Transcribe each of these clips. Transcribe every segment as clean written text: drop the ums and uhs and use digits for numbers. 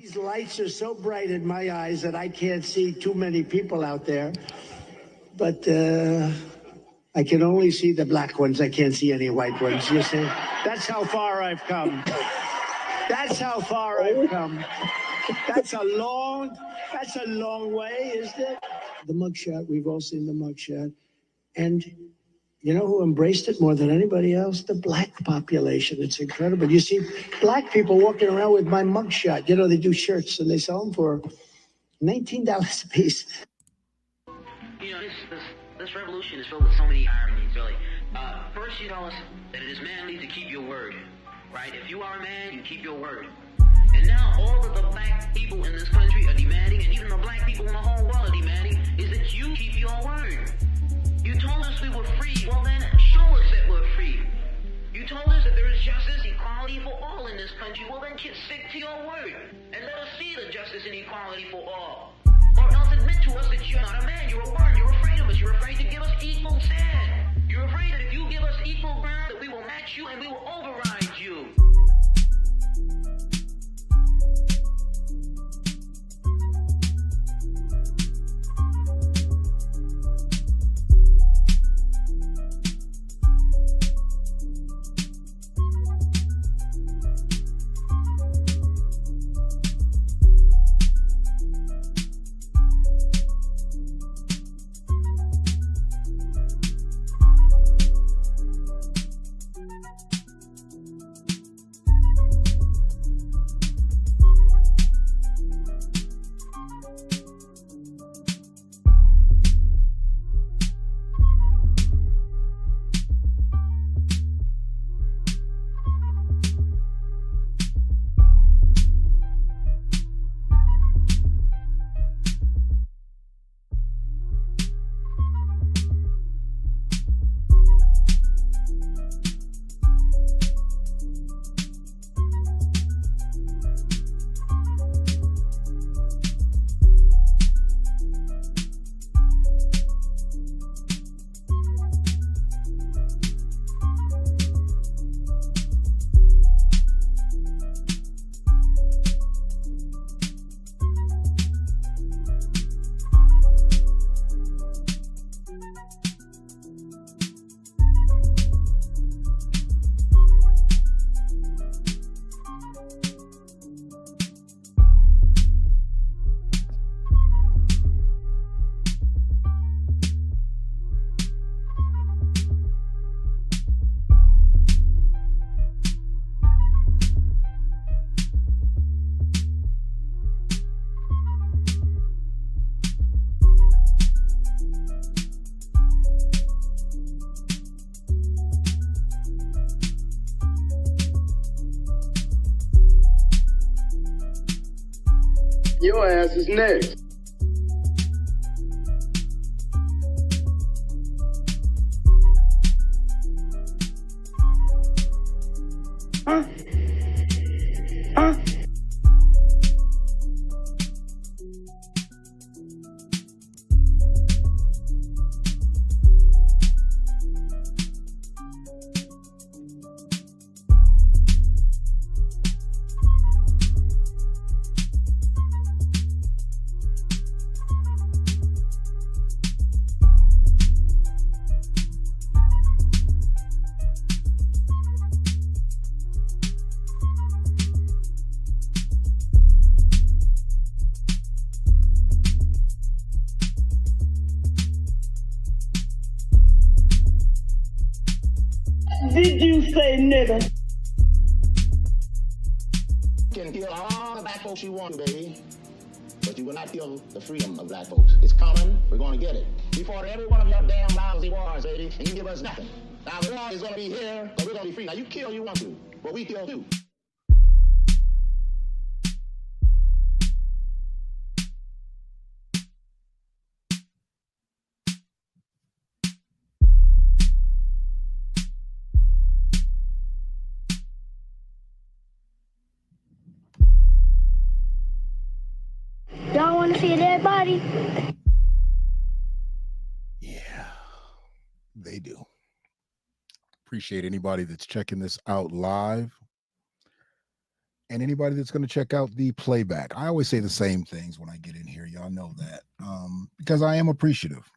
These lights are so bright in my eyes that I can't see too many people out there. But I can only see the black ones. I can't see any white ones. You see? That's how far I've come. That's how far I've come. That's a long way, isn't it? The mugshot, we've all seen the mugshot. And you know who embraced it more than anybody else? The black population. It's incredible. You see black people walking around with my mugshot. You know, they do shirts and they sell them for $19 a piece. You know, this revolution is filled with so many ironies, really. First, you tell us that it is manly to keep your word, right? If you are a man, you keep your word. And now all of the black people in this country are demanding, and even the black people in the whole world are demanding, is that you keep your word. You told us we were free. Well, then show us that we're free. You told us that there is justice, equality for all in this country. Well, then stick to your word and let us see the justice and equality for all. Or else admit to us that you're not a man. You're a worm. You're afraid of us. You're afraid to give us equal stand. You're afraid that if you give us equal ground, that we will match you and we will override you. Your ass is next. Huh? Huh? Did you say nigga? You can kill all the black folks you want to, baby, but you will not kill the freedom of black folks. It's coming. We're going to get it. We fought every one of your damn lousy wars, baby, and you give us nothing. Now the war is going to be here, but we're going to be free. Now you kill you want to, but we kill too. Y'all want to see a dead body? Yeah, they do. Appreciate anybody that's checking this out live. and anybody that's going to check out the playback. I always say the same things when I get in here. Y'all know that, because I am appreciative.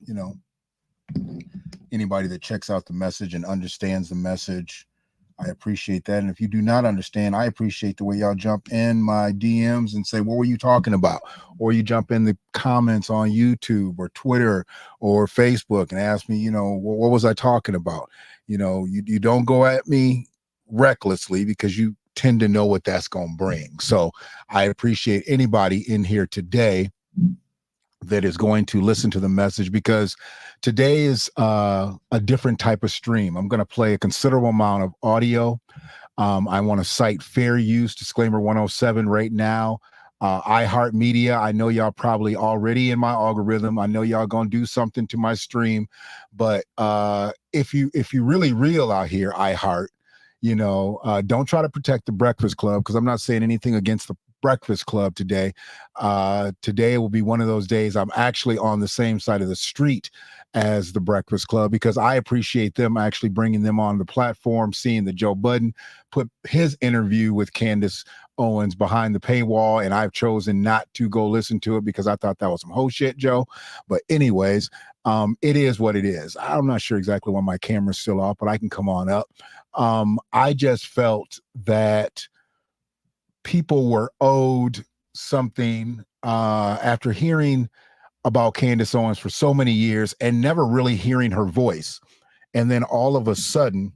Anybody that checks out the message and understands the message, I appreciate that. And if you do not understand, I appreciate the way y'all jump in my DMs and say, what were you talking about? Or you jump in the comments on YouTube or Twitter or Facebook and ask me, what was I talking about? You don't go at me recklessly, because you tend to know what that's going to bring. So I appreciate anybody in here today that is going to listen to the message, because today is a different type of stream. I'm going to play a considerable amount of audio. I want to cite fair use disclaimer 107 right now. iHeartMedia, I know y'all probably already in my algorithm. I know y'all gonna do something to my stream, but if you really real out here, iHeart, don't try to protect the Breakfast Club, because I'm not saying anything against the Breakfast Club today. Today will be one of those days I'm actually on the same side of the street as the Breakfast Club, because I appreciate them actually bringing them on the platform, seeing that Joe Budden put his interview with Candace Owens behind the paywall, and I've chosen not to go listen to it because I thought that was some whole shit, Joe. But anyways, it is what it is. I'm not sure exactly why my camera's still off, but I can come on up. I just felt that people were owed something after hearing about Candace Owens for so many years and never really hearing her voice. And then all of a sudden,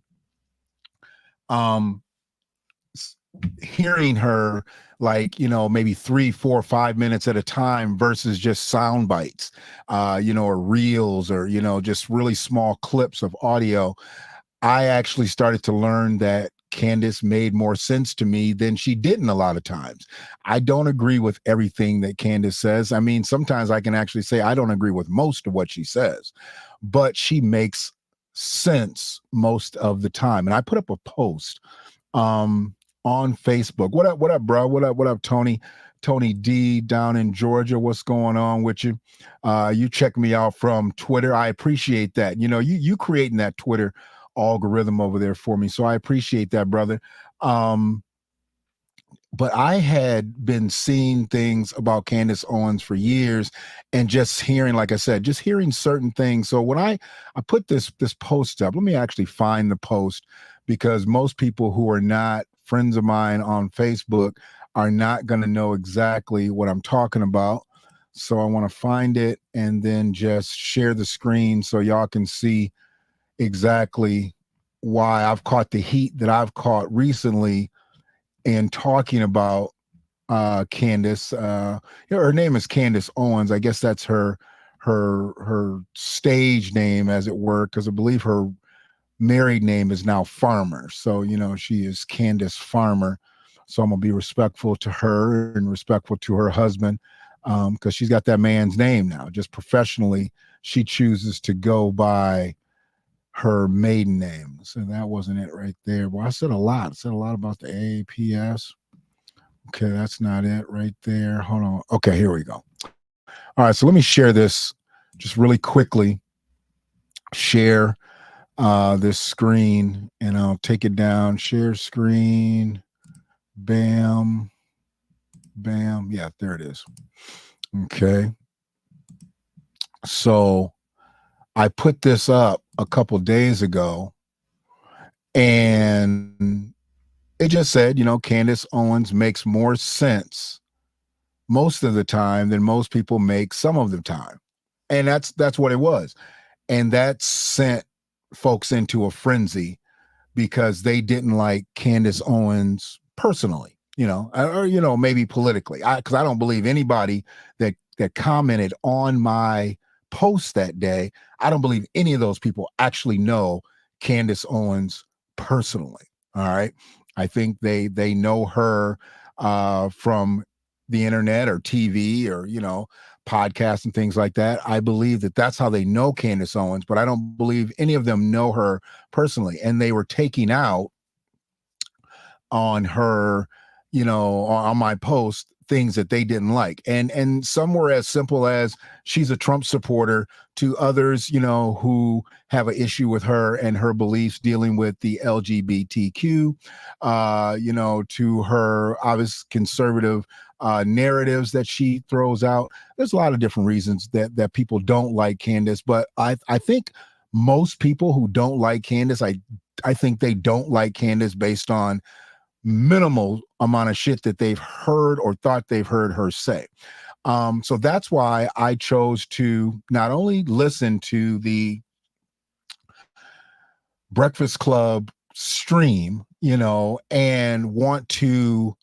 hearing her maybe 3, 4, 5 minutes at a time versus just sound bites, or reels, or, just really small clips of audio. I actually started to learn that Candace made more sense to me than she didn't a lot of times. I don't agree with everything that Candace says. I mean, sometimes I can actually say I don't agree with most of what she says, but she makes sense most of the time. And I put up a post on Facebook. What up, bro? What up, Tony? Tony D down in Georgia. What's going on with you? You check me out from Twitter. I appreciate that. You creating that Twitter algorithm over there for me. So I appreciate that, brother. But I had been seeing things about Candace Owens for years, and just hearing, like I said, just hearing certain things. So when I put this post up, let me actually find the post, because most people who are not friends of mine on Facebook are not going to know exactly what I'm talking about. So I want to find it and then just share the screen so y'all can see exactly why I've caught the heat that I've caught recently in talking about Candace. Her name is Candace Owens. I guess that's her stage name, as it were, because I believe her married name is now Farmer. So, she is Candace Farmer. So I'm gonna be respectful to her and respectful to her husband, because she's got that man's name now. Just professionally, she chooses to go by her maiden name. So that wasn't it right there. Well, I said a lot. I said a lot about the AAPS. Okay, that's not it right there. Hold on. Okay, here we go. All right, so let me share this just really quickly. Share this screen, and I'll take it down. Share screen. Bam. Bam. Yeah, there it is. Okay. So I put this up a couple days ago, and it just said, Candace Owens makes more sense most of the time than most people make some of the time. And that's what it was. And that sent folks into a frenzy, because they didn't like Candace Owens personally, or maybe politically. Because I don't believe anybody that commented on my post that day, I don't believe any of those people actually know Candace Owens personally. All right. I think they know her from the internet or TV or, podcasts and things like that. I believe that that's how they know Candace Owens, but I don't believe any of them know her personally. And they were taking out on her, on my post, things that they didn't like. And some were as simple as she's a Trump supporter, to others, you know, who have an issue with her and her beliefs dealing with the LGBTQ, you know, to her obvious conservative narratives that she throws out. There's a lot of different reasons that people don't like Candace, but I think most people who don't like Candace, I think they don't like Candace based on minimal amount of shit that they've heard or thought they've heard her say. So that's why I chose to not only listen to the Breakfast Club stream, you know, and want to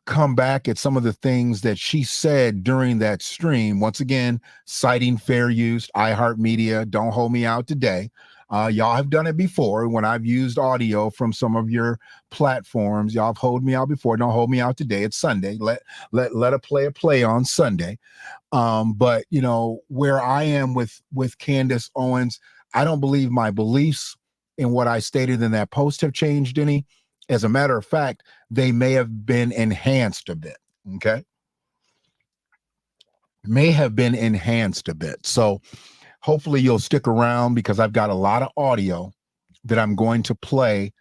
come back at some of the things that she said during that stream. Once again, citing fair use, iHeartMedia, don't hold me out today. Y'all have done it before when I've used audio from some of your platforms. Y'all have hold me out before. Don't hold me out today. It's Sunday. Let a play on Sunday. But you know, where I am with Candace Owens, I don't believe my beliefs in what I stated in that post have changed any. As a matter of fact, they may have been enhanced a bit. Okay. May have been enhanced a bit. So hopefully you'll stick around, because I've got a lot of audio that I'm going to play,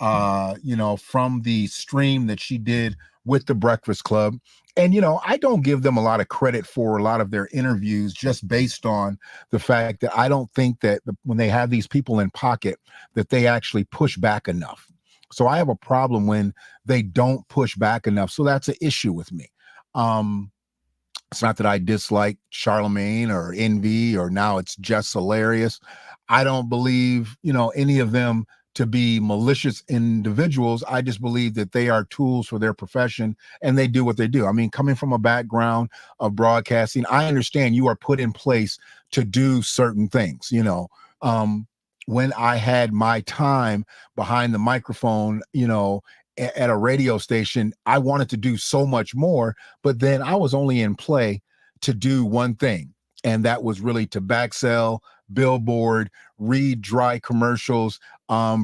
you know, from the stream that she did with the Breakfast Club. And, you know, I don't give them a lot of credit for a lot of their interviews, just based on the fact that I don't think that when they have these people in pocket, that they actually push back enough. So I have a problem when they don't push back enough. So that's an issue with me. It's not that I dislike Charlemagne or Envy, or now it's just hilarious. I don't believe, you know, any of them to be malicious individuals. I just believe that they are tools for their profession, and they do what they do. I mean, coming from a background of broadcasting, I understand you are put in place to do certain things, you know. When I had my time behind the microphone, you know, at a radio station, I wanted to do so much more, but then I was only in play to do one thing. And that was really to backsell, billboard, read dry commercials,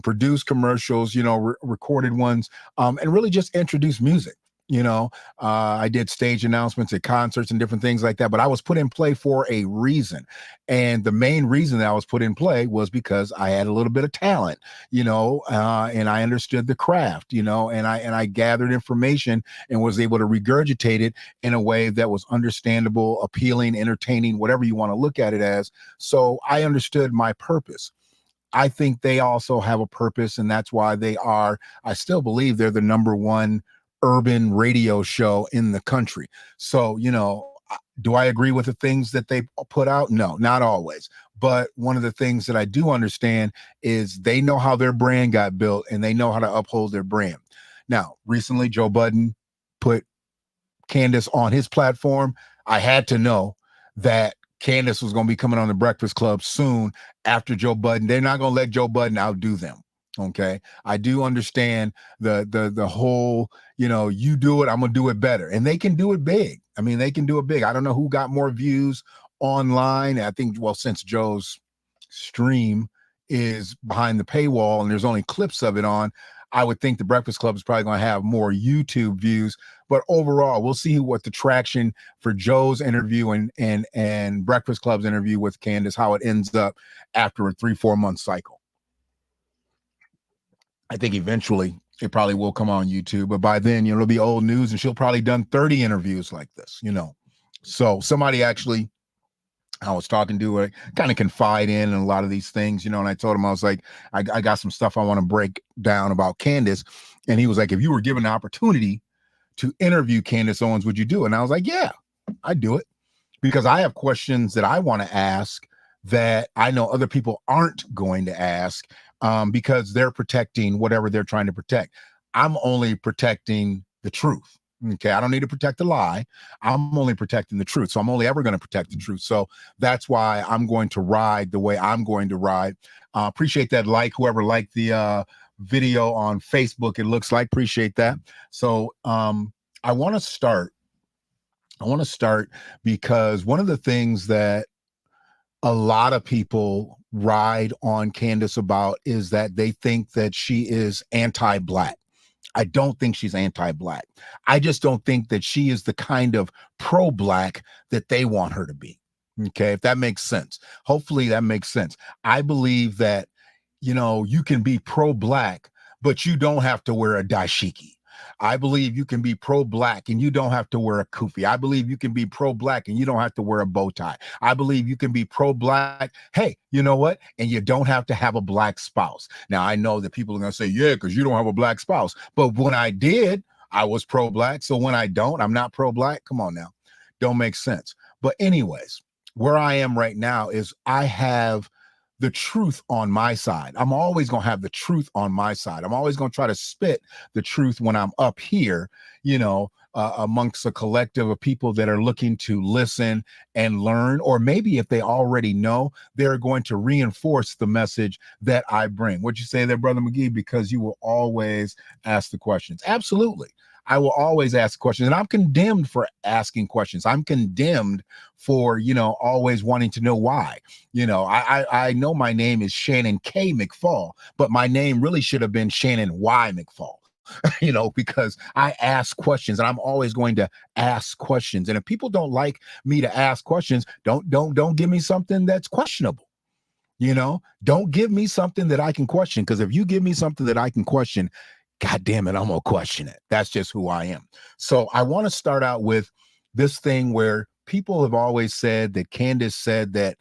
produce commercials, you know, recorded ones, and really just introduce music. You know, I did stage announcements at concerts and different things like that, but I was put in play for a reason. And the main reason that I was put in play was because I had a little bit of talent, you know, and I understood the craft, you know, and I gathered information and was able to regurgitate it in a way that was understandable, appealing, entertaining, whatever you want to look at it as. So I understood my purpose. I think they also have a purpose, and that's why I still believe they're the number one urban radio show in the country. So, you know, do I agree with the things that they put out? No, not always. But one of the things that I do understand is they know how their brand got built, and they know how to uphold their brand. Now, recently, Joe Budden put Candace on his platform. I had to know that Candace was going to be coming on the Breakfast Club soon after Joe Budden. They're not going to let Joe Budden outdo them. Okay. I do understand the whole, you know, you do it, I'm gonna do it better. And they can do it big. I mean, they can do it big. I don't know who got more views online. I think, well, since Joe's stream is behind the paywall and there's only clips of it on, I would think the Breakfast Club is probably going to have more YouTube views. But overall, we'll see what the traction for Joe's interview and Breakfast Club's interview with Candace, how it ends up after a 3-4 month cycle. I think eventually it probably will come on YouTube, but by then, you know, it'll be old news, and she'll probably done 30 interviews like this, you know. So somebody actually, I was talking to her, kind of confide in a lot of these things, you know, and I told him, I was like, I got some stuff I want to break down about Candace. And he was like, if you were given an opportunity to interview Candace Owens, would you do it? And I was like, yeah, I'd do it, because I have questions that I want to ask that I know other people aren't going to ask, because they're protecting whatever they're trying to protect. I'm only protecting the truth. Okay. I don't need to protect a lie. I'm only protecting the truth. So I'm only ever going to protect the truth. So that's why I'm going to ride the way I'm going to ride. Appreciate that. Whoever liked the video on Facebook, it looks like, appreciate that. So I want to start because one of the things that a lot of people ride on Candace about is that they think that she is anti-Black. I don't think she's anti-black. I just don't think that she is the kind of pro-black that they want her to be. Okay, if that makes sense. Hopefully that makes sense. I believe that, you can be pro-black, but you don't have to wear a dashiki. I believe you can be pro-black and you don't have to wear a kufi. I believe you can be pro-black and you don't have to wear a bow tie. I believe you can be pro-black. Hey, you know what? And you don't have to have a black spouse. Now, I know that people are going to say, yeah, because you don't have a black spouse. But when I did, I was pro-black. So when I don't, I'm not pro-black. Come on now. Don't make sense. But anyways, where I am right now is I have the truth on my side. I'm always going to have the truth on my side. I'm always going to try to spit the truth when I'm up here, amongst a collective of people that are looking to listen and learn, or maybe if they already know, they're going to reinforce the message that I bring. What'd you say there, Brother McGee? Because you will always ask the questions. Absolutely. I will always ask questions, and I'm condemned for asking questions. I'm condemned for, always wanting to know why. I know my name is Shannon K. McFall, but my name really should have been Shannon Y. McFall, because I ask questions, and I'm always going to ask questions. And if people don't like me to ask questions, don't give me something that's questionable. Don't give me something that I can question, because if you give me something that I can question, God damn it, I'm going to question it. That's just who I am. So I want to start out with this thing where people have always said that Candace said that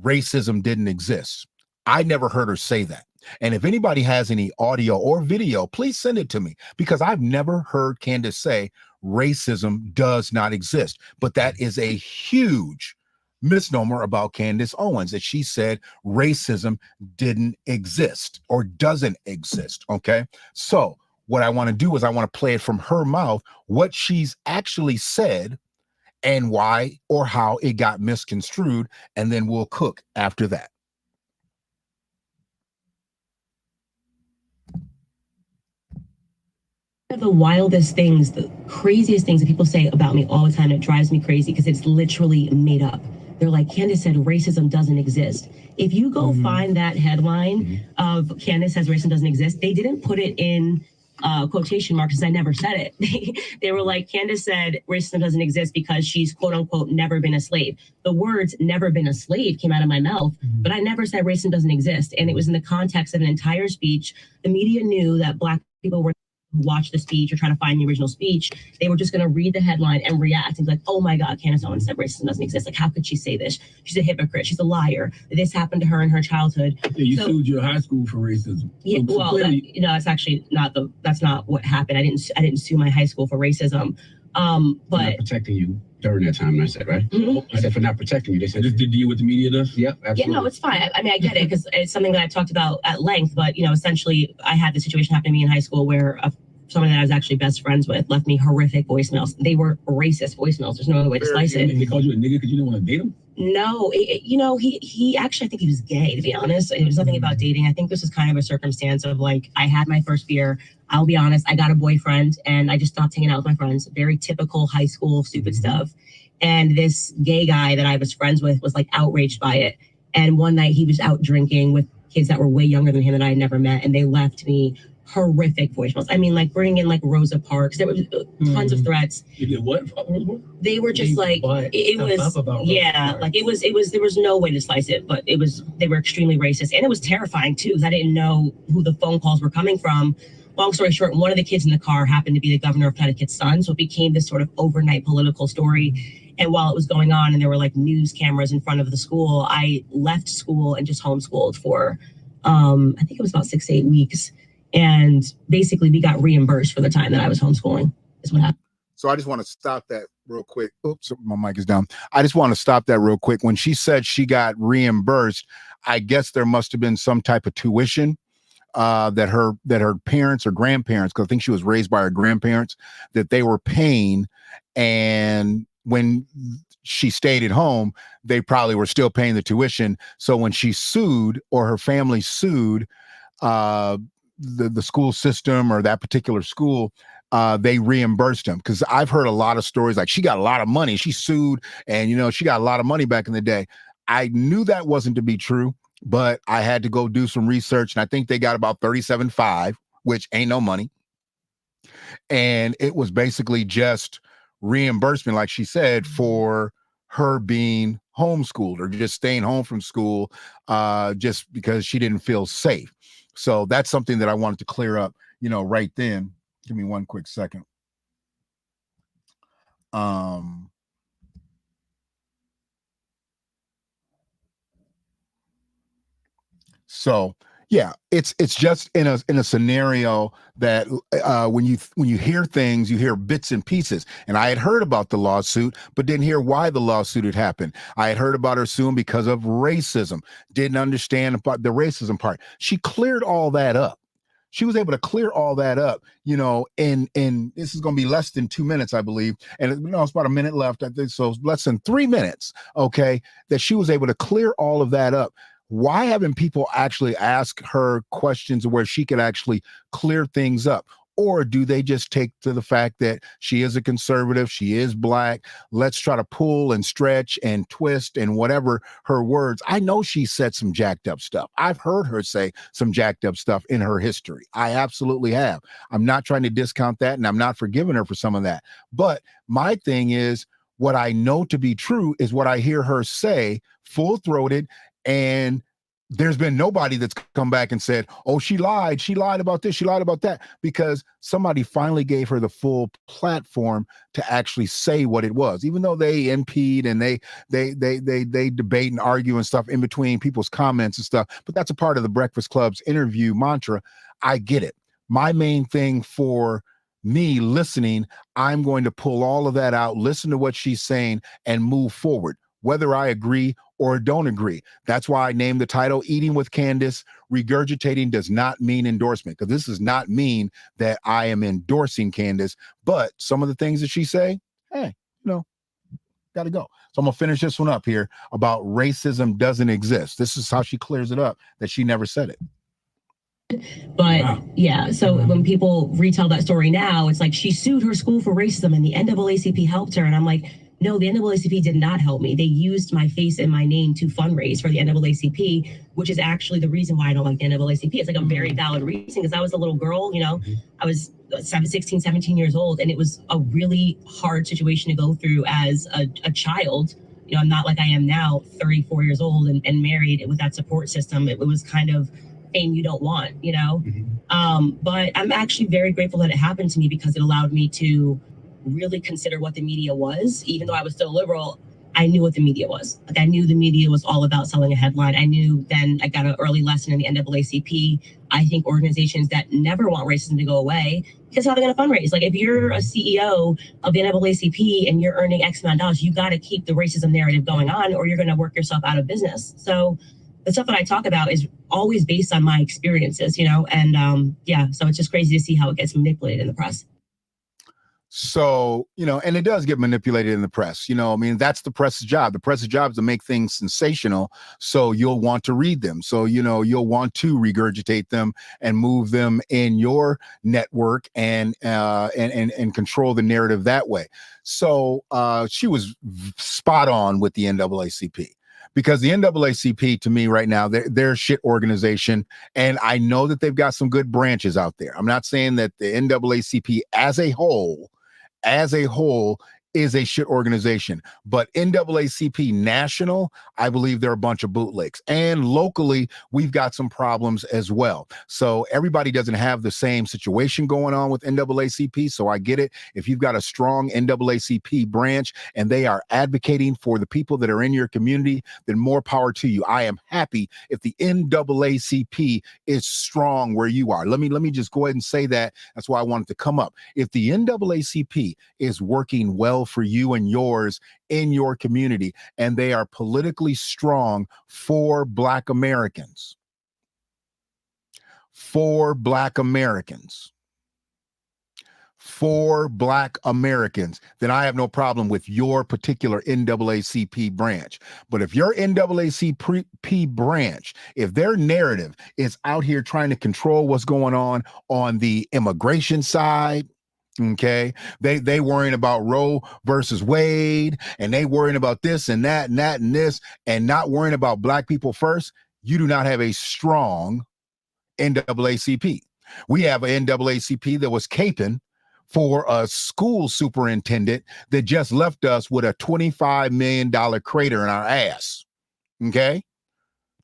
racism didn't exist. I never heard her say that. And if anybody has any audio or video, please send it to me, because I've never heard Candace say racism does not exist. But that is a huge misnomer about Candace Owens, that she said racism didn't exist or doesn't exist. Okay. So what I want to do is I want to play it from her mouth, what she's actually said and why or how it got misconstrued. And then we'll cook after that. The wildest things, the craziest things that people say about me all the time, it drives me crazy because it's literally made up. They're like, Candace said racism doesn't exist. If you go find that headline of Candace says racism doesn't exist, they didn't put it in quotation marks, because I never said it. They were like, Candace said racism doesn't exist because she's quote unquote never been a slave. The words never been a slave came out of my mouth, but I never said racism doesn't exist. And it was in the context of an entire speech. The media knew that Black people were watch the speech or try to find the original speech. They were just going to read the headline and react and be like, oh my God, Candace Owens said racism doesn't exist. Like, how could she say this? She's a hypocrite. She's a liar. This happened to her in her childhood. Yeah, you sued your high school for racism. Yeah, well, that's actually that's not what happened. I didn't sue my high school for racism. But not protecting you during that time, I said, right? Mm-hmm. I said for not protecting you. They said just to deal with the media does. Yeah, absolutely. Yeah, no, it's fine. I mean, I get it, because it's something that I've talked about at length. But essentially, I had the situation happen to me in high school where someone that I was actually best friends with left me horrific voicemails. They were racist voicemails. There's no other way to slice it. And they called you a nigga because you didn't want to date him? No, he actually, I think he was gay, to be honest. It was nothing about dating. I think this was kind of a circumstance of like, I had my first beer. I'll be honest, I got a boyfriend and I just stopped hanging out with my friends. Very typical high school stupid stuff. And this gay guy that I was friends with was like outraged by it. And one night he was out drinking with kids that were way younger than him that I had never met. And they left me horrific voicemails. I mean, like bringing in like Rosa Parks. There was tons of threats. You did what? They were just like, it was, yeah, like it was, there was no way to slice it, but they were extremely racist. And it was terrifying too, because I didn't know who the phone calls were coming from. Long story short, one of the kids in the car happened to be the governor of Connecticut's son. So it became this sort of overnight political story. And while it was going on and there were like news cameras in front of the school, I left school and just homeschooled for, I think it was about 6 to 8 weeks. And basically we got reimbursed for the time that I was homeschooling is what happened. So I just want to stop that real quick. Oops, my mic is down. I just want to stop that real quick. When she said she got reimbursed, I guess there must have been some type of tuition that her parents or grandparents, because I think she was raised by her grandparents, that they were paying. And when she stayed at home, they probably were still paying the tuition. So when she sued, or her family sued, the school system or that particular school, they reimbursed them. Because I've heard a lot of stories like she got a lot of money. She sued and, she got a lot of money back in the day. I knew that wasn't to be true, but I had to go do some research. And I think they got about $37,500, which ain't no money. And it was basically just reimbursement, like she said, for her being homeschooled or just staying home from school just because she didn't feel safe. So that's something that I wanted to clear up, right then. Give me one quick second. So yeah, it's just in a scenario that when you hear things, you hear bits and pieces. And I had heard about the lawsuit, but didn't hear why the lawsuit had happened. I had heard about her suing because of racism. Didn't understand about the racism part. She cleared all that up. She was able to clear all that up, in this is going to be less than 2 minutes, I believe. And it's about a minute left. I think so. Less than 3 minutes. Okay. That she was able to clear all of that up. Why haven't people actually asked her questions where she could actually clear things up? Or do they just take to the fact that she is a conservative, she is Black, let's try to pull and stretch and twist and whatever her words. I know she said some jacked up stuff. I've heard her say some jacked up stuff in her history. I absolutely have. I'm not trying to discount that, and I'm not forgiving her for some of that. But my thing is, what I know to be true is what I hear her say, full-throated, and there's been nobody that's come back and said, oh, she lied about this, she lied about that, because somebody finally gave her the full platform to actually say what it was, even though they impede and they debate and argue and stuff in between people's comments and stuff. But that's a part of the Breakfast Club's interview mantra. I get it. My main thing for me listening, I'm going to pull all of that out, listen to what she's saying, and move forward, whether I agree or don't agree. That's why I named the title Eating with Candace. Regurgitating does not mean endorsement, because this does not mean that I am endorsing Candace, but some of the things that she say, hey, got to go. So I'm going to finish this one up here about racism doesn't exist. This is how she clears it up, that she never said it. But yeah, so when people retell that story now, it's like she sued her school for racism and the NAACP helped her. And I'm like, no, the NAACP did not help me. They used my face and my name to fundraise for the NAACP, which is actually the reason why I don't like the NAACP. It's like a very valid reason, because I was a little girl, I was 16, 17 years old, and it was a really hard situation to go through as a child. I'm not like I am now, 34 years old and married with that support system. It was kind of fame you don't want, but I'm actually very grateful that it happened to me, because it allowed me to really consider what the media was. Even though I was still liberal, I knew what the media was. Like, I knew the media was all about selling a headline. I knew then I got an early lesson in the NAACP. I think organizations that never want racism to go away, because how are they going to fundraise? Like, if you're a CEO of the NAACP and you're earning X amount of dollars, you got to keep the racism narrative going on, or you're going to work yourself out of business. So the stuff that I talk about is always based on my experiences, and so it's just crazy to see how it gets manipulated in the press. So, and it does get manipulated in the press. That's the press's job. The press's job is to make things sensational, so you'll want to read them. So, you'll want to regurgitate them and move them in your network and control the narrative that way. So she was spot on with the NAACP. Because the NAACP, to me right now, they're a shit organization. And I know that they've got some good branches out there. I'm not saying that the NAACP as a whole is a shit organization. But NAACP National, I believe they're a bunch of bootlegs. And locally, we've got some problems as well. So everybody doesn't have the same situation going on with NAACP. So I get it. If you've got a strong NAACP branch and they are advocating for the people that are in your community, then more power to you. I am happy if the NAACP is strong where you are. Let me just go ahead and say that. That's why I wanted to come up. If the NAACP is working well for you and yours in your community, and they are politically strong for Black Americans, then I have no problem with your particular NAACP branch. But if your NAACP branch, if their narrative is out here trying to control what's going on the immigration side, okay, they worrying about Roe versus Wade, and they worrying about this and that and that and this, and not worrying about Black people first, you do not have a strong NAACP. We have an NAACP that was caping for a school superintendent that just left us with a $25 million crater in our ass. Okay?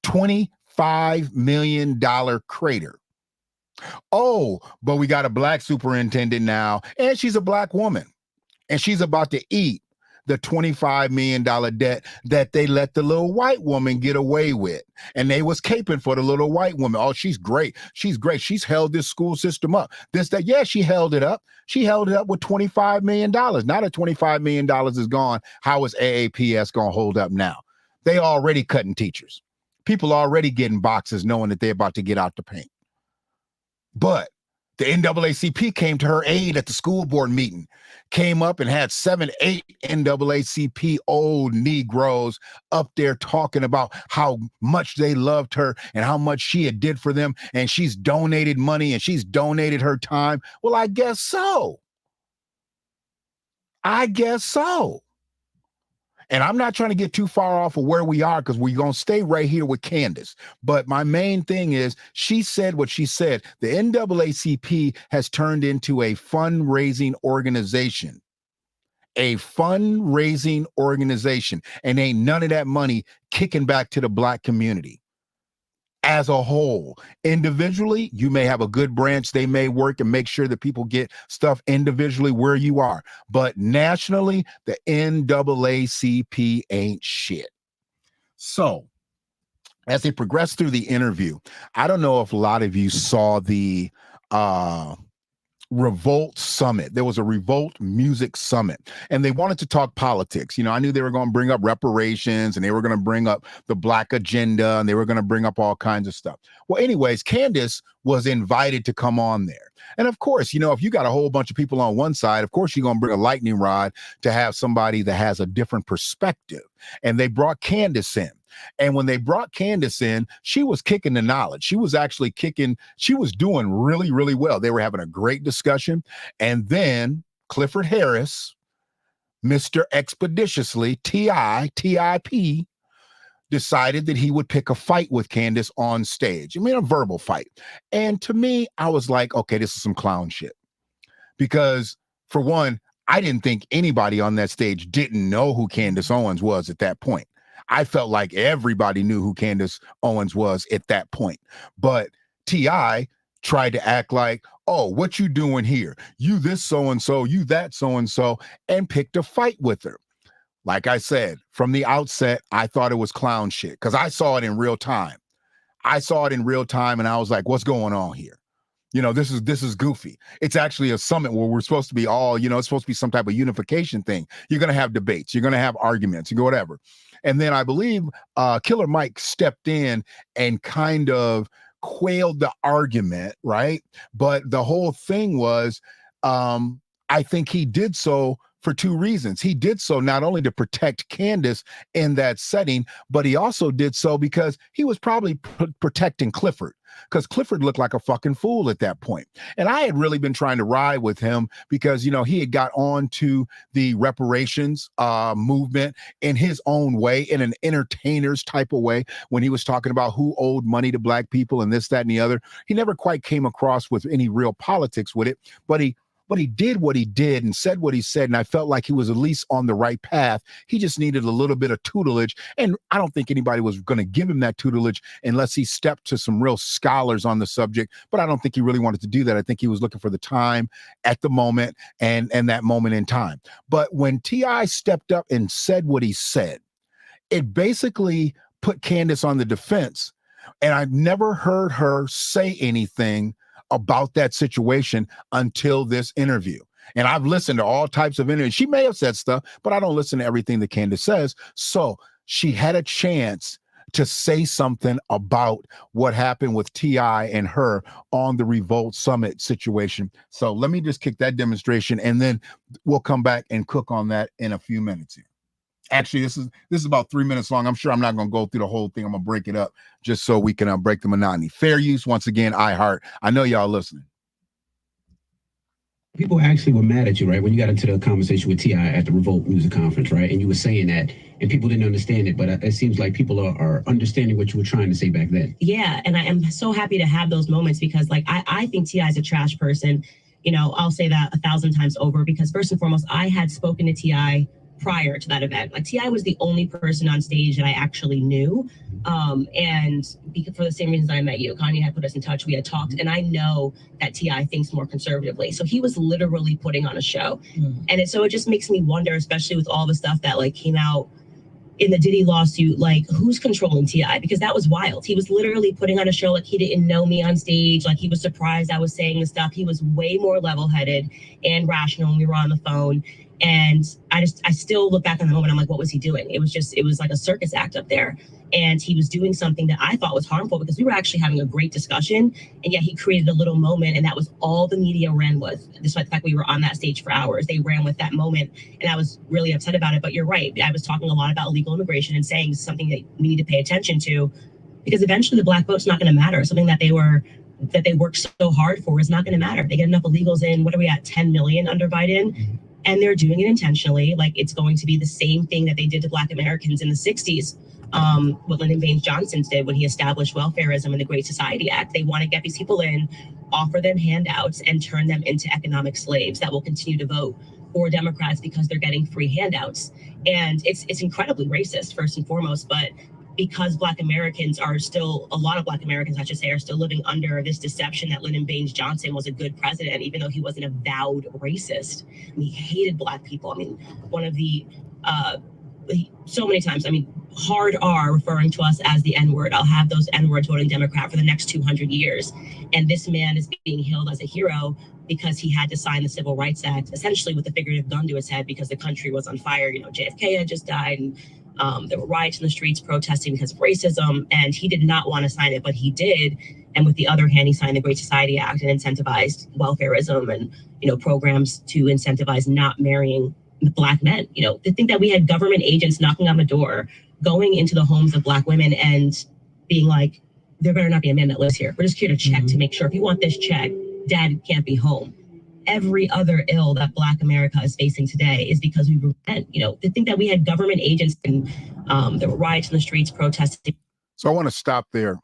$25 million crater. Oh, but we got a black superintendent now, and she's a black woman, and she's about to eat the $25 million debt that they let the little white woman get away with. And they was caping for the little white woman. Oh, she's great. She's great. She's held this school system up. Yeah, she held it up. She held it up with $25 million. Now that $25 million is gone, how is AAPS going to hold up now? They already cutting teachers. People already getting boxes knowing that they're about to get out the paint. But the NAACP came to her aid at the school board meeting, came up and had 7, 8 NAACP old Negroes up there talking about how much they loved her and how much she had did for them. And she's donated money and she's donated her time. Well, I guess so. I guess so. And I'm not trying to get too far off of where we are because we're going to stay right here with Candace. But my main thing is she said what she said. The NAACP has turned into a fundraising organization. A fundraising organization. And ain't none of that money kicking back to the black community. As a whole, individually, you may have a good branch. They may work and make sure that people get stuff individually where you are. But nationally, the NAACP ain't shit. So as they progress through the interview, I don't know if a lot of you saw the Revolt Summit. There was a Revolt Music Summit, and they wanted to talk politics. You know, I knew they were going to bring up reparations, and they were going to bring up the black agenda, and they were going to bring up all kinds of stuff. Well, anyways, Candace was invited to come on there. And of course, you know, if you got a whole bunch of people on one side, of course, you're going to bring a lightning rod to have somebody that has a different perspective. And they brought Candace in. And when they brought Candace in, she was kicking the knowledge. She was actually kicking. She was doing really, really well. They were having a great discussion. And then Clifford Harris, Mr. Expeditiously, TIP, decided that he would pick a fight with Candace on stage. I mean, a verbal fight. And to me, I was like, okay, this is some clown shit. Because for one, I didn't think anybody on that stage didn't know who Candace Owens was at that point. I felt like everybody knew who Candace Owens was at that point. But T.I. tried to act like, oh, what you doing here? You this so-and-so, you that so-and-so, and picked a fight with her. Like I said, from the outset, I thought it was clown shit because I saw it in real time. I saw it in real time and I was like, what's going on here? You know, this is goofy. It's actually a summit where we're supposed to be all, you know, it's supposed to be some type of unification thing. You're going to have debates. You're going to have arguments. You go whatever. And then I believe Killer Mike stepped in and kind of quailed the argument, right? But the whole thing was, I think he did so for two reasons. He did so not only to protect Candace in that setting, but he also did so because he was probably protecting Clifford, because Clifford looked like a fucking fool at that point. And I had really been trying to ride with him because, you know, he had got on to the reparations movement in his own way, in an entertainer's type of way, when he was talking about who owed money to black people and this, that, and the other. He never quite came across with any real politics with it, but he did what he did and said what he said, and I felt like he was at least on the right path. He just needed a little bit of tutelage, and I don't think anybody was going to give him that tutelage unless he stepped to some real scholars on the subject, but I don't think he really wanted to do that. I think he was looking for the time at the moment and that moment in time. But when T.I. stepped up and said what he said, it basically put Candace on the defense, and I've never heard her say anything about that situation until this interview. And I've listened to all types of interviews. She may have said stuff, but I don't listen to everything that Candace says. So she had a chance to say something about what happened with T.I. and her on the Revolt Summit situation. So let me just kick that demonstration and then we'll come back and cook on that in a few minutes here. Actually, this is about 3 minutes long. I'm sure I'm not going to go through the whole thing. I'm going to break it up just so we can break the monotony. Fair use, once again, iHeart. I know y'all listening. People actually were mad at you, right, when you got into the conversation with T.I. at the Revolt Music Conference, right? And you were saying that, and people didn't understand it, but it seems like people are understanding what you were trying to say back then. Yeah, and I am so happy to have those moments because, like, I think T.I. is a trash person. I'll say that 1,000 times over, because first and foremost, I had spoken to T.I. prior to that event. Like, T.I. was the only person on stage that I actually knew. And because, for the same reasons I met you, Kanye had put us in touch, we had talked, and I know that T.I. thinks more conservatively. So he was literally putting on a show. And so it just makes me wonder, especially with all the stuff that like came out in the Diddy lawsuit, like who's controlling T.I.? Because that was wild. He was literally putting on a show like he didn't know me on stage, like he was surprised I was saying the stuff. He was way more level-headed and rational when we were on the phone. And I still look back on the moment, I'm like, what was he doing? It was like a circus act up there. And he was doing something that I thought was harmful, because we were actually having a great discussion. And yet he created a little moment, and that was all the media ran with, despite the fact we were on that stage for hours. They ran with that moment, and I was really upset about it. But you're right. I was talking a lot about illegal immigration and saying something that we need to pay attention to, because eventually the black vote's not going to matter. Something that they worked so hard for is not going to matter. They get enough illegals in. What are we at? 10 million under Biden? And they're doing it intentionally. Like, it's going to be the same thing that they did to Black Americans in the 60s. What Lyndon Baines Johnson did when he established welfareism and the Great Society Act. They want to get these people in, offer them handouts, and turn them into economic slaves that will continue to vote for Democrats because they're getting free handouts. And it's incredibly racist, first and foremost, but because Black Americans are still, a lot of Black Americans, I should say, are still living under this deception that Lyndon Baines Johnson was a good president, even though he wasn't a avowed racist. I mean, he hated Black people. I mean, one of the, so many times, I mean, hard R referring to us as the N-word. I'll have those N-words voting Democrat for the next 200 years. And this man is being hailed as a hero because he had to sign the Civil Rights Act, essentially with a figurative gun to his head because the country was on fire. JFK had just died, and there were riots in the streets protesting because of racism, and he did not want to sign it, but he did. And with the other hand, he signed the Great Society Act and incentivized welfareism and, programs to incentivize not marrying Black men. To think that we had government agents knocking on the door, going into the homes of Black women and being like, there better not be a man that lives here. We're just here to check to make sure. If you want this check, dad can't be home. Every other ill that Black America is facing today is because we repent. To think that we had government agents and there were riots in the streets protesting. So I want to stop there,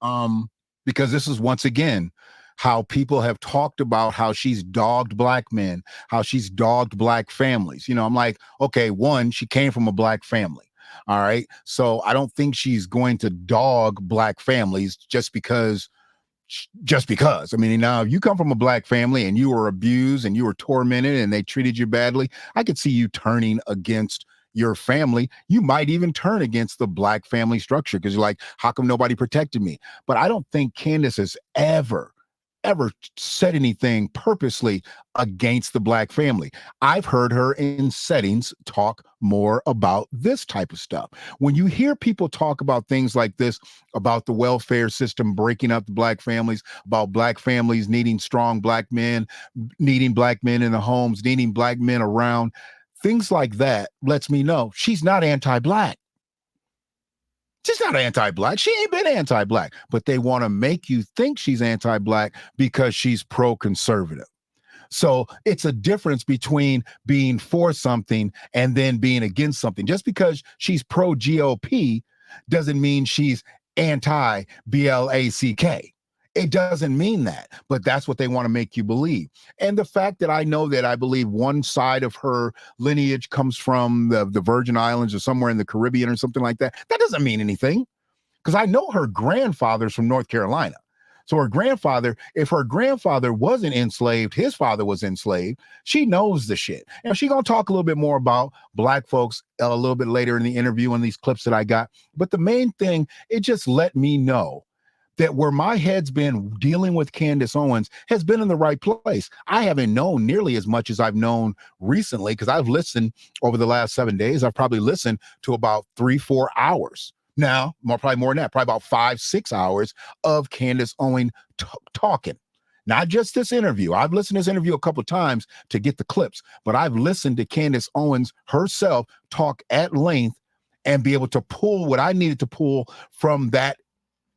because this is, once again, how people have talked about how she's dogged Black men, how she's dogged Black families. I'm like, okay, one, she came from a Black family. All right. So I don't think she's going to dog Black families just because. I mean, now if you come from a Black family and you were abused and you were tormented and they treated you badly, I could see you turning against your family. You might even turn against the Black family structure because you're like, how come nobody protected me? But I don't think Candace has ever said anything purposely against the Black family. I've heard her in settings talk more about this type of stuff. When you hear people talk about things like this, about the welfare system breaking up the Black families, about Black families needing strong Black men, needing Black men in the homes, needing Black men around, things like that lets me know she's not anti-Black. She's not anti-Black. She ain't been anti-Black, but they want to make you think she's anti-Black because she's pro-conservative. So it's a difference between being for something and then being against something. Just because she's pro-GOP doesn't mean she's anti-BLACK. It doesn't mean that, but that's what they want to make you believe. And the fact that I know that I believe one side of her lineage comes from the Virgin Islands or somewhere in the Caribbean or something like that, that doesn't mean anything, because I know her grandfather's from North Carolina. So her grandfather, if her grandfather wasn't enslaved, his father was enslaved, she knows the shit. And she's going to talk a little bit more about Black folks a little bit later in the interview and these clips that I got. But the main thing, it just let me know that where my head's been dealing with Candace Owens has been in the right place. I haven't known nearly as much as I've known recently, because I've listened over the last 7 days. I've probably listened to about 3-4 hours. Now, probably more than that, probably about 5-6 hours of Candace Owens talking. Not just this interview. I've listened to this interview a couple of times to get the clips, but I've listened to Candace Owens herself talk at length and be able to pull what I needed to pull from that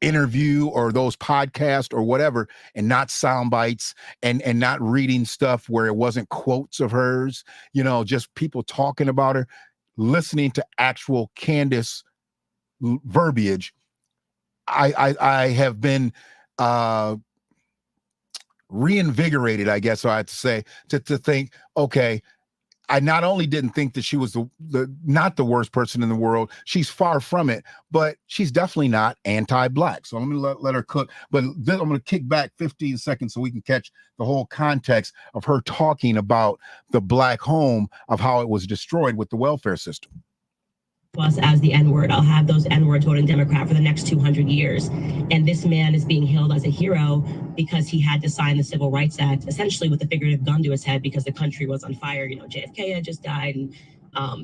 interview or those podcasts or whatever, and not sound bites and not reading stuff where it wasn't quotes of hers, just people talking about her, listening to actual Candace verbiage. I have been reinvigorated, I guess I have to say, to think, okay, I not only didn't think that she was not the worst person in the world, she's far from it, but she's definitely not anti-black. So I'm going to let her cook, but then I'm going to kick back 15 seconds so we can catch the whole context of her talking about the black home, of how it was destroyed with the welfare system. Us as the N-word. I'll have those N-words voting Democrat for the next 200 years. And this man is being hailed as a hero because he had to sign the Civil Rights Act, essentially with a figurative gun to his head because the country was on fire. You know, JFK had just died, and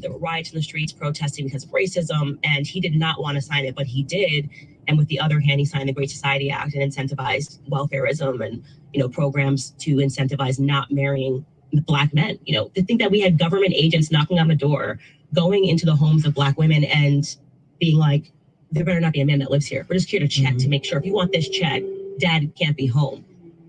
there were riots in the streets protesting because of racism, and he did not want to sign it, but he did. And with the other hand, he signed the Great Society Act and incentivized welfareism and, you know, programs to incentivize not marrying black men. You know, to think that we had government agents knocking on the door, going into the homes of black women and being like, there better not be a man that lives here. We're just here to check to make sure. If you want this check, dad can't be home.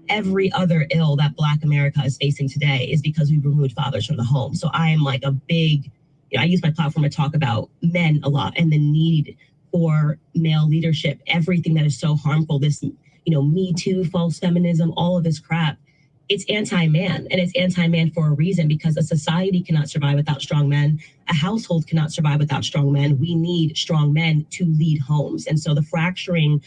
Every other ill that black America is facing today is because we removed fathers from the home. So I am like a big, you know, I use my platform to talk about men a lot and the need for male leadership, everything that is so harmful, this, you know, Me Too, false feminism, all of this crap. It's anti-man, and it's anti-man for a reason, because a society cannot survive without strong men. A household cannot survive without strong men. We need strong men to lead homes. And so the fracturing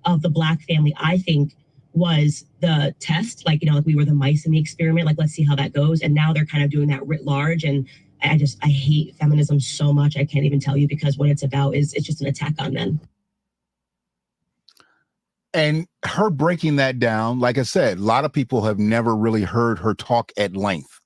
of the black family, I think, was the test. Like, you know, like we were the mice in the experiment, like, let's see how that goes. And now they're kind of doing that writ large. And I hate feminism so much. I can't even tell you, because what it's about is it's just an attack on men. And her breaking that down, like I said, a lot of people have never really heard her talk at length,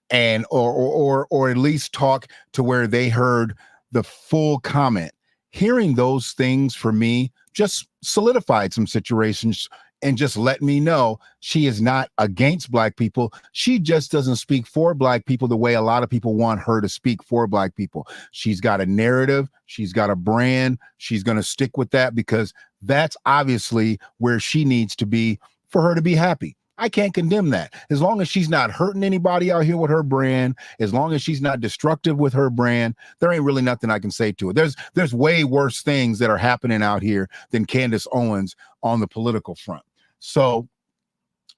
and or at least talk to where they heard the full comment. Hearing those things for me just solidified some situations and just let me know she is not against black people. She just doesn't speak for black people the way a lot of people want her to speak for black people. She's got a narrative. She's got a brand. She's going to stick with that, because that's obviously where she needs to be for her to be happy. I can't condemn that. As long as she's not hurting anybody out here with her brand, as long as she's not destructive with her brand, there ain't really nothing I can say to it. There's way worse things that are happening out here than Candace Owens on the political front. So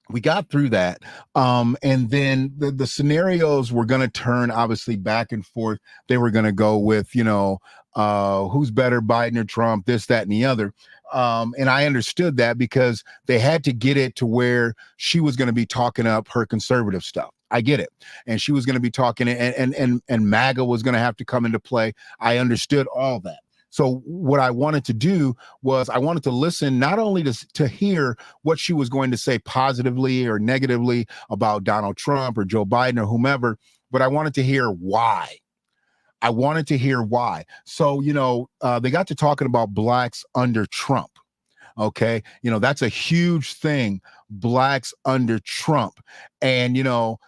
we got through that. And then the scenarios were going to turn obviously back and forth. They were going to go with, you know, who's better, Biden or Trump, this, that, and the other. And I understood that, because they had to get it to where she was going to be talking up her conservative stuff. I get it. And she was going to be talking, and MAGA was going to have to come into play. I understood all that. So what I wanted to do was I wanted to listen, not only to hear what she was going to say positively or negatively about Donald Trump or Joe Biden or whomever, but I wanted to hear why. I wanted to hear why. So, you know, they got to talking about blacks under Trump. Okay. You know, that's a huge thing. Blacks under Trump. And, you know,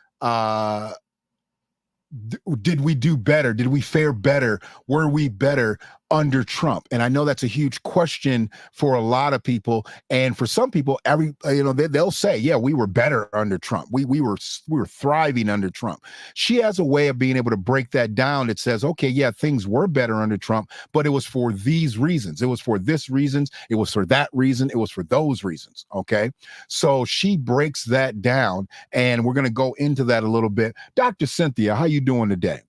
did we do better? Did we fare better? Were we better under Trump? And I know that's a huge question for a lot of people. And for some people, they'll say, yeah, we were better under Trump. We were thriving under Trump. She has a way of being able to break that down. It says, okay, yeah, things were better under Trump, but it was for these reasons. It was for this reasons. It was for that reason. It was for those reasons. Okay. So she breaks that down, and we're going to go into that a little bit. Dr. Cynthia, how you doing today?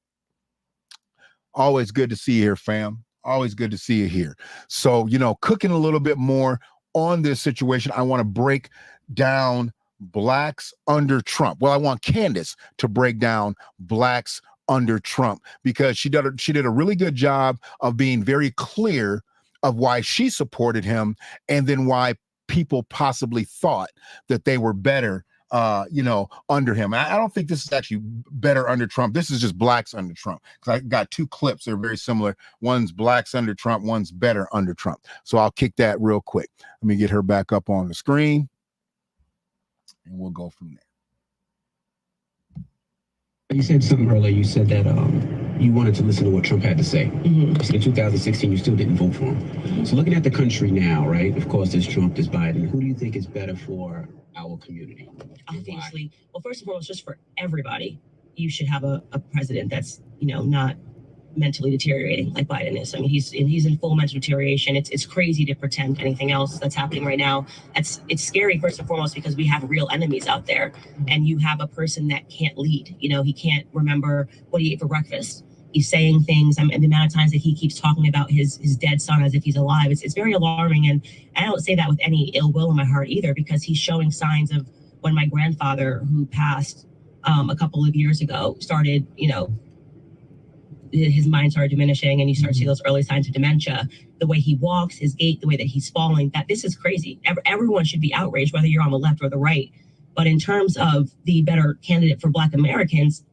Always good to see you here, fam. Always good to see you here. So, you know, cooking a little bit more on this situation. I want to break down blacks under Trump. Well, I want Candace to break down blacks under Trump, because she did a really good job of being very clear of why she supported him, and then why people possibly thought that they were better under him. I don't think this is actually better under Trump. This is just blacks under Trump, because I got two clips that are very similar. One's blacks under Trump, one's better under Trump. So I'll kick that real quick. Let me get her back up on the screen, and we'll go from there. You said something earlier. You said that you wanted to listen to what Trump had to say. Mm-hmm. In 2016, you still didn't vote for him. Mm-hmm. So looking at the country now, right? Of course, there's Trump, there's Biden. Who do you think is better for our community? Obviously, well, first and foremost, just for everybody, you should have a president that's, you know, not mentally deteriorating like Biden is. I mean, he's in full mental deterioration. It's crazy to pretend anything else that's happening right now. It's scary, first and foremost, because we have real enemies out there, and you have a person that can't lead. You know, he can't remember what he ate for breakfast. He's saying things, and the amount of times that he keeps talking about his dead son as if he's alive, it's very alarming. And I don't say that with any ill will in my heart either, because he's showing signs of when my grandfather, who passed a couple of years ago, started, you know, his mind started diminishing, and you start to see those early signs of dementia. The way he walks, his gait, the way that he's falling, that this is crazy. Everyone should be outraged, whether you're on the left or the right. But in terms of the better candidate for Black Americans,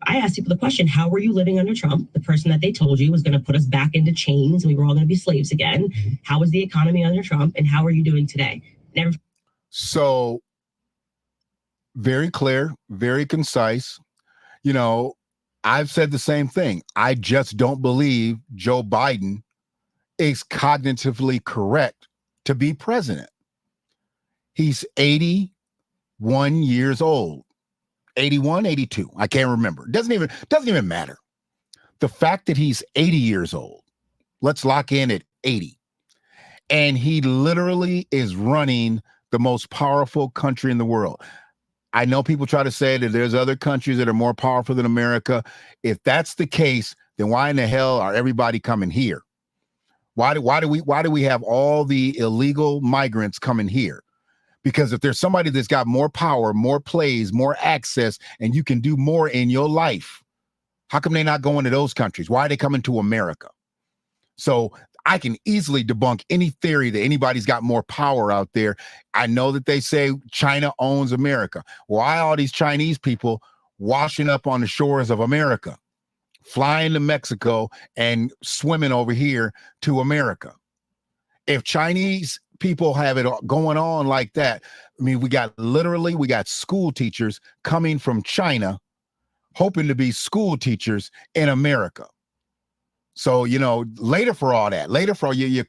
I asked people the question, how were you living under Trump, the person that they told you was going to put us back into chains and we were all going to be slaves again? How was the economy under Trump, and how are you doing today? So very clear, very concise. You know, I've said the same thing. I just don't believe Joe Biden is cognitively correct to be president. He's 81 years old. 81, 82. I can't remember. Doesn't even matter. The fact that he's 80 years old, let's lock in at 80. And he literally is running the most powerful country in the world. I know people try to say that there's other countries that are more powerful than America. If that's the case, then why in the hell are everybody coming here? Why do we have all the illegal migrants coming here? Because if there's somebody that's got more power, more plays, more access, and you can do more in your life, how come they're not going to those countries? Why are they coming to America? So I can easily debunk any theory that anybody's got more power out there. I know that they say China owns America. Why are all these Chinese people washing up on the shores of America, flying to Mexico and swimming over here to America? If Chinese people have it going on like that, I mean, we got school teachers coming from China hoping to be school teachers in America. So, you know, later for all your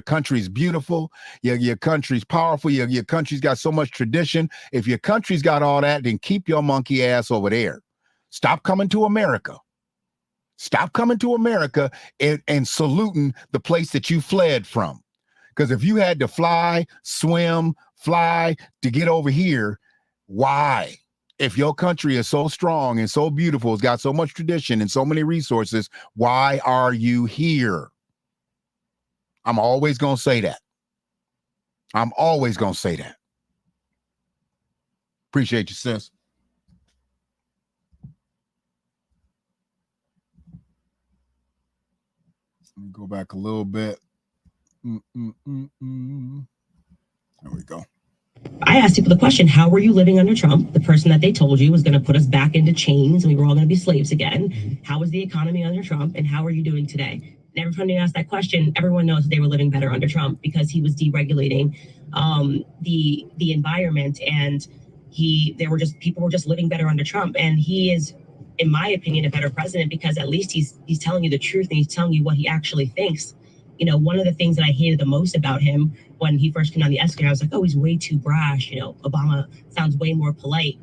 country's beautiful, your country's powerful, your country's got so much tradition. If your country's got all that, then keep your monkey ass over there. Stop coming to America. Stop coming to America and saluting the place that you fled from. Because if you had to fly, swim, fly to get over here, why? If your country is so strong and so beautiful, it's got so much tradition and so many resources, why are you here? I'm always going to say that. I'm always going to say that. Appreciate you, sis. Let me go back a little bit. There we go. I asked people the question, how were you living under Trump, the person that they told you was going to put us back into chains and we were all going to be slaves again? How was the economy under Trump, and how are you doing today? And every time you ask that question, everyone knows that they were living better under Trump, because he was deregulating the environment, and people were just living better under Trump. And he is, in my opinion, a better president, because at least he's telling you the truth, and he's telling you what he actually thinks. You know, one of the things that I hated the most about him when he first came on the escalator, I was like, oh, he's way too brash. You know, Obama sounds way more polite.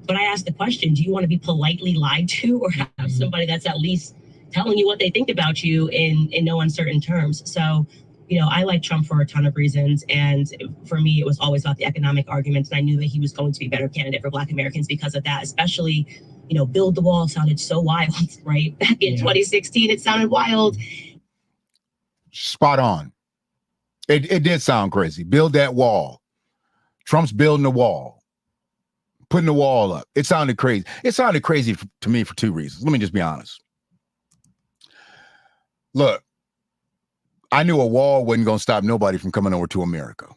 But I asked the question, do you want to be politely lied to, or have somebody that's at least telling you what they think about you in no uncertain terms? So, you know, I like Trump for a ton of reasons. And for me, it was always about the economic arguments. And I knew that he was going to be a better candidate for Black Americans because of that, especially, you know, build the wall sounded so wild, right? Back in 2016, it sounded wild. Spot on. It did sound crazy. Build that wall. Trump's building the wall, putting the wall up. It sounded crazy. It sounded crazy to me for two reasons. Let me just be honest. Look, I knew a wall wasn't going to stop nobody from coming over to America.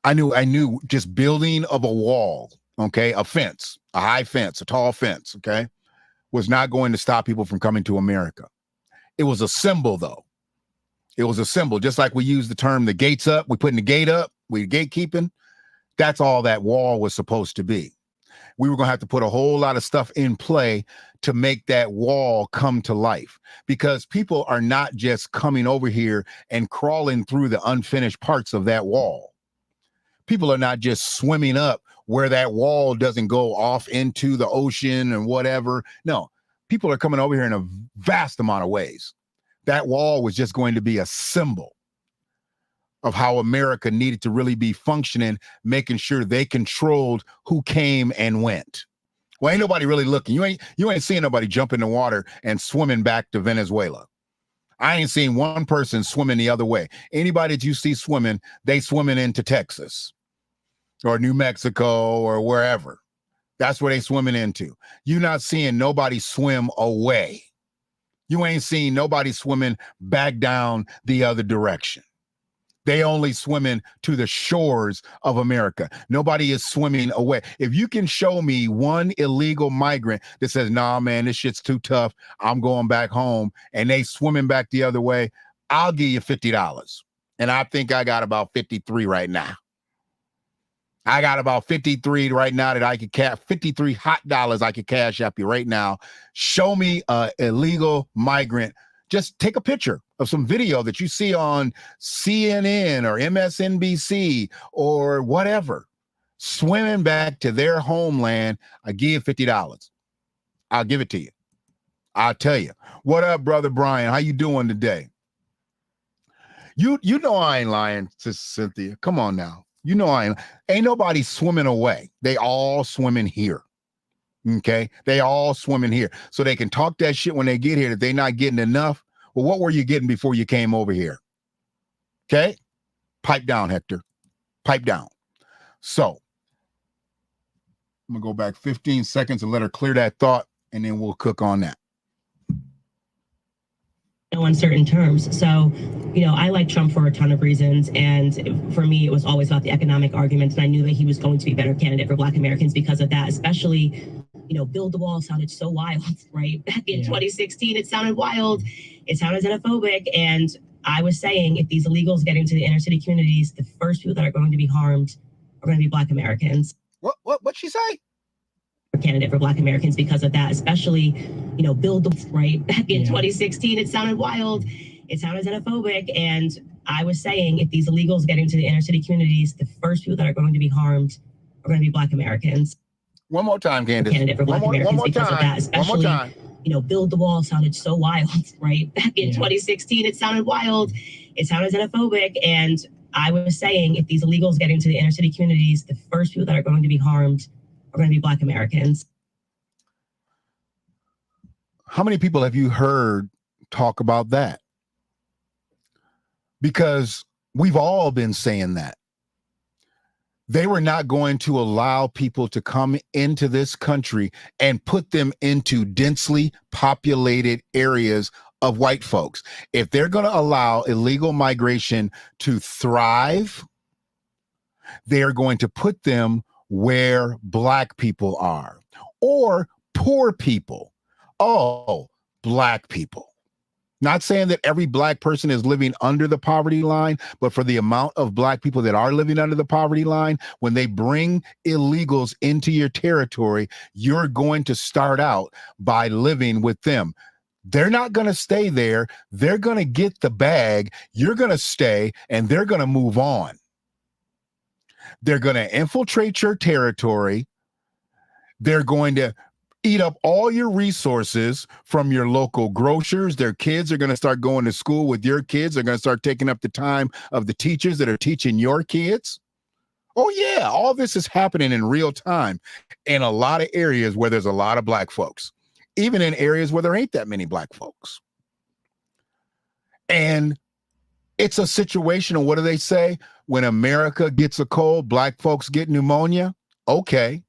I knew just building of a wall, okay, a fence, a high fence, a tall fence, okay, was not going to stop people from coming to America. It was a symbol, though. It was a symbol, just like we use the term the gates up. We're putting the gate up. We're gatekeeping. That's all that wall was supposed to be. We were going to have to put a whole lot of stuff in play to make that wall come to life, because people are not just coming over here and crawling through the unfinished parts of that wall. People are not just swimming up where that wall doesn't go off into the ocean and whatever. No, people are coming over here in a vast amount of ways. That wall was just going to be a symbol of how America needed to really be functioning, making sure they controlled who came and went. Well, ain't nobody really looking. You ain't seeing nobody jump in the water and swimming back to Venezuela. I ain't seen one person swimming the other way. Anybody that you see swimming, they swimming into Texas or New Mexico or wherever. That's where they swimming into. You're not seeing nobody swim away. You ain't seen nobody swimming back down the other direction. They only swimming to the shores of America. Nobody is swimming away. If you can show me one illegal migrant that says, nah, man, this shit's too tough, I'm going back home, and they swimming back the other way, I'll give you $50. And I think I got about 53 right now. I got about 53 right now that I could 53 hot dollars I could cash up you right now. Show me a illegal migrant. Just take a picture of some video that you see on CNN or MSNBC or whatever, swimming back to their homeland. I give you $50. I'll give it to you. I'll tell you. What up, brother Brian? How you doing today? You know I ain't lying, Sister Cynthia. Come on now. You know ain't nobody swimming away. They all swimming here. Okay, they all swimming here, so they can talk that shit when they get here that they not getting enough. Well, what were you getting before you came over here? Okay, pipe down, Hector. Pipe down. So I'm gonna go back 15 seconds and let her clear that thought, and then we'll cook on that. No uncertain terms. So, I like Trump for a ton of reasons. And for me, it was always about the economic argument. And I knew that he was going to be a better candidate for Black Americans because of that, especially, build the wall sounded so wild, right? Back in 2016, it sounded wild. It sounded xenophobic. And I was saying, if these illegals get into the inner city communities, the first people that are going to be harmed are going to be Black Americans. What'd she say? Candidate for Black Americans because of that, especially, build the right back in 2016, it sounded wild, it sounded xenophobic. And I was saying, if these illegals get into the inner city communities, the first people that are going to be harmed are going to be Black Americans. One more time, Candace. Candidate for Black Americans because of that, especially, build the wall sounded so wild, right? Back in 2016, it sounded wild, it sounded xenophobic. And I was saying, if these illegals get into the inner city communities, the first people that are going to be harmed are going to be Black Americans. How many people have you heard talk about that? Because we've all been saying that. They were not going to allow people to come into this country and put them into densely populated areas of white folks. If they're going to allow illegal migration to thrive, they're going to put them where Black people are or poor people. Oh, Black people. Not saying that every Black person is living under the poverty line, but for the amount of Black people that are living under the poverty line, when they bring illegals into your territory, you're going to start out by living with them. They're not going to stay there. They're going to get the bag. You're going to stay, and they're going to move on. They're going to infiltrate your territory. They're going to eat up all your resources from your local grocers. Their kids are going to start going to school with your kids. They're going to start taking up the time of the teachers that are teaching your kids. Oh, yeah, all this is happening in real time in a lot of areas where there's a lot of Black folks, even in areas where there ain't that many Black folks. And it's a situation of, what do they say? When America gets a cold, Black folks get pneumonia. Okay.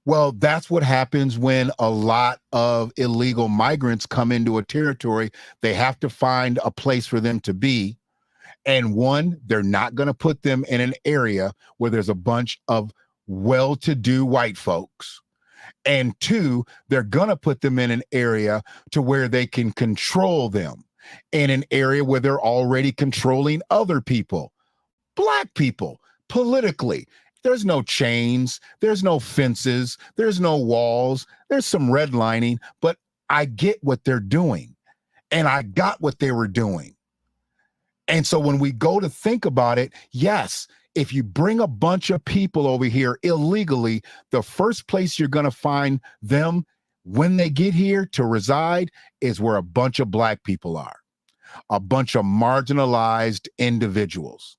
Well, that's what happens when a lot of illegal migrants come into a territory. They have to find a place for them to be. And one, they're not going to put them in an area where there's a bunch of well-to-do white folks. And two, they're going to put them in an area to where they can control them, in an area where they're already controlling other people, Black people, politically. There's no chains, there's no fences, there's no walls, there's some redlining, but I get what they're doing, and I got what they were doing. And so when we go to think about it, yes, if you bring a bunch of people over here illegally, the first place you're going to find them when they get here to reside is where a bunch of black people are, a bunch of marginalized individuals.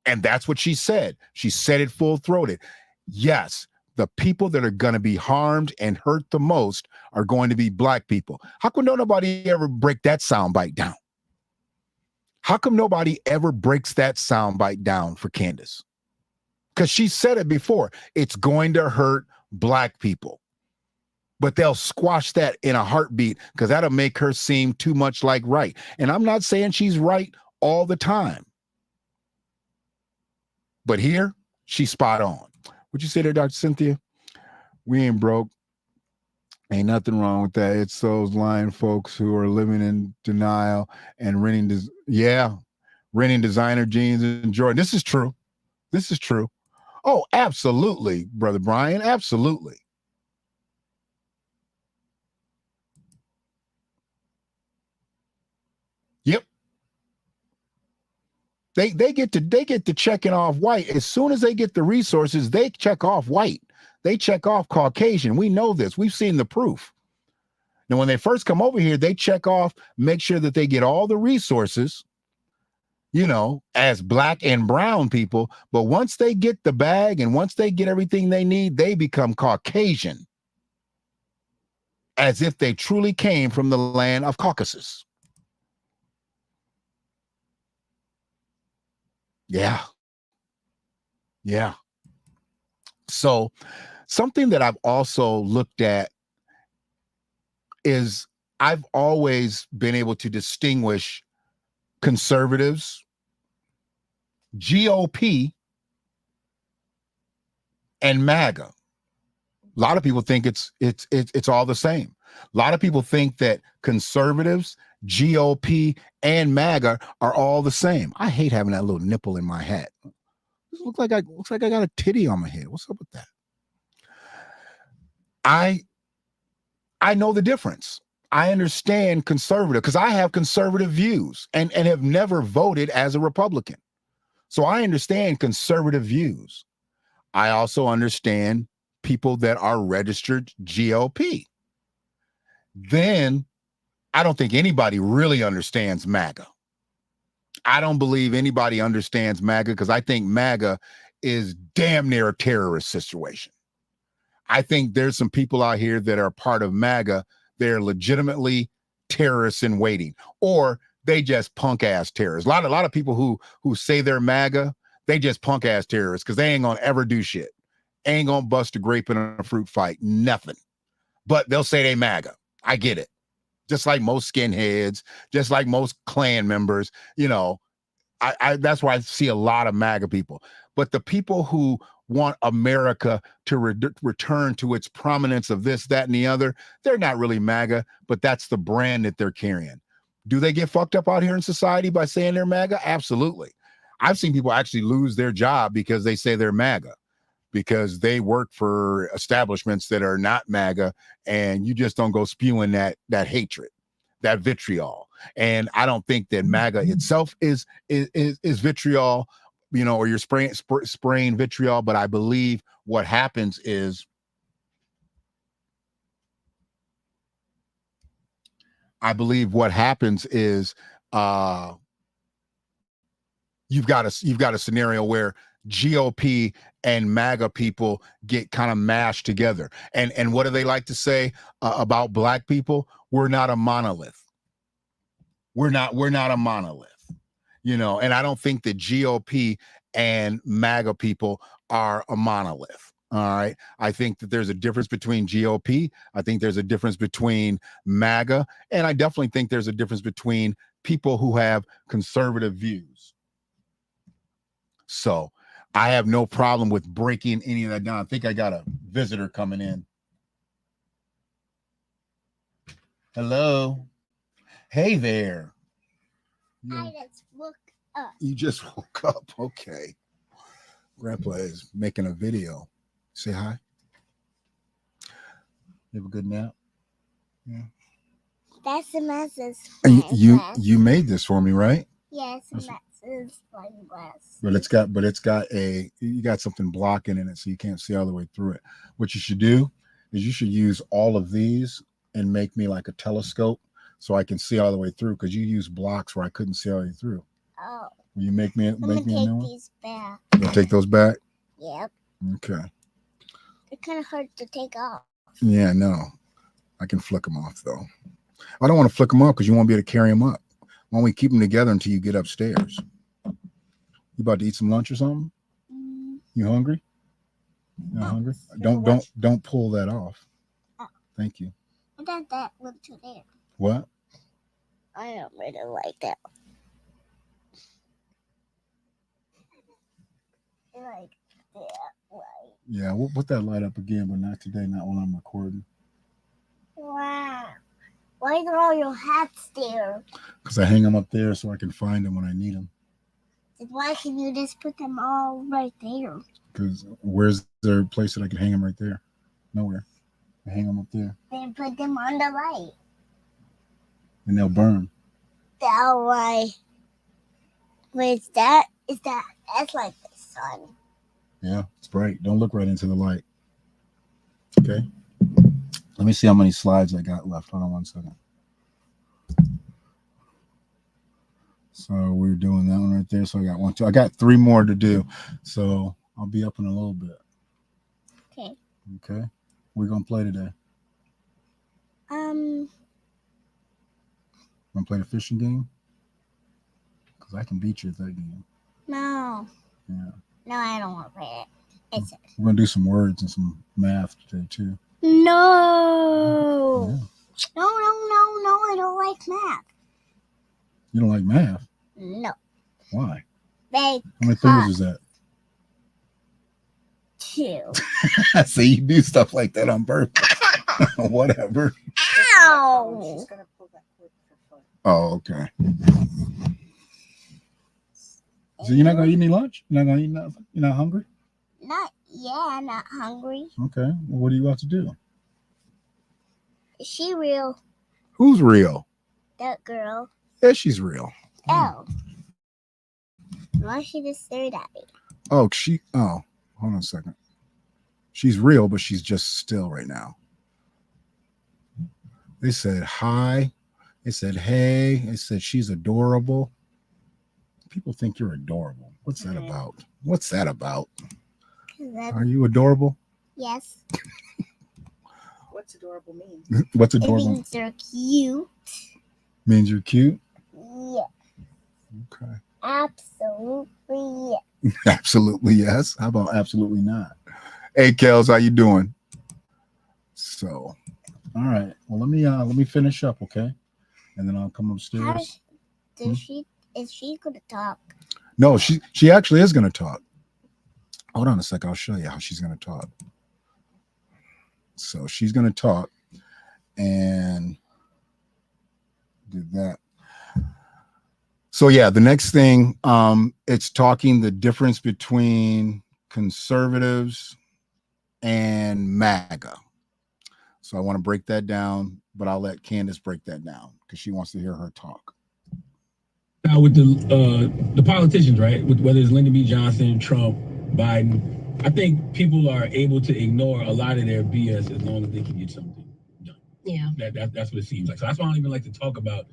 And that's what she said. She said it full-throated. Yes, the people that are going to be harmed and hurt the most are going to be black people. How come nobody ever break that soundbite down? How come nobody ever breaks that soundbite down for Candace? Because she said it before. It's going to hurt black people. But they'll squash that in a heartbeat because that'll make her seem too much like right. And I'm not saying she's right all the time. But here, she's spot on. Would you say there, Dr. Cynthia? We ain't broke. Ain't nothing wrong with that. It's those lying folks who are living in denial and renting designer jeans and Jordan. This is true. This is true. Oh, absolutely, Brother Brian. Absolutely. Yep. They get to checking off white. As soon as they get the resources, they check off white. They check off Caucasian. We know this. We've seen the proof. Now, when they first come over here, they check off, make sure that they get all the resources, you know, as black and brown people. But once they get the bag and once they get everything they need, they become Caucasian, as if they truly came from the land of Caucasus. Yeah. Yeah. So something that I've also looked at is I've always been able to distinguish conservatives, GOP, and MAGA. A lot of people think it's all the same. A lot of people think that conservatives, GOP, and MAGA are all the same. I hate having that little nipple in my hat. This looks like I got a titty on my head. What's up with that? I know the difference. I understand conservative because I have conservative views and have never voted as a Republican. So I understand conservative views. I also understand people that are registered GOP. Then I don't think anybody really understands MAGA. I don't believe anybody understands MAGA because I think MAGA is damn near a terrorist situation. I think there's some people out here that are part of MAGA. They're legitimately terrorists in waiting, or they just punk ass terrorists. A lot of people who say they're MAGA, they just punk ass terrorists because they ain't gonna ever do shit. Ain't gonna bust a grape in a fruit fight, nothing. But they'll say they MAGA. I get it. Just like most skinheads, just like most Klan members, you know, I that's why I see a lot of MAGA people. But the people who want America to return to its prominence of this, that, and the other, they're not really MAGA, but that's the brand that they're carrying. Do they get fucked up out here in society by saying they're MAGA? Absolutely. I've seen people actually lose their job because they say they're MAGA, because they work for establishments that are not MAGA, and you just don't go spewing that hatred, that vitriol. And I don't think that MAGA itself is vitriol, you know, or you're spraying vitriol. But I believe what happens is you've got a scenario where GOP and MAGA people get kind of mashed together. And what do they like to say about black people? We're not a monolith. We're not a monolith, you know, and I don't think that GOP and MAGA people are a monolith. All right. I think that there's a difference between GOP. I think there's a difference between MAGA. And I definitely think there's a difference between people who have conservative views. So I have no problem with breaking any of that down. I think I got a visitor coming in. Hello. Hey there. I just woke up. You just woke up. Okay. Grandpa is making a video. Say hi. You have a good nap? Yeah. That's the message. And you made this for me, right? Yes, message spine glass. But you got something blocking in it, so you can't see all the way through it. What you should do is you should use all of these and make me like a telescope so I can see all the way through, because you use blocks where I couldn't see all the way through. Oh. Will you make me a new one? These back. You'll take those back? Yep. Okay. They're kind of hard to take off. Yeah, no. I can flick them off, though. I don't want to flick them off because you won't be able to carry them up. Why don't we keep them together until you get upstairs? You about to eat some lunch or something? You hungry? You hungry? Don't pull that off. Oh. Thank you. I got that one too there. What? I don't really like that. Like that light. Yeah, we'll put that light up again, but not today, not while I'm recording. Wow. Why are all your hats there? Because I hang them up there so I can find them when I need them. Then why can you just put them all right there? Because where's there a place that I can hang them right there? Nowhere. I hang them up there. Then put them on the light. And they'll burn. That way. Wait, that's like the sun. Yeah, it's bright. Don't look right into the light. Okay. Let me see how many slides I got left. Hold on 1 second. So we're doing that one right there. So I got 1, 2. I got 3 more to do. So I'll be up in a little bit. Okay. Okay. We're gonna play today. Um. Wanna play the fishing game? Because I can beat you at that game. No. Yeah. No, I don't want to play it. We're gonna do some words and some math today too. No. Yeah. No, I don't like math. You don't like math? No. Why? Because How many fingers is that? 2. See, you do stuff like that on purpose. Whatever. Ow! Oh, okay. So you're not gonna eat any lunch? You're not gonna eat nothing? You're not hungry? I'm not hungry. Okay. Well, what are you about to do? Is she real? Who's real? That girl. Yeah, she's real. Oh. Why she just stared at me? Oh, hold on a second. She's real, but she's just still right now. They said hi. They said hey. They said she's adorable. People think you're adorable. What's that about? What's that about? Are you adorable? Yes. What's adorable mean? What's adorable? It means they're cute. Means you're cute? Yeah. Okay. Absolutely yes. Absolutely yes. How about absolutely not? Hey, Kels, how you doing? So, all right. Well, let me finish up, okay? And then I'll come upstairs. Is she gonna talk? No, she actually is gonna talk. Hold on a sec. I'll show you how she's gonna talk. So she's gonna talk, and did that. So yeah, the next thing, it's talking the difference between conservatives and MAGA. So I want to break that down, but I'll let Candace break that down because she wants to hear her talk. Now with the politicians, right? With whether it's Lyndon B. Johnson, Trump, Biden, I think people are able to ignore a lot of their BS as long as they can get something done. Yeah. That's what it seems like. So that's why I don't even like to talk about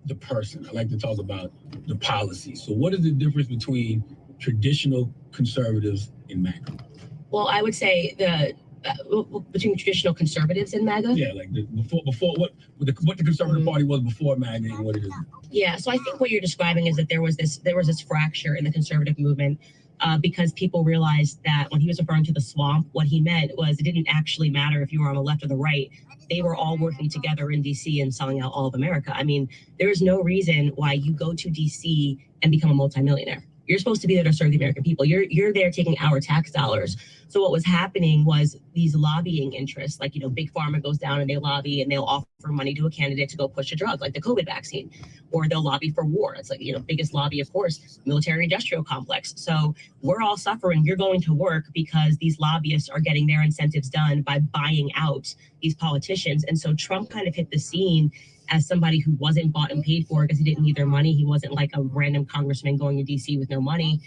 the person. I like to talk about the policy. So what is the difference between traditional conservatives and MAGA? Well, I would say between traditional conservatives and MAGA. Yeah, like before what the conservative party was before MAGA and what it is. Yeah, so I think what you're describing is that there was this fracture in the conservative movement because people realized that when he was referring to the swamp, what he meant was it didn't actually matter if you were on the left or the right. They were all working together in DC and selling out all of America. I mean, there is no reason why you go to DC and become a multimillionaire. You're supposed to be there to serve the American people. You're there taking our tax dollars. So what was happening was these lobbying interests, like, Big Pharma goes down and they lobby and they'll offer money to a candidate to go push a drug like the COVID vaccine, or they'll lobby for war. It's like, biggest lobby, of course, military industrial complex. So we're all suffering. You're going to work because these lobbyists are getting their incentives done by buying out these politicians. And so Trump kind of hit the scene as somebody who wasn't bought and paid for because he didn't need their money. He wasn't like a random congressman going to DC with no money.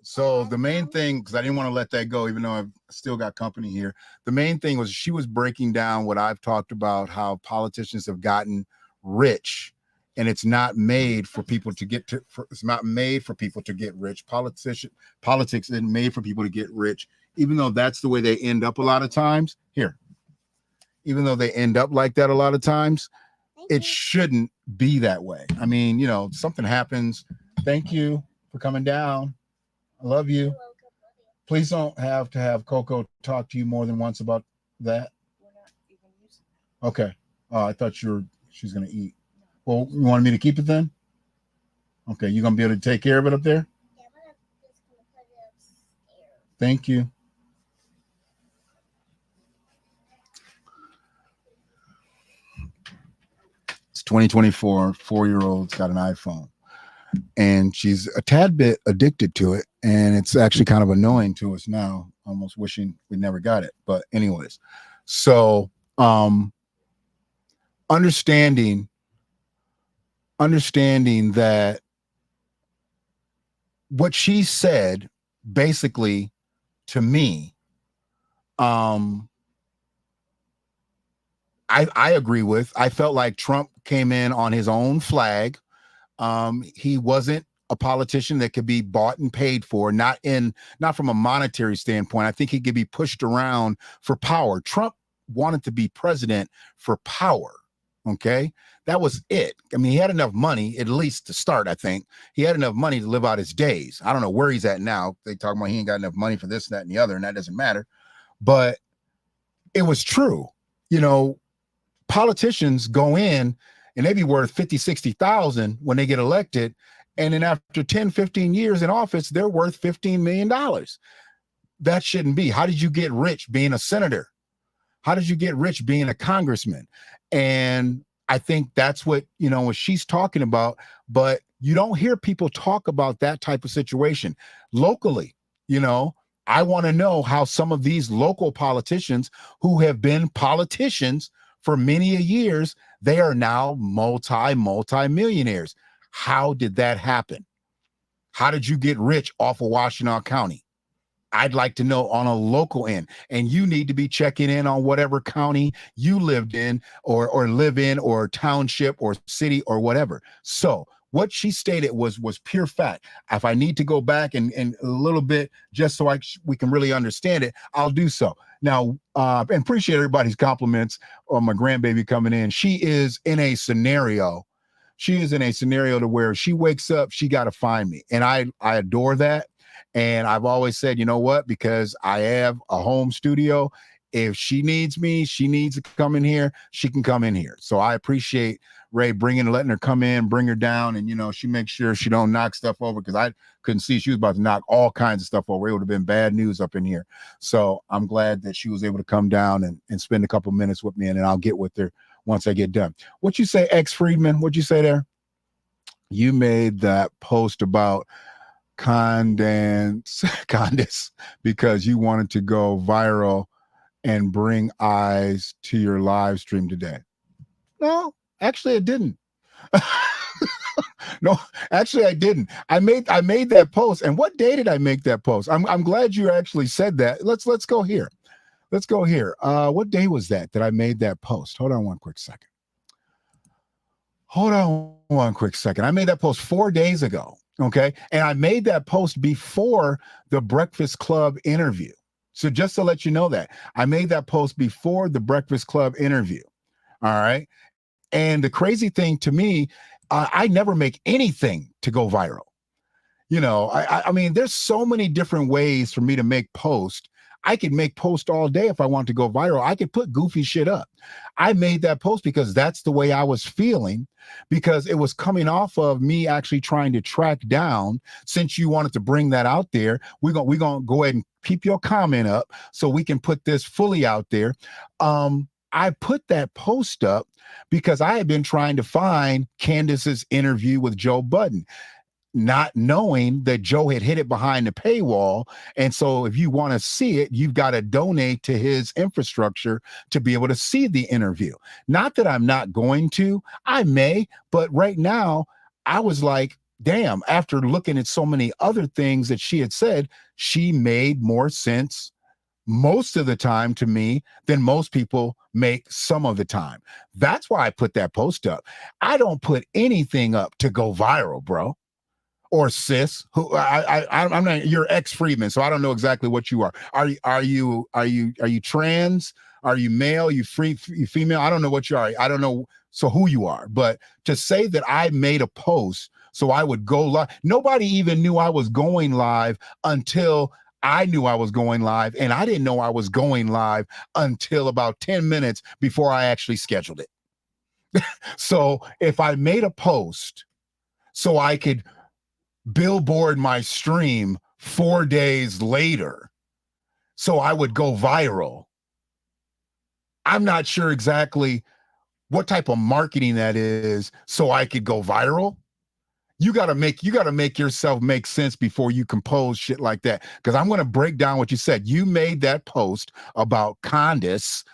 So the main thing, because I didn't want to let that go, even though I've still got company here. The main thing was she was breaking down what I've talked about, how politicians have gotten rich, and it's not made for people to get to. It's not made for people to get rich. Politics isn't made for people to get rich, even though that's the way they end up a lot of times. Here, even though they end up like that a lot of times, it shouldn't be that way. I mean, you know, something happens. Thank you for coming down. I love you. Please don't have to have Coco talk to you more than once about that. Okay. I thought she's going to eat. Well, you wanted me to keep it then? Okay. You going to be able to take care of it up there? Yeah, but I'm just going to put it upstairs. Thank you. It's 2024. 4-year-old's got an iPhone. And she's a tad bit addicted to it, and it's actually kind of annoying to us now, almost wishing we never got it. But anyways, so understanding that what she said basically to me, I agree with. I felt like Trump came in on his own flag. He wasn't a politician that could be bought and paid for, not from a monetary standpoint. I think he could be pushed around for power. Trump wanted to be president for power. Okay. That was it. I mean, he had enough money, at least to start. I think he had enough money to live out his days. I don't know where he's at now. They talk about he ain't got enough money for this, that, and the other, and that doesn't matter. But it was true. You know, politicians go in and they be worth 50, 60,000 when they get elected. And then after 10, 15 years in office, they're worth $15 million. That shouldn't be. How did you get rich being a senator? How did you get rich being a congressman? And I think that's what she's talking about. But you don't hear people talk about that type of situation locally. I want to know how some of these local politicians who have been politicians for many years, they are now multi-millionaires. How did that happen? How did you get rich off of Washtenaw County? I'd like to know on a local end. And you need to be checking in on whatever county you lived in or live in or township or city or whatever. So what she stated was pure fact. If I need to go back and a little bit just so we can really understand it, I'll do so. Now, and appreciate everybody's compliments on my grandbaby coming in. She is in a scenario to where she wakes up, she got to find me. And I adore that. And I've always said, you know what, because I have a home studio, if she needs me, she needs to come in here, she can come in here. So I appreciate Ray letting her come in, bring her down. And, she makes sure she don't knock stuff over, because I couldn't see she was about to knock all kinds of stuff over. It would have been bad news up in here. So I'm glad that she was able to come down and spend a couple minutes with me, and then I'll get with her once I get done. What you say, X Friedman? What'd you say there? You made that post about Candace because you wanted to go viral and bring eyes to your live stream today. No, actually I didn't. No, actually I didn't. I made that post. And what day did I make that post? I'm glad you actually said that. Let's go here. Let's go here. What day was that I made that post? Hold on one quick second. I made that post 4 days ago. Okay. And I made that post before the Breakfast Club interview. So just to let you know that I made that post before the Breakfast Club interview. All right. And the crazy thing to me, I never make anything to go viral. I mean, there's so many different ways for me to make posts. I could make posts all day if I want to go viral. I could put goofy shit up. I made that post because that's the way I was feeling, because it was coming off of me actually trying to track down. Since you wanted to bring that out there, we're gonna go ahead and keep your comment up so we can put this fully out there. I put that post up because I had been trying to find Candace's interview with Joe Budden, not knowing that Joe had hid it behind the paywall. And so if you want to see it, you've got to donate to his infrastructure to be able to see the interview. Not that I'm not going to, I may, but right now I was like, damn, after looking at so many other things that she had said, she made more sense most of the time to me than most people make some of the time. That's why I put that post up. I don't put anything up to go viral, bro. Or sis, who I'm not. You're ex-Freedman, so I don't know exactly what you are. Are you trans? Are you male? You female? I don't know what you are. I don't know. So who you are? But to say that I made a post so I would go live, nobody even knew I was going live until I knew I was going live, and I didn't know I was going live until about 10 minutes before I actually scheduled it. So if I made a post so I could billboard my stream 4 days later so I would go viral, I'm not sure exactly what type of marketing that is so I could go viral. You got to make yourself make sense before you compose shit like that. Because I'm going to break down what you said. You made that post about Candace,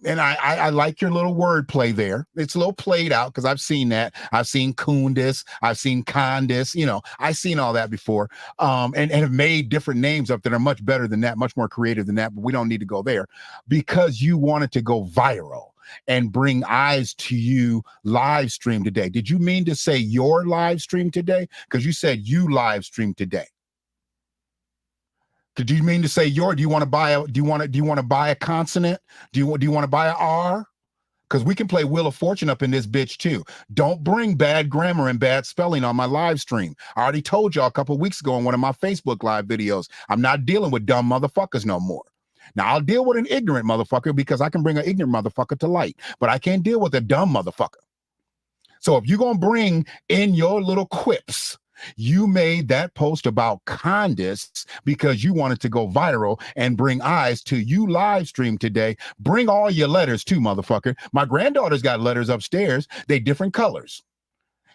and I like your little wordplay there. It's a little played out because I've seen that. I've seen Candace. I've seen Candace. You know, I've seen all that before. And have made different names up that are much better than that, much more creative than that. But we don't need to go there because you wanted to go viral and bring eyes to you live stream today. Did you mean to say your live stream today? Because you said you live stream today. Did you mean to say your? Do you want to buy a consonant? Do you want to buy a R? Because we can play Wheel of Fortune up in this bitch too. Don't bring bad grammar and bad spelling on my live stream. I already told y'all a couple of weeks ago in one of my Facebook live videos, I'm not dealing with dumb motherfuckers no more. Now, I'll deal with an ignorant motherfucker because I can bring an ignorant motherfucker to light, but I can't deal with a dumb motherfucker. So if you're going to bring in your little quips, you made that post about Candace because you wanted to go viral and bring eyes to you live stream today. Bring all your letters too, motherfucker. My granddaughter's got letters upstairs. They different colors.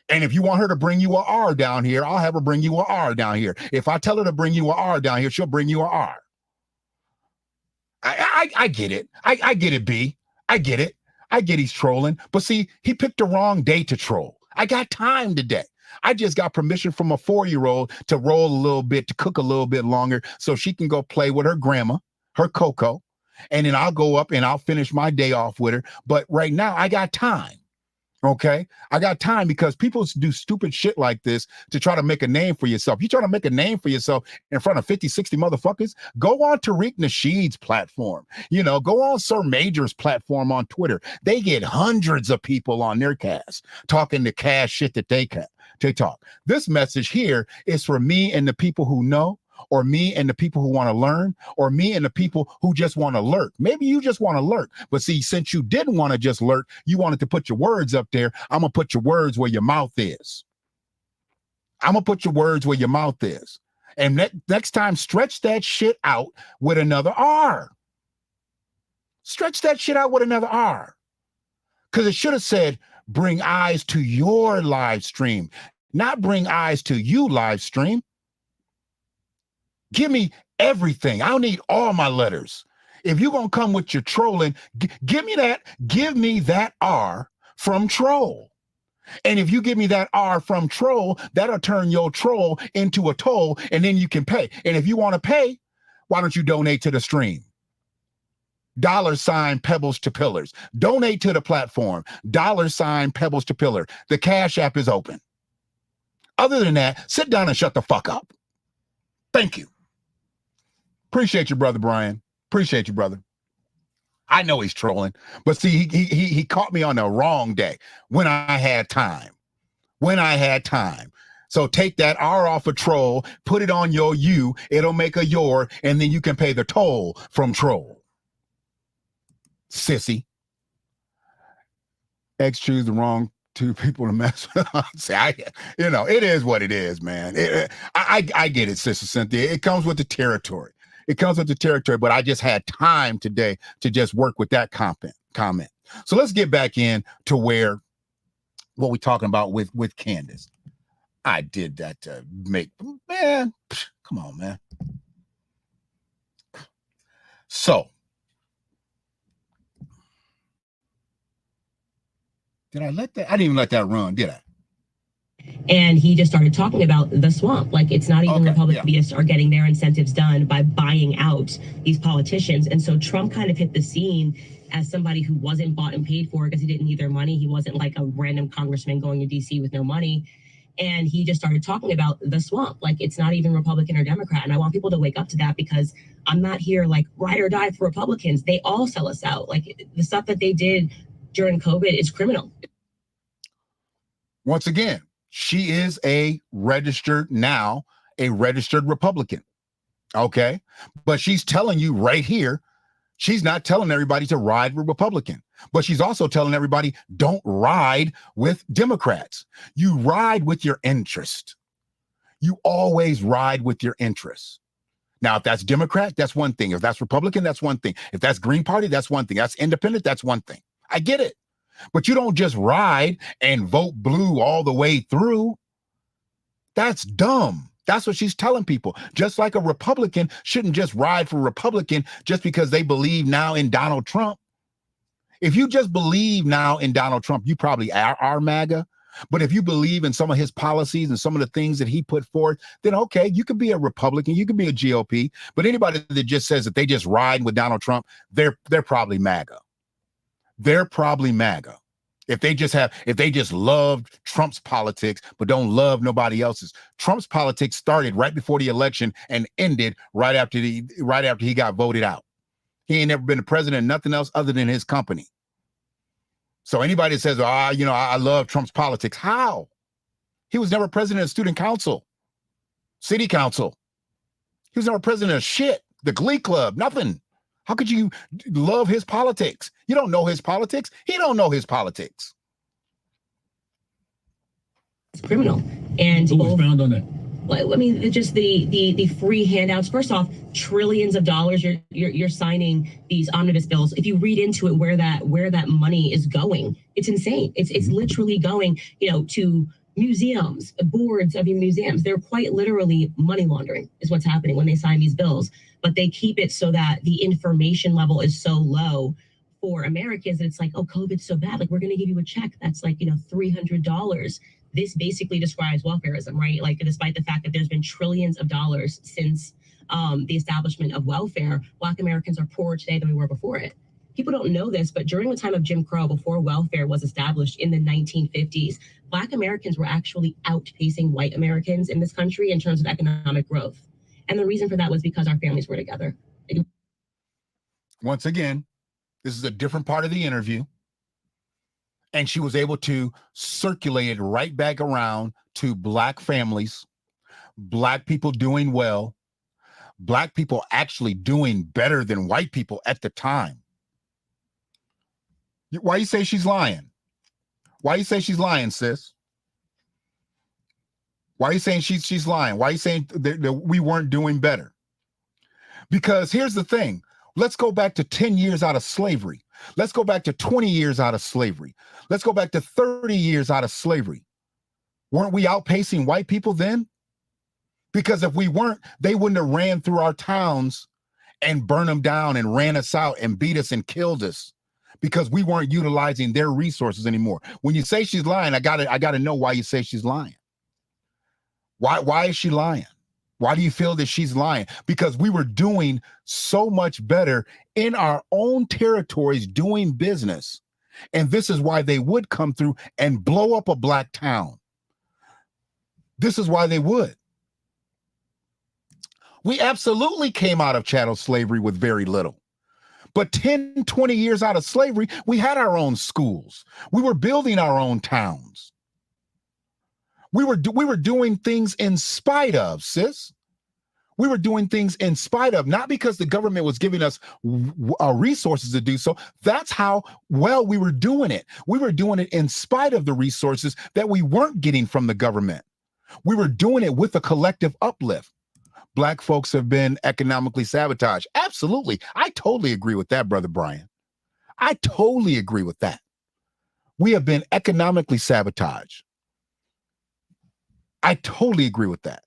And if you want her to bring you a R down here, I'll have her bring you a R down here. If I tell her to bring you a R down here, she'll bring you a R. I get it. I get it, B. I get it. I get he's trolling. But see, he picked the wrong day to troll. I got time today. I just got permission from a 4-year-old to roll a little bit, to cook a little bit longer so she can go play with her grandma, her Coco. And then I'll go up and I'll finish my day off with her. But right now, I got time. Okay, I got time because people do stupid shit like this to try to make a name for yourself. You trying to make a name for yourself in front of 50, 60 motherfuckers? Go on Tariq Nasheed's platform. You know, go on Sir Major's platform on Twitter. They get hundreds of people on their cast talking the cash shit that they talk. This message here is for me and the people who know, or me and the people who want to learn, or me and the people who just want to lurk. Maybe you just want to lurk. But see, since you didn't want to just lurk, you wanted to put your words up there. I'm going to put your words where your mouth is. I'm going to put your words where your mouth is. And next time, stretch that shit out with another R. Stretch that shit out with another R. Because it should have said, bring eyes to your live stream, not bring eyes to you live stream. Give me everything. I don't need all my letters. If you're going to come with your trolling, give me that R from troll. And if you give me that R from troll, that'll turn your troll into a toll, and then you can pay. And if you want to pay, why don't you donate to the stream? $ Pebbles to Pillars. Donate to the platform. $ Pebbles to Pillar. The Cash App is open. Other than that, sit down and shut the fuck up. Thank you. Appreciate you, brother Brian. Appreciate you, brother. I know he's trolling, but see, he caught me on the wrong day when I had time. So take that R off a troll, put it on your you, it'll make a your, and then you can pay the toll from troll. Sissy. X choose the wrong two people to mess with. See, it is what it is, man. I get it, Sister Cynthia. It comes with the territory. But I just had time today to just work with that comment. So let's get back in to what we're talking about with Candace. I did that to make, man, come on, man. So, did I let that? I didn't even let that run, did I? And he just started talking about the swamp. Like, it's not even Republicans are getting their incentives done by buying out these politicians. And so Trump kind of hit the scene as somebody who wasn't bought and paid for because he didn't need their money. He wasn't like a random congressman going to DC with no money. And he just started talking about the swamp. Like, it's not even Republican or Democrat. And I want people to wake up to that, because I'm not here like ride or die for Republicans. They all sell us out. Like, the stuff that they did during COVID is criminal. Once again, she is a registered Republican. Okay. But she's telling you right here, she's not telling everybody to ride with Republican, but she's also telling everybody, don't ride with Democrats. You ride with your interest. You always ride with your interests. Now, if that's Democrat, that's one thing. If that's Republican, that's one thing. If that's Green Party, that's one thing. That's independent, that's one thing. I get it. But you don't just ride and vote blue all the way through. That's dumb. That's what she's telling people. Just like a Republican shouldn't just ride for Republican just because they believe now in Donald Trump. If you just believe now in Donald Trump, you probably are MAGA. But if you believe in some of his policies and some of the things that he put forth, then okay, you could be a Republican, you could be a GOP. But anybody that just says that they just ride with Donald Trump, they're probably MAGA. They're probably MAGA. If they just loved Trump's politics, but don't love nobody else's. Trump's politics started right before the election and ended right after he got voted out. He ain't never been the president of nothing else other than his company. So anybody that says, I love Trump's politics, how? He was never president of student council, city council. He was never president of shit, the Glee Club, nothing. How could you love his politics? You don't know his politics. He don't know his politics. It's criminal. And who was found on that? Well, I mean, just the free handouts. First off, trillions of dollars. You're signing these omnibus bills. If you read into it, where that money is going, it's insane. It's literally going, to museums, boards of museums. They're quite literally money laundering is what's happening when they sign these bills. But they keep it so that the information level is so low for Americans that it's like, oh, COVID's so bad. Like, we're going to give you a check that's like, $300. This basically describes welfarism, right? Like, despite the fact that there's been trillions of dollars since the establishment of welfare, Black Americans are poorer today than we were before it. People don't know this, but during the time of Jim Crow, before welfare was established in the 1950s, Black Americans were actually outpacing white Americans in this country in terms of economic growth. And the reason for that was because our families were together. Once again, this is a different part of the interview. And she was able to circulate it right back around to Black families, Black people doing well, Black people actually doing better than white people at the time. Why you say she's lying? Why you say she's lying, sis? Why are you saying she's lying? Why are you saying that we weren't doing better? Because here's the thing. Let's go back to 10 years out of slavery. Let's go back to 20 years out of slavery. Let's go back to 30 years out of slavery. Weren't we outpacing white people then? Because if we weren't, they wouldn't have ran through our towns and burned them down and ran us out and beat us and killed us because we weren't utilizing their resources anymore. When you say she's lying, I gotta know why you say she's lying. Why is she lying? Why do you feel that she's lying? Because we were doing so much better in our own territories doing business. And this is why they would come through and blow up a Black town. This is why they would. We absolutely came out of chattel slavery with very little. But 10, 20 years out of slavery, we had our own schools. We were building our own towns. We were doing things in spite of, sis. We were doing things in spite of, not because the government was giving us resources to do so. That's how well we were doing it. We were doing it in spite of the resources that we weren't getting from the government. We were doing it with a collective uplift. Black folks have been economically sabotaged. Absolutely. I totally agree with that, Brother Brian. I totally agree with that. We have been economically sabotaged. I totally agree with that.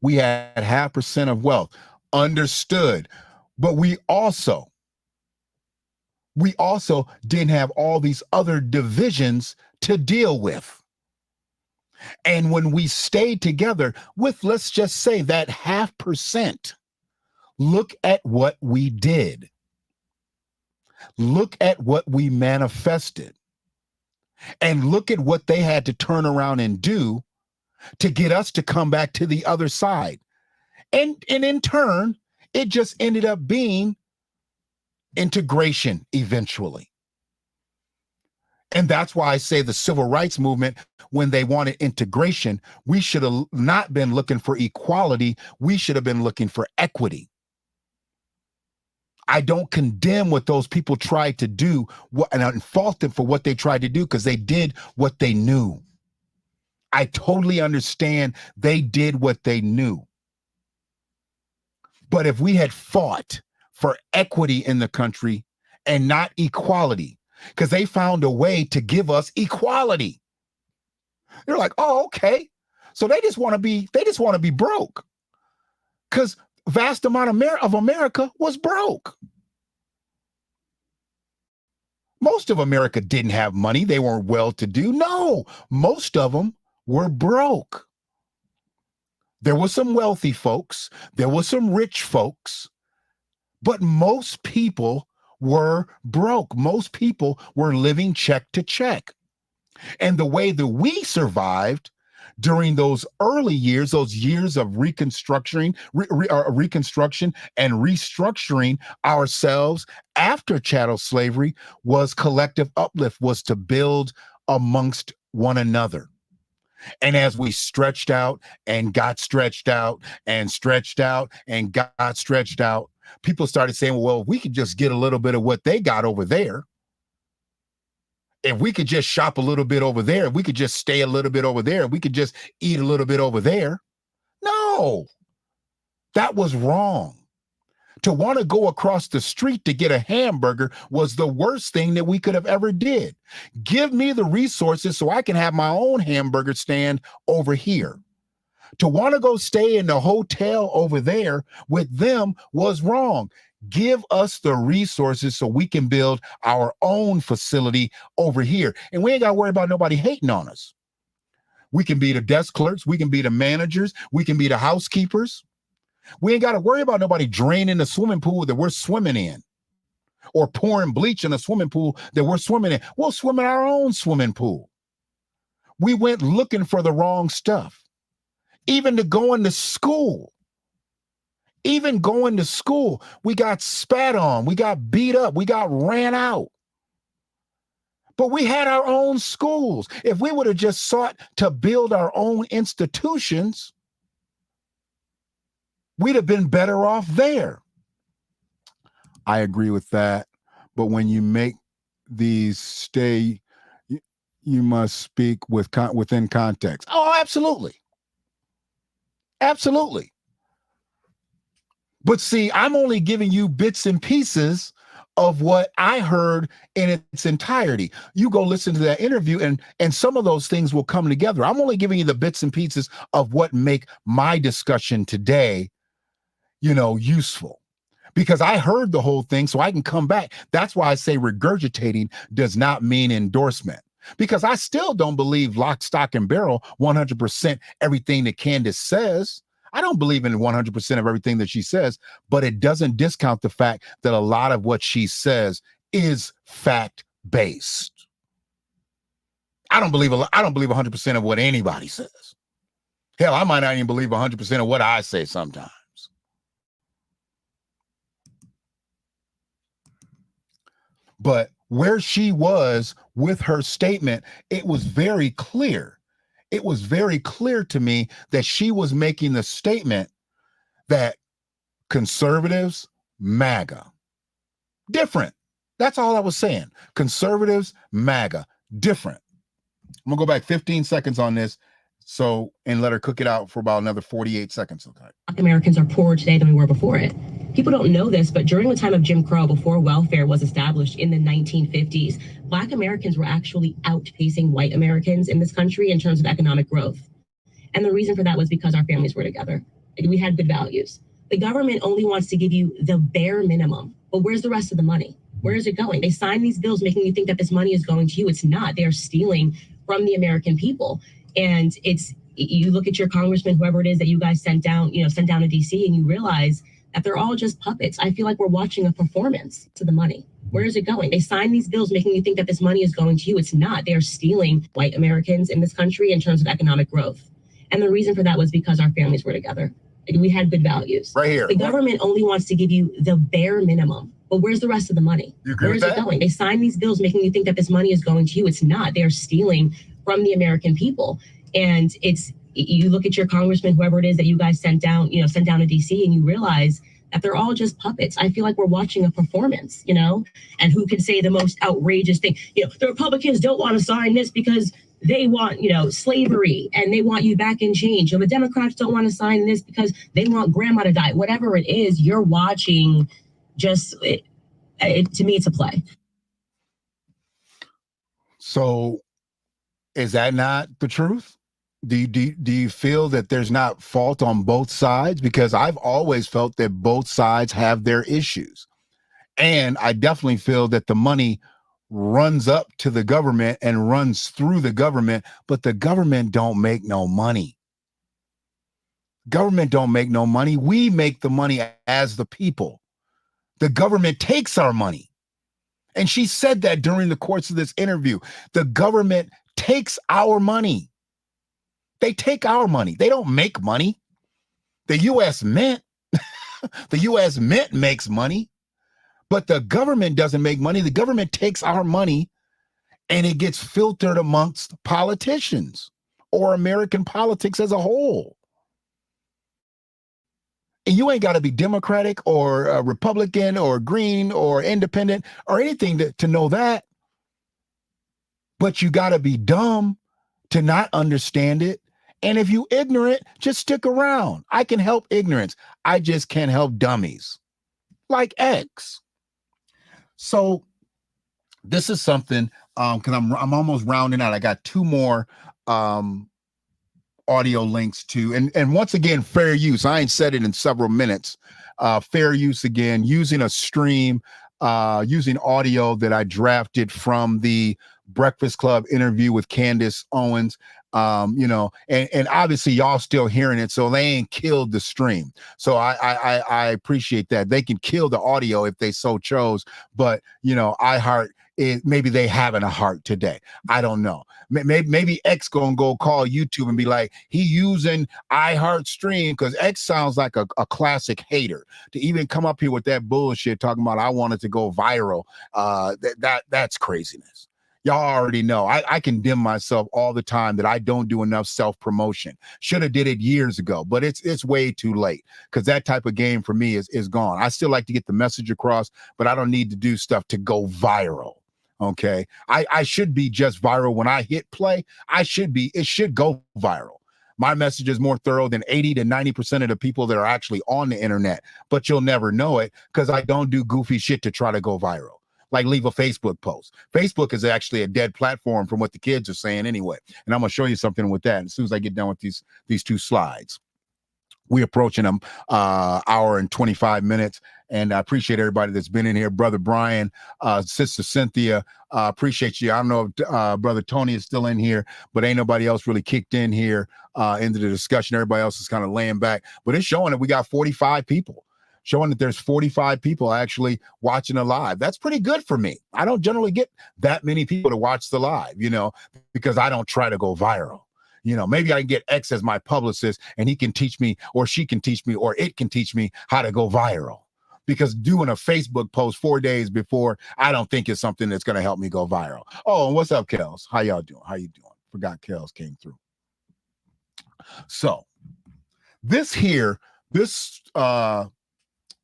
We had 0.5% of wealth, understood, but we also didn't have all these other divisions to deal with. And when we stayed together with, let's just say, that 0.5%, look at what we did. Look at what we manifested. And look at what they had to turn around and do to get us to come back to the other side. And in turn, it just ended up being integration eventually. And that's why I say the civil rights movement, when they wanted integration, we should have not been looking for equality. We should have been looking for equity. I don't condemn what those people tried to do, and I fault them for what they tried to do, because they did what they knew. I totally understand they did what they knew. But if we had fought for equity in the country and not equality, because they found a way to give us equality. They're like, oh, okay. So they just want to be broke, because vast amount of America was broke. Most of America didn't have money. They weren't well-to-do. No, most of them were broke. There were some wealthy folks. There were some rich folks. But most people were broke. Most people were living check to check. And the way that we survived during those early years, those years of reconstruction and restructuring ourselves after chattel slavery, was collective uplift, was to build amongst one another. And as we stretched out and got stretched out and stretched out and got stretched out, people started saying, well, if we could just get a little bit of what they got over there, if we could just shop a little bit over there, if we could just stay a little bit over there, if we could just eat a little bit over there. No, that was wrong. To want to go across the street to get a hamburger was the worst thing that we could have ever did. Give me the resources so I can have my own hamburger stand over here. To want to go stay in the hotel over there with them was wrong. Give us the resources so we can build our own facility over here. And we ain't got to worry about nobody hating on us. We can be the desk clerks. We can be the managers. We can be the housekeepers. We ain't got to worry about nobody draining the swimming pool that we're swimming in, or pouring bleach in the swimming pool that we're swimming in. We'll swim in our own swimming pool. We went looking for the wrong stuff. Even to going to school. Even going to school, we got spat on, we got beat up, we got ran out. But we had our own schools. If we would have just sought to build our own institutions, we'd have been better off there. I agree with that. But when you make these stay, you must speak within context. Oh, absolutely. Absolutely. But see, I'm only giving you bits and pieces of what I heard in its entirety. You go listen to that interview and some of those things will come together. I'm only giving you the bits and pieces of what make my discussion today, useful. Because I heard the whole thing, so I can come back. That's why I say regurgitating does not mean endorsement. Because I still don't believe lock, stock, and barrel 100% everything that Candace says. I don't believe in 100% of everything that she says, but it doesn't discount the fact that a lot of what she says is fact-based. I don't believe 100% of what anybody says. Hell, I might not even believe 100% of what I say sometimes. But where she was with her statement, it was very clear. It was very clear to me that she was making the statement that conservatives, MAGA, different. That's all I was saying. Conservatives, MAGA, different. I'm gonna go back 15 seconds on this, and let her cook it out for about another 48 seconds. Okay. Black Americans are poorer today than we were before it. People don't know this, but during the time of Jim Crow, before welfare was established in the 1950s, Black Americans were actually outpacing white Americans in this country in terms of economic growth. And the reason for that was because our families were together. We had good values. The government only wants to give you the bare minimum, but where's the rest of the money? Where is it going? They sign these bills making you think that this money is going to you. It's not. They are stealing from the American people. And you look at your congressman, whoever it is that you guys sent down to DC, and you realize that they're all just puppets. I feel like we're watching a performance to the money. Where is it going? They sign these bills making you think that this money is going to you. It's not. They're stealing white Americans in this country in terms of economic growth. And the reason for that was because our families were together. We had good values. Right here. The government only wants to give you the bare minimum. But where's the rest of the money? You agree Where with is that? it going? They sign these bills making you think that this money is going to you. It's not. They're stealing from the American people. And you look at your congressman, whoever it is that you guys sent down to DC, and you realize that they're all just puppets. I feel like we're watching a performance, and who can say the most outrageous thing. The Republicans don't want to sign this because they want, slavery and they want you back in chains. The Democrats don't want to sign this because they want grandma to die. Whatever it is, you're watching to me, it's a play. So is that not the truth? Do you feel that there's not fault on both sides? Because I've always felt that both sides have their issues. And I definitely feel that the money runs up to the government and runs through the government, but the government don't make no money. Government don't make no money. We make the money as the people. The government takes our money. And she said that during the course of this interview. The government takes our money. They take our money. They don't make money. The U.S. Mint, the U.S. Mint makes money, but the government doesn't make money. The government takes our money and it gets filtered amongst politicians or American politics as a whole. And you ain't got to be Democratic or Republican or Green or Independent or anything to know that. But you got to be dumb to not understand it. And if you ignorant, just stick around. I can help ignorance. I just can't help dummies like X. So this is something, because I'm almost rounding out. I got two more audio links to, and once again, fair use. I ain't said it in several minutes. Fair use again, using a stream, using audio that I drafted from the Breakfast Club interview with Candace Owens. And obviously y'all still hearing it, so they ain't killed the stream. So I appreciate that. They can kill the audio if they so chose, but iHeart, maybe they having a heart today. I don't know. Maybe X gonna go call YouTube and be like, he using iHeart stream, because X sounds like a classic hater to even come up here with that bullshit talking about I wanted to go viral. That's craziness. Y'all already know I condemn myself all the time that I don't do enough self-promotion. Should have did it years ago, but it's way too late, because that type of game for me is gone. I still like to get the message across, but I don't need to do stuff to go viral. Okay. I should be just viral when I hit play. It should go viral. My message is more thorough than 80 to 90% of the people that are actually on the internet, but you'll never know it because I don't do goofy shit to try to go viral. Like leave a Facebook post. Facebook is actually a dead platform from what the kids are saying anyway. And I'm going to show you something with that as soon as I get done with these two slides. We're approaching them hour and 25 minutes. And I appreciate everybody that's been in here. Brother Brian, Sister Cynthia, appreciate you. I don't know if Brother Tony is still in here, but ain't nobody else really kicked in here into the discussion. Everybody else is kind of laying back. But it's showing that we got 45 people. Showing that there's 45 people actually watching the live. That's pretty good for me. I don't generally get that many people to watch the live, because I don't try to go viral. Maybe I can get X as my publicist and he can teach me, or she can teach me, or it can teach me how to go viral. Because doing a Facebook post 4 days before, I don't think is something that's going to help me go viral. Oh, and what's up, Kels? How y'all doing? How you doing? Forgot Kels came through. So this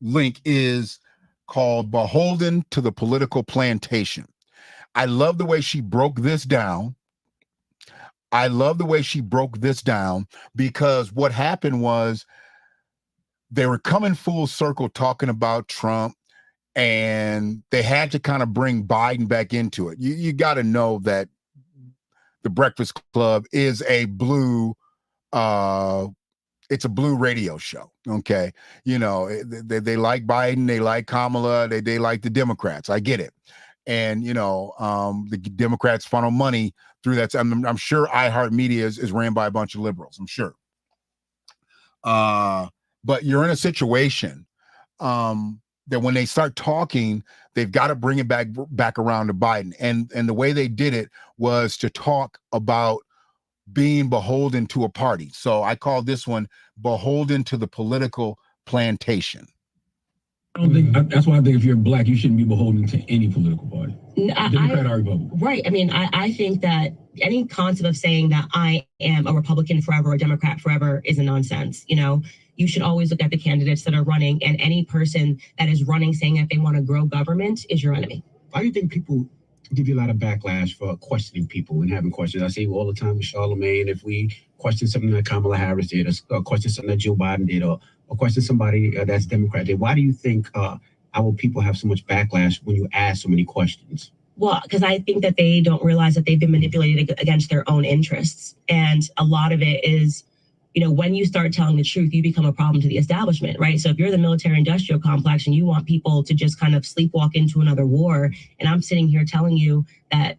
link is called Beholden to the Political Plantation. I love the way she broke this down. Because what happened was they were coming full circle talking about Trump, and they had to kind of bring Biden back into it. You got to know that the Breakfast Club is a blue it's a blue radio show. Okay. They like Biden. They like Kamala. They like the Democrats. I get it. and the Democrats funnel money through that. I'm sure iHeartMedia is ran by a bunch of liberals. I'm sure. But you're in a situation that when they start talking, they've got to bring it back around to Biden. And the way they did it was to talk about being beholden to a party. So I call this one beholden to the political plantation. I don't think that's why I think if you're black, you shouldn't be beholden to any political party, Democrat or Republican. Right. I mean, I think that any concept of saying that I am a Republican forever or a Democrat forever is a nonsense. You should always look at the candidates that are running, and any person that is running saying that they want to grow government is your enemy. Why do you think people give you a lot of backlash for questioning people and having questions? I see all the time with Charlemagne, if we question something that Kamala Harris did, or question something that Joe Biden did, or question somebody that's Democrat did, why do you think our people have so much backlash when you ask so many questions? Well, because I think that they don't realize that they've been manipulated against their own interests. And a lot of it is, when you start telling the truth, you become a problem to the establishment, right? So if you're the military industrial complex and you want people to just kind of sleepwalk into another war, and I'm sitting here telling you that,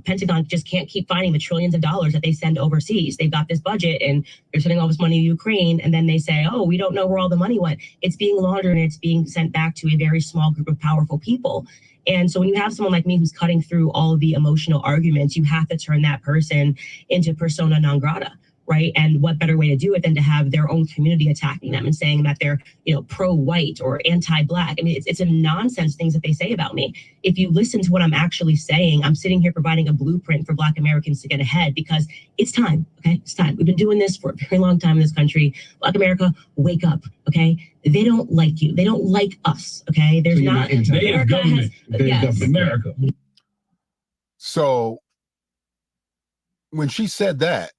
Pentagon just can't keep finding the trillions of dollars that they send overseas. They've got this budget and they're sending all this money to Ukraine. And then they say, oh, we don't know where all the money went. It's being laundered and it's being sent back to a very small group of powerful people. And so when you have someone like me who's cutting through all of the emotional arguments, you have to turn that person into persona non grata, right? And what better way to do it than to have their own community attacking them and saying that they're, pro-white or anti-black. I mean, it's a nonsense things that they say about me. If you listen to what I'm actually saying, I'm sitting here providing a blueprint for Black Americans to get ahead, because it's time, okay? It's time. We've been doing this for a very long time in this country. Black America, wake up, okay? They don't like you. They don't like us, okay? There's not America has, yes. America. So when she said that,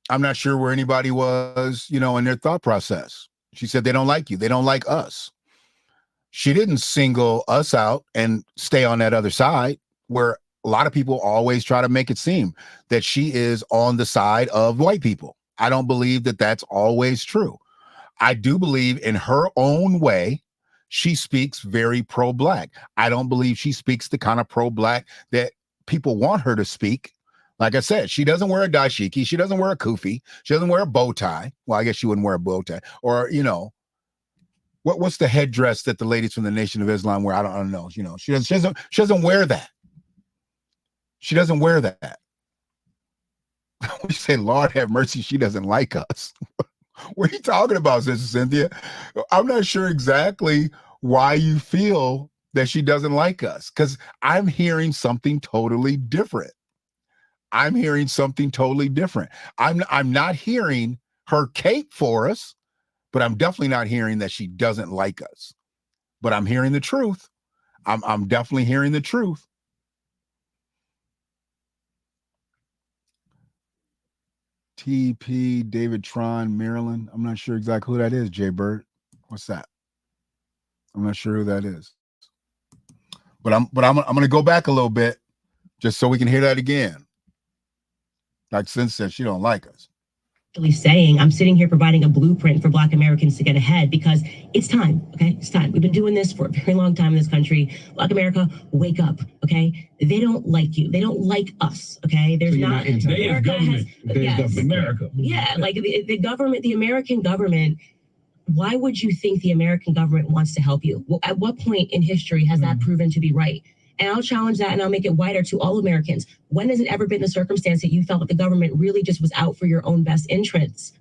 I'm not sure where anybody was, in their thought process. She said, they don't like you. They don't like us. She didn't single us out and stay on that other side, where a lot of people always try to make it seem that she is on the side of white people. I don't believe that that's always true. I do believe in her own way, she speaks very pro-Black. I don't believe she speaks the kind of pro-Black that people want her to speak. Like I said, she doesn't wear a dashiki. She doesn't wear a kufi. She doesn't wear a bow tie. Well, I guess she wouldn't wear a bow tie. Or, what's the headdress that the ladies from the Nation of Islam wear? I don't know. She doesn't wear that. She doesn't wear that. We say, Lord have mercy, she doesn't like us. What are you talking about, Sister Cynthia? I'm not sure exactly why you feel that she doesn't like us, because I'm hearing something totally different. I'm hearing something totally different. I'm not hearing her cape for us, but I'm definitely not hearing that she doesn't like us. But I'm hearing the truth. I'm definitely hearing the truth. TP, David Tron, Maryland. I'm not sure exactly who that is, Jay Bird. What's that? I'm not sure who that is. But I'm going to go back a little bit just so we can hear that again. Like Sin said, she don't like us. Saying I'm sitting here providing a blueprint for Black Americans to get ahead, because it's time, okay? It's time. We've been doing this for a very long time in this country. Black America, wake up, okay? They don't like you. They don't like us, okay? There's not America has, yes, America. Yeah, like the government, the American government. Why would you think the American government wants to help you? Well, at what point in history has that proven to be right? And I'll challenge that, and I'll make it wider to all Americans. When has it ever been the circumstance that you felt that the government really just was out for your own best interests?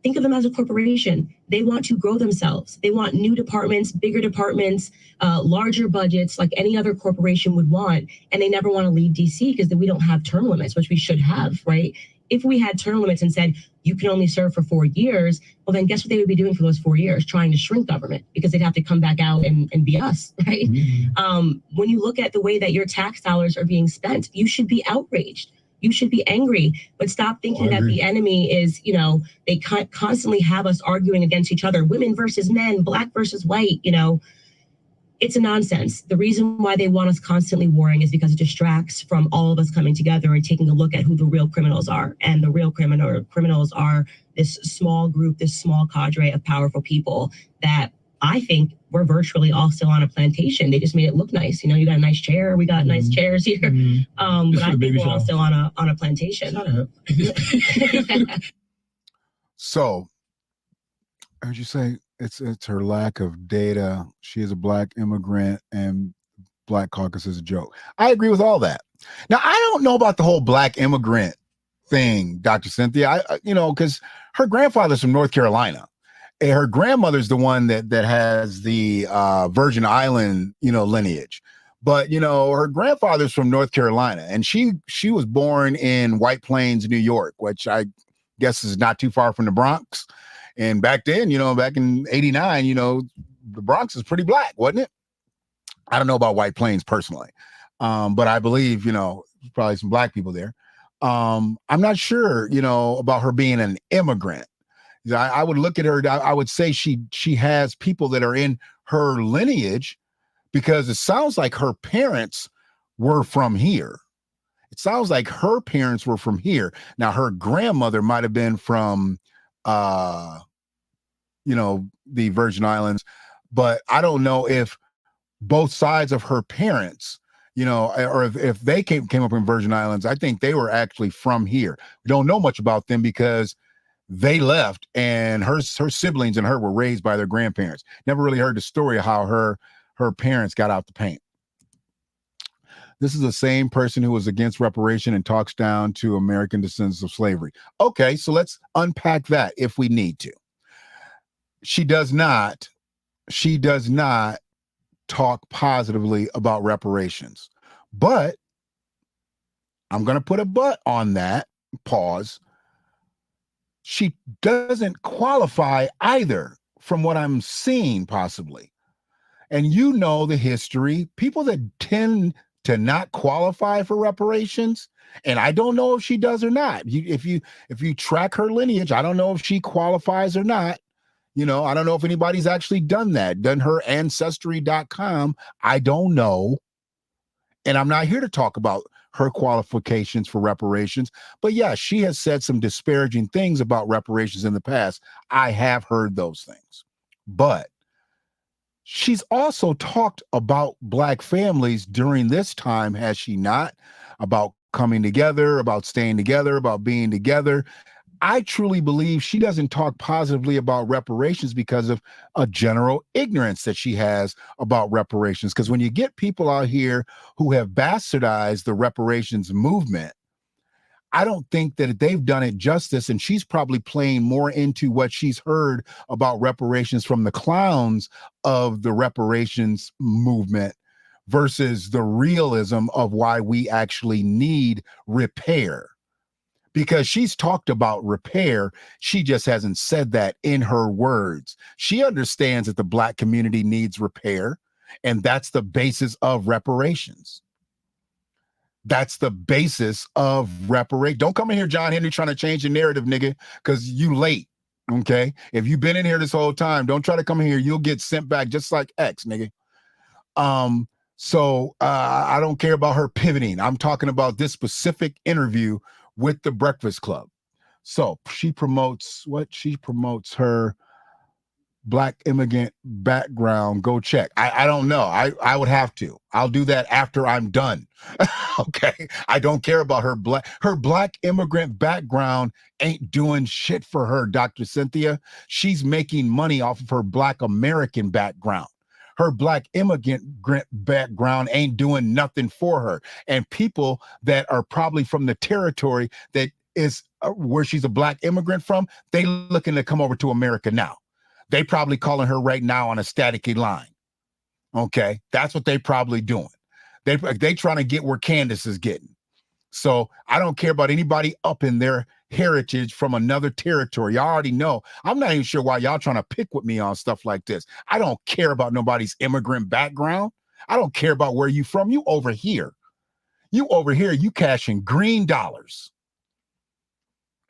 Think of them as a corporation. They want to grow themselves. They want new departments, bigger departments, larger budgets, like any other corporation would want. And they never want to leave DC because we don't have term limits, which we should have, right? If we had term limits and said, you can only serve for 4 years, well, then guess what they would be doing for those 4 years? Trying to shrink government, because they'd have to come back out and be us, right? Mm-hmm. When you look at the way that your tax dollars are being spent, you should be outraged. You should be angry, but stop thinking that the enemy is, they constantly have us arguing against each other, women versus men, Black versus white, It's a nonsense. The reason why they want us constantly warring is because it distracts from all of us coming together and taking a look at who the real criminals are. And the real criminals are this small group, this small cadre of powerful people that I think we're virtually all still on a plantation. They just made it look nice. You know, you got a nice chair. We got nice chairs here. But I think we're all still on a plantation. So, as you say, it's her lack of data. She is a Black immigrant, and Black caucus is a joke. I agree with all that. Now, I don't know about the whole Black immigrant thing, Dr. Cynthia. Because her grandfather's from North Carolina. And her grandmother's the one that has the Virgin Island, lineage. But, her grandfather's from North Carolina, and she was born in White Plains, New York, which I guess is not too far from the Bronx. And back then, back in 89, the Bronx is pretty Black, wasn't it? I don't know about White Plains personally. But I believe, probably some Black people there. I'm not sure, about her being an immigrant. I would look at her. I would say she has people that are in her lineage, because it sounds like her parents were from here. It sounds like her parents were from here. Now, her grandmother might have been from, the Virgin Islands, but I don't know if both sides of her parents, or if they came up in Virgin Islands. I think they were actually from here. We don't know much about them because they left, and her siblings and her were raised by their grandparents. Never really heard the story of how her parents got out the paint. This is the same person who was against reparation and talks down to American descendants of slavery. Okay, so let's unpack that if we need to. She does not talk positively about reparations, but I'm going to put a but on that. Pause. She doesn't qualify either, from what I'm seeing, possibly. And the history, people that tend to not qualify for reparations, and I don't know if she does or not. If you track her lineage, I don't know if she qualifies or not. I don't know if anybody's actually done her ancestry.com. I don't know. And I'm not here to talk about her qualifications for reparations. But yeah, she has said some disparaging things about reparations in the past. I have heard those things. But she's also talked about Black families during this time, has she not? About coming together, about staying together, about being together. I truly believe she doesn't talk positively about reparations because of a general ignorance that she has about reparations. Because when you get people out here who have bastardized the reparations movement, I don't think that they've done it justice. And she's probably playing more into what she's heard about reparations from the clowns of the reparations movement versus the realism of why we actually need repair. Because she's talked about repair, she just hasn't said that in her words. She understands that the Black community needs repair, and that's the basis of reparations. That's the basis of reparation. Don't come in here, John Henry, trying to change the narrative, nigga, because you late, okay? If you've been in here this whole time, don't try to come in here. You'll get sent back just like X, nigga. So I don't care about her pivoting. I'm talking about this specific interview with the Breakfast Club. So she promotes her Black immigrant background. Go check. I don't know. I would have to. I'll do that after I'm done. Okay. I don't care about her Black immigrant background ain't doing shit for her, Dr. Cynthia. She's making money off of her Black American background. Her Black immigrant background ain't doing nothing for her. And people that are probably from the territory that is where she's a Black immigrant from, they looking to come over to America now. They probably calling her right now on a staticky line. Okay, that's what they probably doing. They trying to get where Candace is getting. So I don't care about anybody up in their heritage from another territory. Y'all already know. I'm not even sure why y'all trying to pick with me on stuff like this. I don't care about nobody's immigrant background. I don't care about where you from. You over here. You cashing green dollars.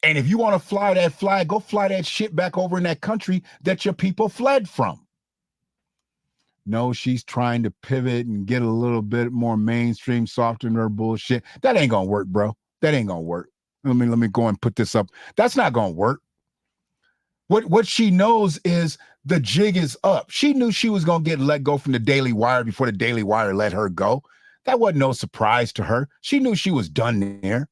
And if you want to fly that flag, go fly that shit back over in that country that your people fled from. No, she's trying to pivot and get a little bit more mainstream, soften her bullshit. That ain't gonna work, bro. That ain't gonna work. Let me go and put this up. That's not gonna work. What she knows is the jig is up. She knew she was going to get let go from the Daily Wire before the Daily Wire let her go. That wasn't no surprise to her. She knew she was done there.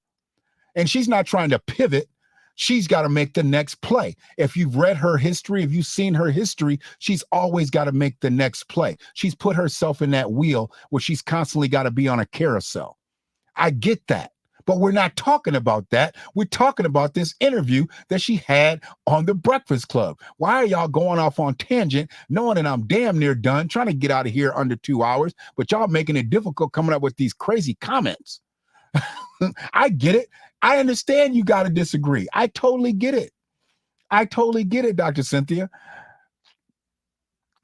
And she's not trying to pivot. She's got to make the next play. If you've read her history, if you've seen her history, she's always got to make the next play. She's put herself in that wheel where she's constantly got to be on a carousel. I get that. But we're not talking about that. We're talking about this interview that she had on the Breakfast Club. Why are y'all going off on tangent, knowing that I'm damn near done, trying to get out of here under 2 hours, but y'all making it difficult coming up with these crazy comments? I get it. I understand you got to disagree. I totally get it. I totally get it, Dr. Cynthia.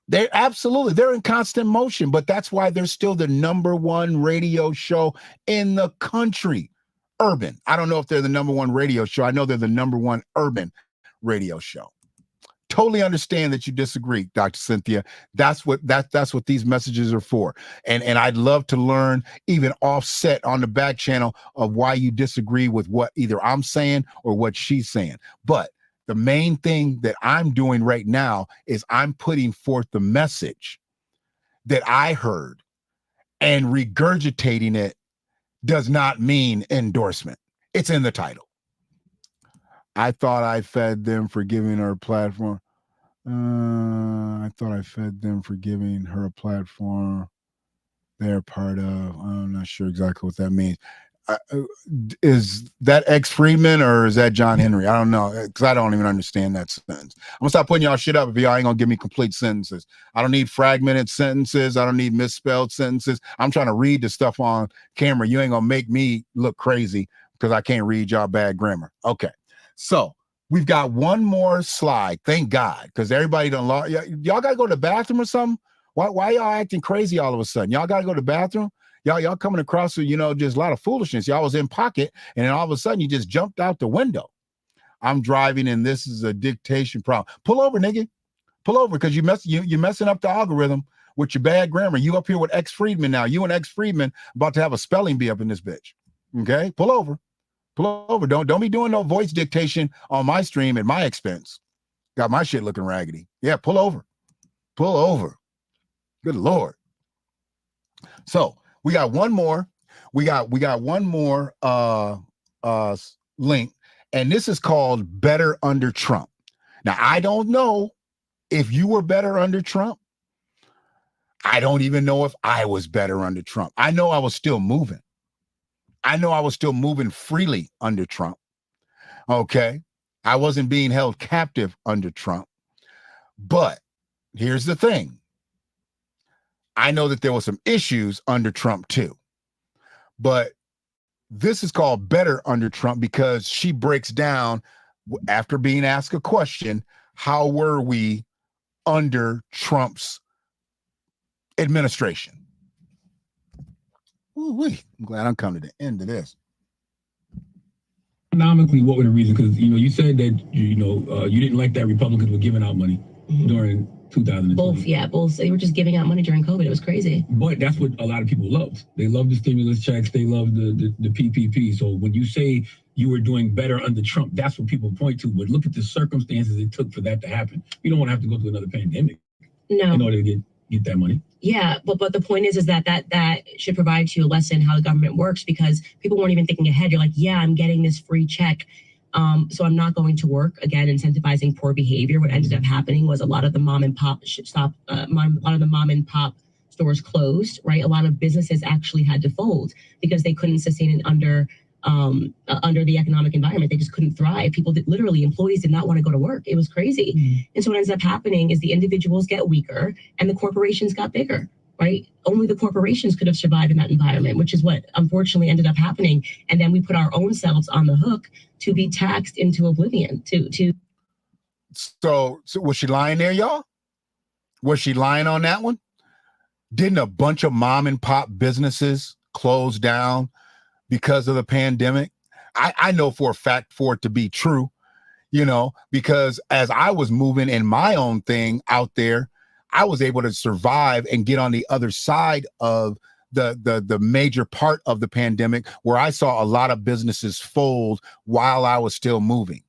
They're in constant motion, but that's why they're still the #1 radio show in the country. Urban. I don't know if they're the #1 radio show. I know they're the #1 urban radio show. Totally understand that you disagree, Dr. Cynthia. That's what these messages are for. And I'd love to learn, even offset on the back channel, of why you disagree with what either I'm saying or what she's saying. But the main thing that I'm doing right now is I'm putting forth the message that I heard, and regurgitating it does not mean endorsement. It's in the title. I thought I fed them for giving her a platform. I thought I fed them for giving her a platform they're part of. I'm not sure exactly what that means. Is that X Friedman or is that John Henry? I don't know, because I don't even understand that sentence. I'm gonna stop putting y'all shit up if y'all ain't gonna give me complete sentences. I don't need fragmented sentences. I don't need misspelled sentences. I'm trying to read the stuff on camera. You ain't gonna make me look crazy because I can't read y'all bad grammar. Okay, so we've got one more slide. Thank God, because everybody done lost. Y'all gotta go to the bathroom or something. Why y'all acting crazy all of a sudden? Y'all gotta go to the bathroom. Y'all coming across with, just a lot of foolishness. Y'all was in pocket, and then all of a sudden you just jumped out the window. I'm driving, and this is a dictation problem. Pull over, nigga. Pull over, because you're messing up the algorithm with your bad grammar. You up here with X Friedman now. You and X Friedman about to have a spelling bee up in this bitch. Okay? Pull over. Pull over. Don't be doing no voice dictation on my stream at my expense. Got my shit looking raggedy. Yeah, pull over. Pull over. Good Lord. So we got one more. We got one more link, and this is called Better Under Trump. Now, I don't know if you were better under Trump. I don't even know if I was better under Trump. I know I was still moving. I know I was still moving freely under Trump. Okay. I wasn't being held captive under Trump. But here's the thing. I know that there were some issues under Trump too, but this is called Better Under Trump because she breaks down, after being asked a question, how were we under Trump's administration? Ooh-wee. I'm glad I'm coming to the end of this. Economically, what were the reasons? Because, you said that, you didn't like that Republicans were giving out money during 2020. Both. They were just giving out money during COVID. It was crazy. But that's what a lot of people loved. They loved the stimulus checks. They loved the PPP. So when you say you were doing better under Trump, that's what people point to. But look at the circumstances it took for that to happen. We don't want to have to go through another pandemic in order to get that money. Yeah, but the point is that should provide you a lesson how the government works, because people weren't even thinking ahead. You're like, yeah, I'm getting this free check. So I'm not going to work, again, incentivizing poor behavior. What ended up happening was a lot of the mom and pop stores closed, right? A lot of businesses actually had to fold because they couldn't sustain it under the economic environment. They just couldn't thrive. Employees did not want to go to work. It was crazy. Mm-hmm. And so what ends up happening is the individuals get weaker and the corporations got bigger. Right? Only the corporations could have survived in that environment, which is what unfortunately ended up happening. And then we put our own selves on the hook to be taxed into oblivion. So was she lying there, y'all? Was she lying on that one? Didn't a bunch of mom and pop businesses close down because of the pandemic? I know for a fact for it to be true, because as I was moving in my own thing out there, I was able to survive and get on the other side of the major part of the pandemic, where I saw a lot of businesses fold while I was still moving.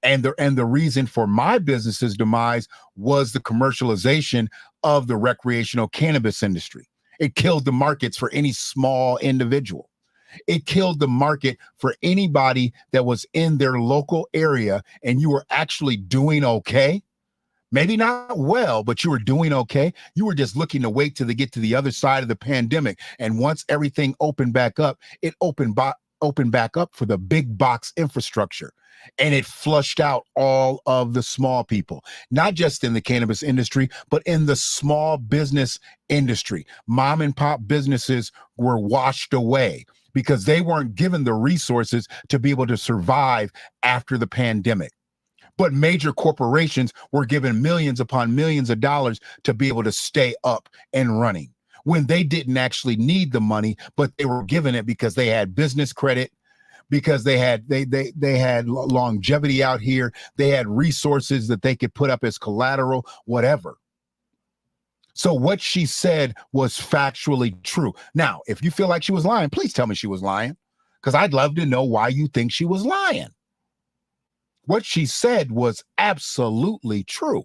And the reason for my business's demise was the commercialization of the recreational cannabis industry. It killed the markets for any small individual. It killed the market for anybody that was in their local area and you were actually doing okay. Maybe not well, but you were doing okay. You were just looking to wait till they get to the other side of the pandemic. And once everything opened back up, it opened back up for the big box infrastructure. And it flushed out all of the small people, not just in the cannabis industry, but in the small business industry. Mom and pop businesses were washed away because they weren't given the resources to be able to survive after the pandemic. But major corporations were given millions upon millions of dollars to be able to stay up and running when they didn't actually need the money, but they were given it because they had business credit, because they had longevity out here. They had resources that they could put up as collateral, whatever. So what she said was factually true. Now, if you feel like she was lying, please tell me she was lying, because I'd love to know why you think she was lying. What she said was absolutely true.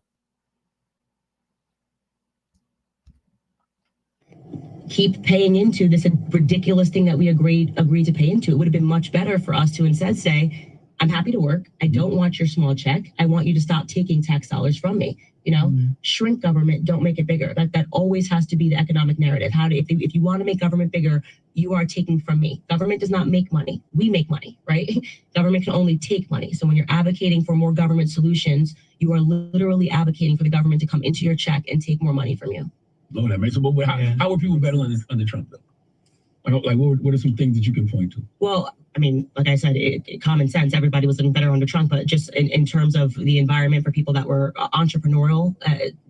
Keep paying into this ridiculous thing that we agreed to pay into. It would have been much better for us to instead say, I'm happy to work. I don't want your small check. I want you to stop taking tax dollars from me. You know, shrink government, don't make it bigger. That always has to be the economic narrative. If you want to make government bigger, you are taking from me. Government does not make money. We make money, right? Government can only take money. So when you're advocating for more government solutions, you are literally advocating for the government to come into your check and take more money from you. Oh, that makes it. But how are people better under Trump, though? Like, what are some things that you can point to? Well, I mean, like I said, common sense, everybody was living better under Trump, but just in terms of the environment for people that were entrepreneurial,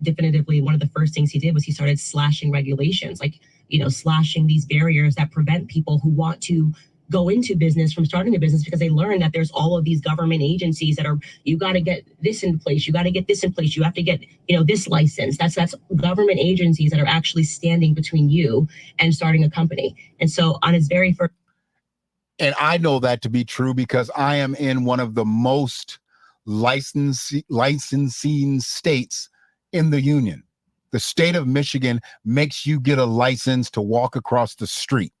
definitively one of the first things he did was he started slashing regulations, like, slashing these barriers that prevent people who want to go into business from starting a business, because they learn that there's all of these government agencies that are, you got to get this in place, you got to get this in place, you have to get, this license. That's government agencies that are actually standing between you and starting a company. And so on his very first. And I know that to be true because I am in one of the most licensing states in the union. The state of Michigan makes you get a license to walk across the street.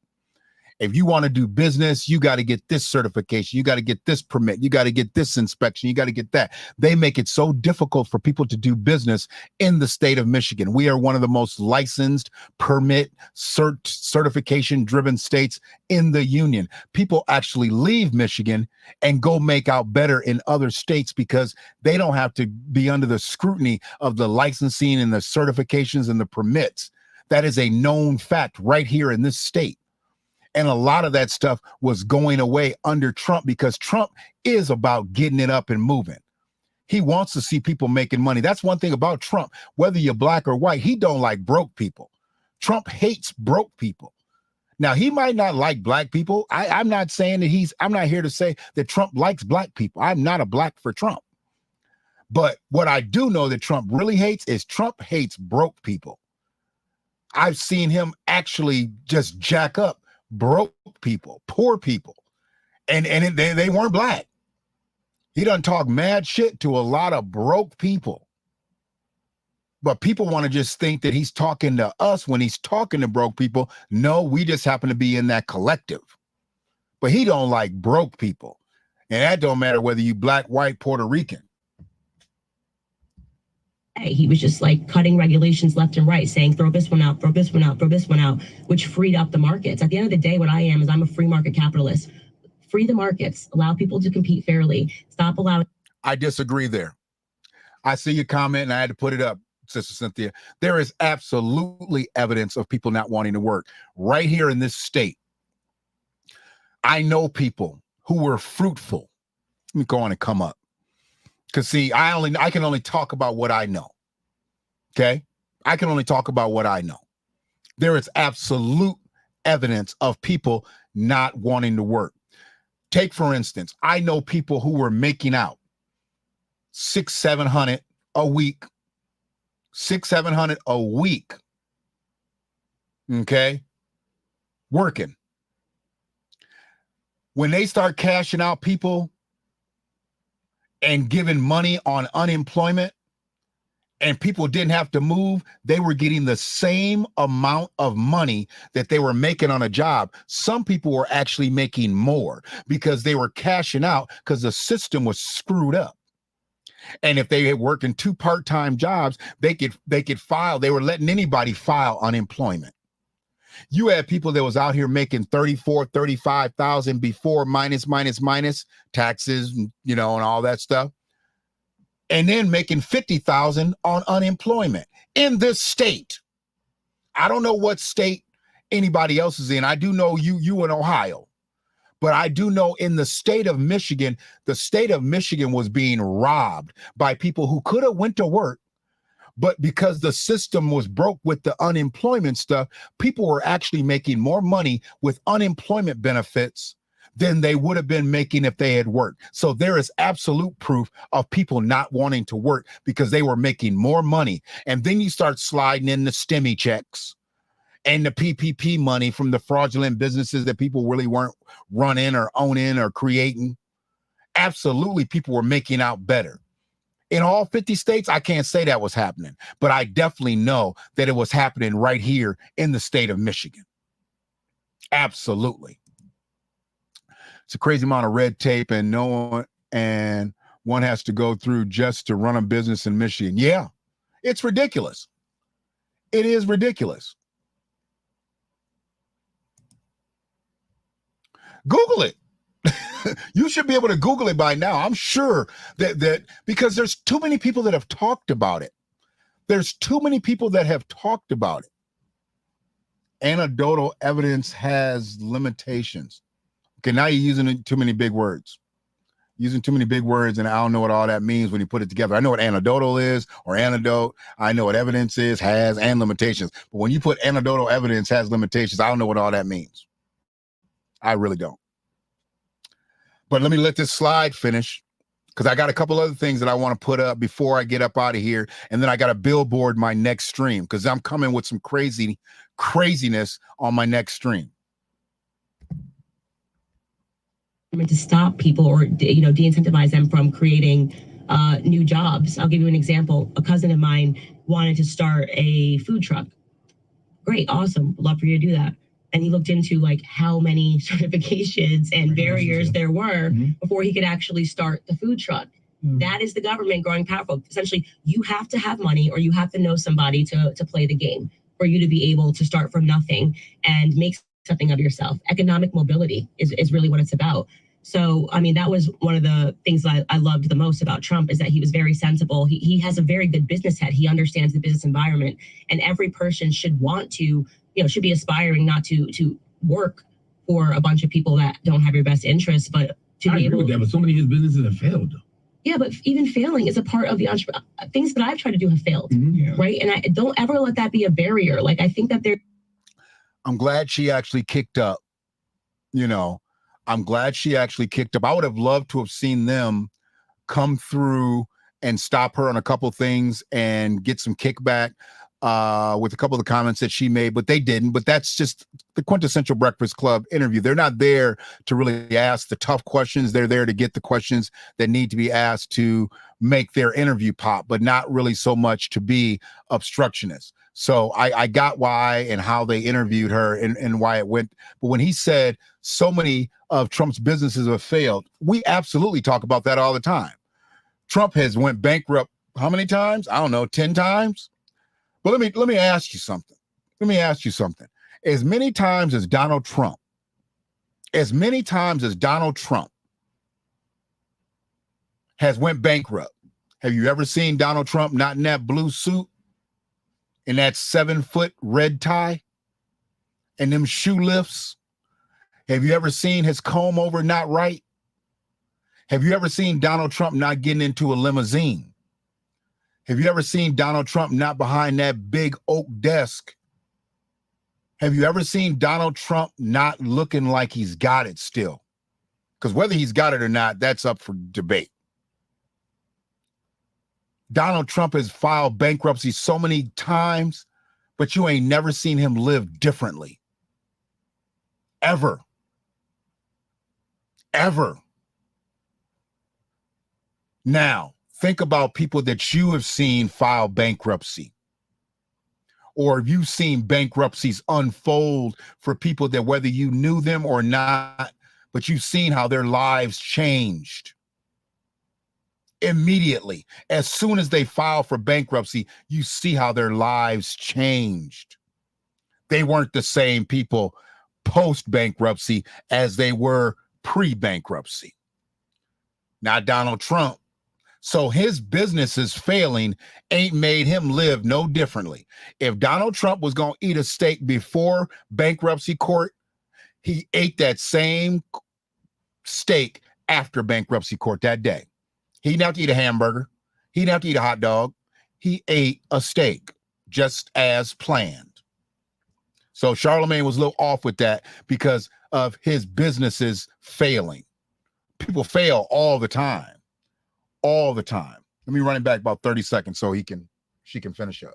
If you want to do business, you got to get this certification. You got to get this permit. You got to get this inspection. You got to get that. They make it so difficult for people to do business in the state of Michigan. We are one of the most licensed, permit, certification driven states in the union. People actually leave Michigan and go make out better in other states because they don't have to be under the scrutiny of the licensing and the certifications and the permits. That is a known fact right here in this state. And a lot of that stuff was going away under Trump because Trump is about getting it up and moving. He wants to see people making money. That's one thing about Trump. Whether you're black or white, he don't like broke people. Trump hates broke people. Now, he might not like black people. I'm not saying that I'm not here to say that Trump likes black people. I'm not a black for Trump. But what I do know that Trump really hates is Trump hates broke people. I've seen him actually just jack up broke people, poor people, and they weren't black. He done talk mad shit to a lot of broke people, but people want to just think that he's talking to us when he's talking to broke people. No, we just happen to be in that collective, but he don't like broke people, and that don't matter whether you black, white, Puerto Rican. He was just like cutting regulations left and right, saying, throw this one out, throw this one out, throw this one out, which freed up the markets. At the end of the day, what I am is I'm a free market capitalist. Free the markets, allow people to compete fairly, stop allowing. I disagree there. I see your comment and I had to put it up, Sister Cynthia. There is absolutely evidence of people not wanting to work right here in this state. I know people who were fruitful. Let me go on and come up. Because see, I can only talk about what I know. Okay? I can only talk about what I know. There is absolute evidence of people not wanting to work. Take, for instance, I know people who were making out $600-700 a week. $600-700 a week. Okay? Working. When they start cashing out people and giving money on unemployment, and people didn't have to move, they were getting the same amount of money that they were making on a job. Some people were actually making more because they were cashing out because the system was screwed up. And if they had worked in 2 part-time jobs, they could file. They were letting anybody file unemployment. You had people that was out here making 34, 35,000 before minus taxes, and all that stuff, and then making 50,000 on unemployment in this state. I don't know what state anybody else is in. I do know you in Ohio, but I do know in the state of Michigan was being robbed by people who could have went to work, but because the system was broke with the unemployment stuff, people were actually making more money with unemployment benefits than they would have been making if they had worked. So there is absolute proof of people not wanting to work because they were making more money. And then you start sliding in the STEMI checks and the PPP money from the fraudulent businesses that people really weren't running or owning or creating. Absolutely, people were making out better. In all 50 states, I can't say that was happening, but I definitely know that it was happening right here in the state of Michigan. Absolutely. It's a crazy amount of red tape and one has to go through just to run a business in Michigan. Yeah, it's ridiculous. It is ridiculous. Google it. You should be able to Google it by now. I'm sure that because there's too many people that have talked about it. There's too many people that have talked about it. Anecdotal evidence has limitations. Okay, now you're using too many big words. Using too many big words, and I don't know what all that means when you put it together. I know what anecdotal is or anecdote. I know what evidence is, has, and limitations. But when you put anecdotal evidence has limitations, I don't know what all that means. I really don't. But let me let this slide finish because I got a couple other things that I want to put up before I get up out of here. And then I got to billboard my next stream because I'm coming with some craziness on my next stream. To stop people or de-incentivize them from creating new jobs. I'll give you an example. A cousin of mine wanted to start a food truck. Great, awesome, love for you to do that. And he looked into like how many certifications and barriers there were before he could actually start the food truck. That is the government growing powerful. Essentially, you have to have money or you have to know somebody to play the game for you to be able to start from nothing and make something of yourself. Economic mobility is really what it's about. So, I mean, that was one of the things that I loved the most about Trump is that he was very sensible. He has a very good business head. He understands the business environment, and every person should want to, should be aspiring not to work for a bunch of people that don't have your best interests, but to be able. I agree with that, but so many of his businesses have failed. Yeah, but even failing is a part of the things that I've tried to do have failed, right? And I don't ever let that be a barrier. Like I think that I'm glad she actually kicked up. I'm glad she actually kicked up. I would have loved to have seen them come through and stop her on a couple things and get some kickback with a couple of the comments that she made, but they didn't. But that's just the quintessential Breakfast Club interview. They're not there to really ask the tough questions. They're there to get the questions that need to be asked to make their interview pop, but not really so much to be obstructionist. So I got why and how they interviewed her and why it went. But when he said so many of Trump's businesses have failed, we absolutely talk about that all the time. Trump has went bankrupt how many times? I don't know, 10 times. But let me ask you something. As many times as Donald Trump has went bankrupt, have you ever seen Donald Trump not in that blue suit, in that 7-foot red tie, and them shoe lifts? Have you ever seen his comb over not right? Have you ever seen Donald Trump not getting into a limousine? Have you ever seen Donald Trump not behind that big oak desk? Have you ever seen Donald Trump not looking like he's got it still? Because whether he's got it or not, that's up for debate. Donald Trump has filed bankruptcy so many times, but you ain't never seen him live differently. Ever. Now, think about people that you have seen file bankruptcy, or you've seen bankruptcies unfold for people that whether you knew them or not, but you've seen how their lives changed. Immediately, as soon as they file for bankruptcy, you see how their lives changed. They weren't the same people post-bankruptcy as they were pre-bankruptcy. Now, Donald Trump, so his business is failing ain't made him live no differently. If Donald Trump was going to eat a steak before bankruptcy court, he ate that same steak after bankruptcy court that day. He didn't have to eat a hamburger. He didn't have to eat a hot dog. He ate a steak just as planned. So Charlemagne was a little off with that because of his businesses failing. People fail all the time. All the time. Let me run it back about 30 seconds so she can finish up.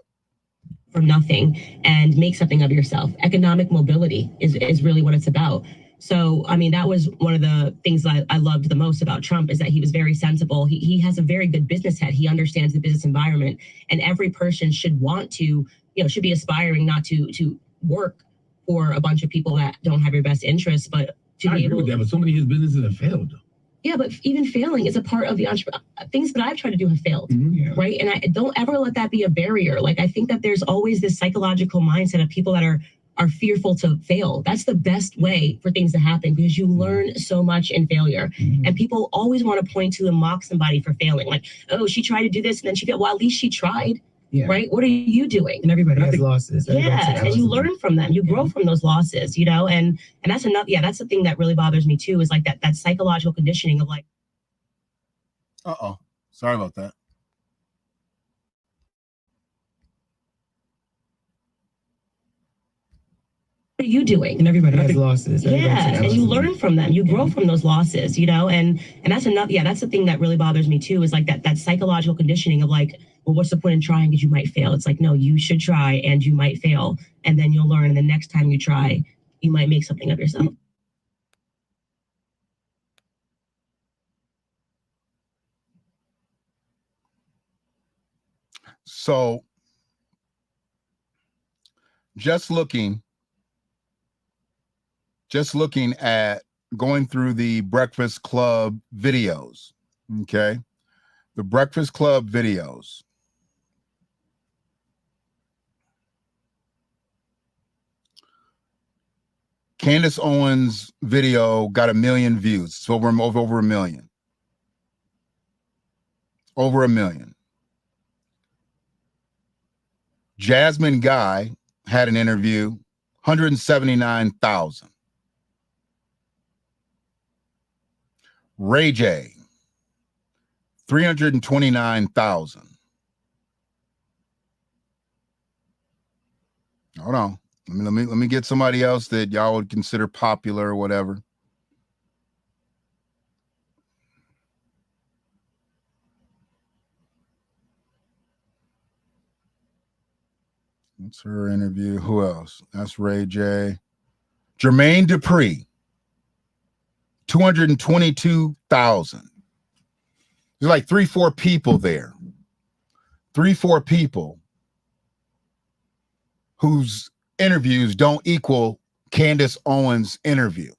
For nothing and make something of yourself. Economic mobility is really what it's about. So, I mean, that was one of the things I loved the most about Trump is that he was very sensible. He has a very good business head. He understands the business environment, and every person should want to, should be aspiring not to work for a bunch of people that don't have your best interests, but to be able. With that, but so many of his businesses have failed. Yeah, but even failing is a part of the things that I've tried to do have failed, right? And I don't ever let that be a barrier. Like, I think that there's always this psychological mindset of people that are fearful to fail. That's the best way for things to happen because you learn so much in failure. And people always want to point to and mock somebody for failing. Like, oh, she tried to do this and then she failed. Well, at least she tried. Yeah. Right? What are you doing? And everybody has losses. And you learn from them. You grow from those losses, and that's enough. Yeah, that's the thing that really bothers me too, is like that psychological conditioning of like. Sorry about that. What are you doing? And everybody has losses. And you learn from them. You grow from those losses, and that's enough. Yeah, that's the thing that really bothers me too, is like that psychological conditioning of like, well, what's the point in trying because you might fail? It's like, no, you should try and you might fail. And then you'll learn. And the next time you try, you might make something of yourself. So just looking at going through the Breakfast Club videos, okay? The Breakfast Club videos. Candace Owens' video got 1 million views. It's over 1 million. Over 1 million. Jasmine Guy had an interview, 179,000. Ray J, 329,000. Hold on. Let me get somebody else that y'all would consider popular or whatever. That's her interview. Who else? That's Ray J. Jermaine Dupri, 222,000. There's like 3-4 people there. 3-4 people whose interviews don't equal Candace Owens' interview.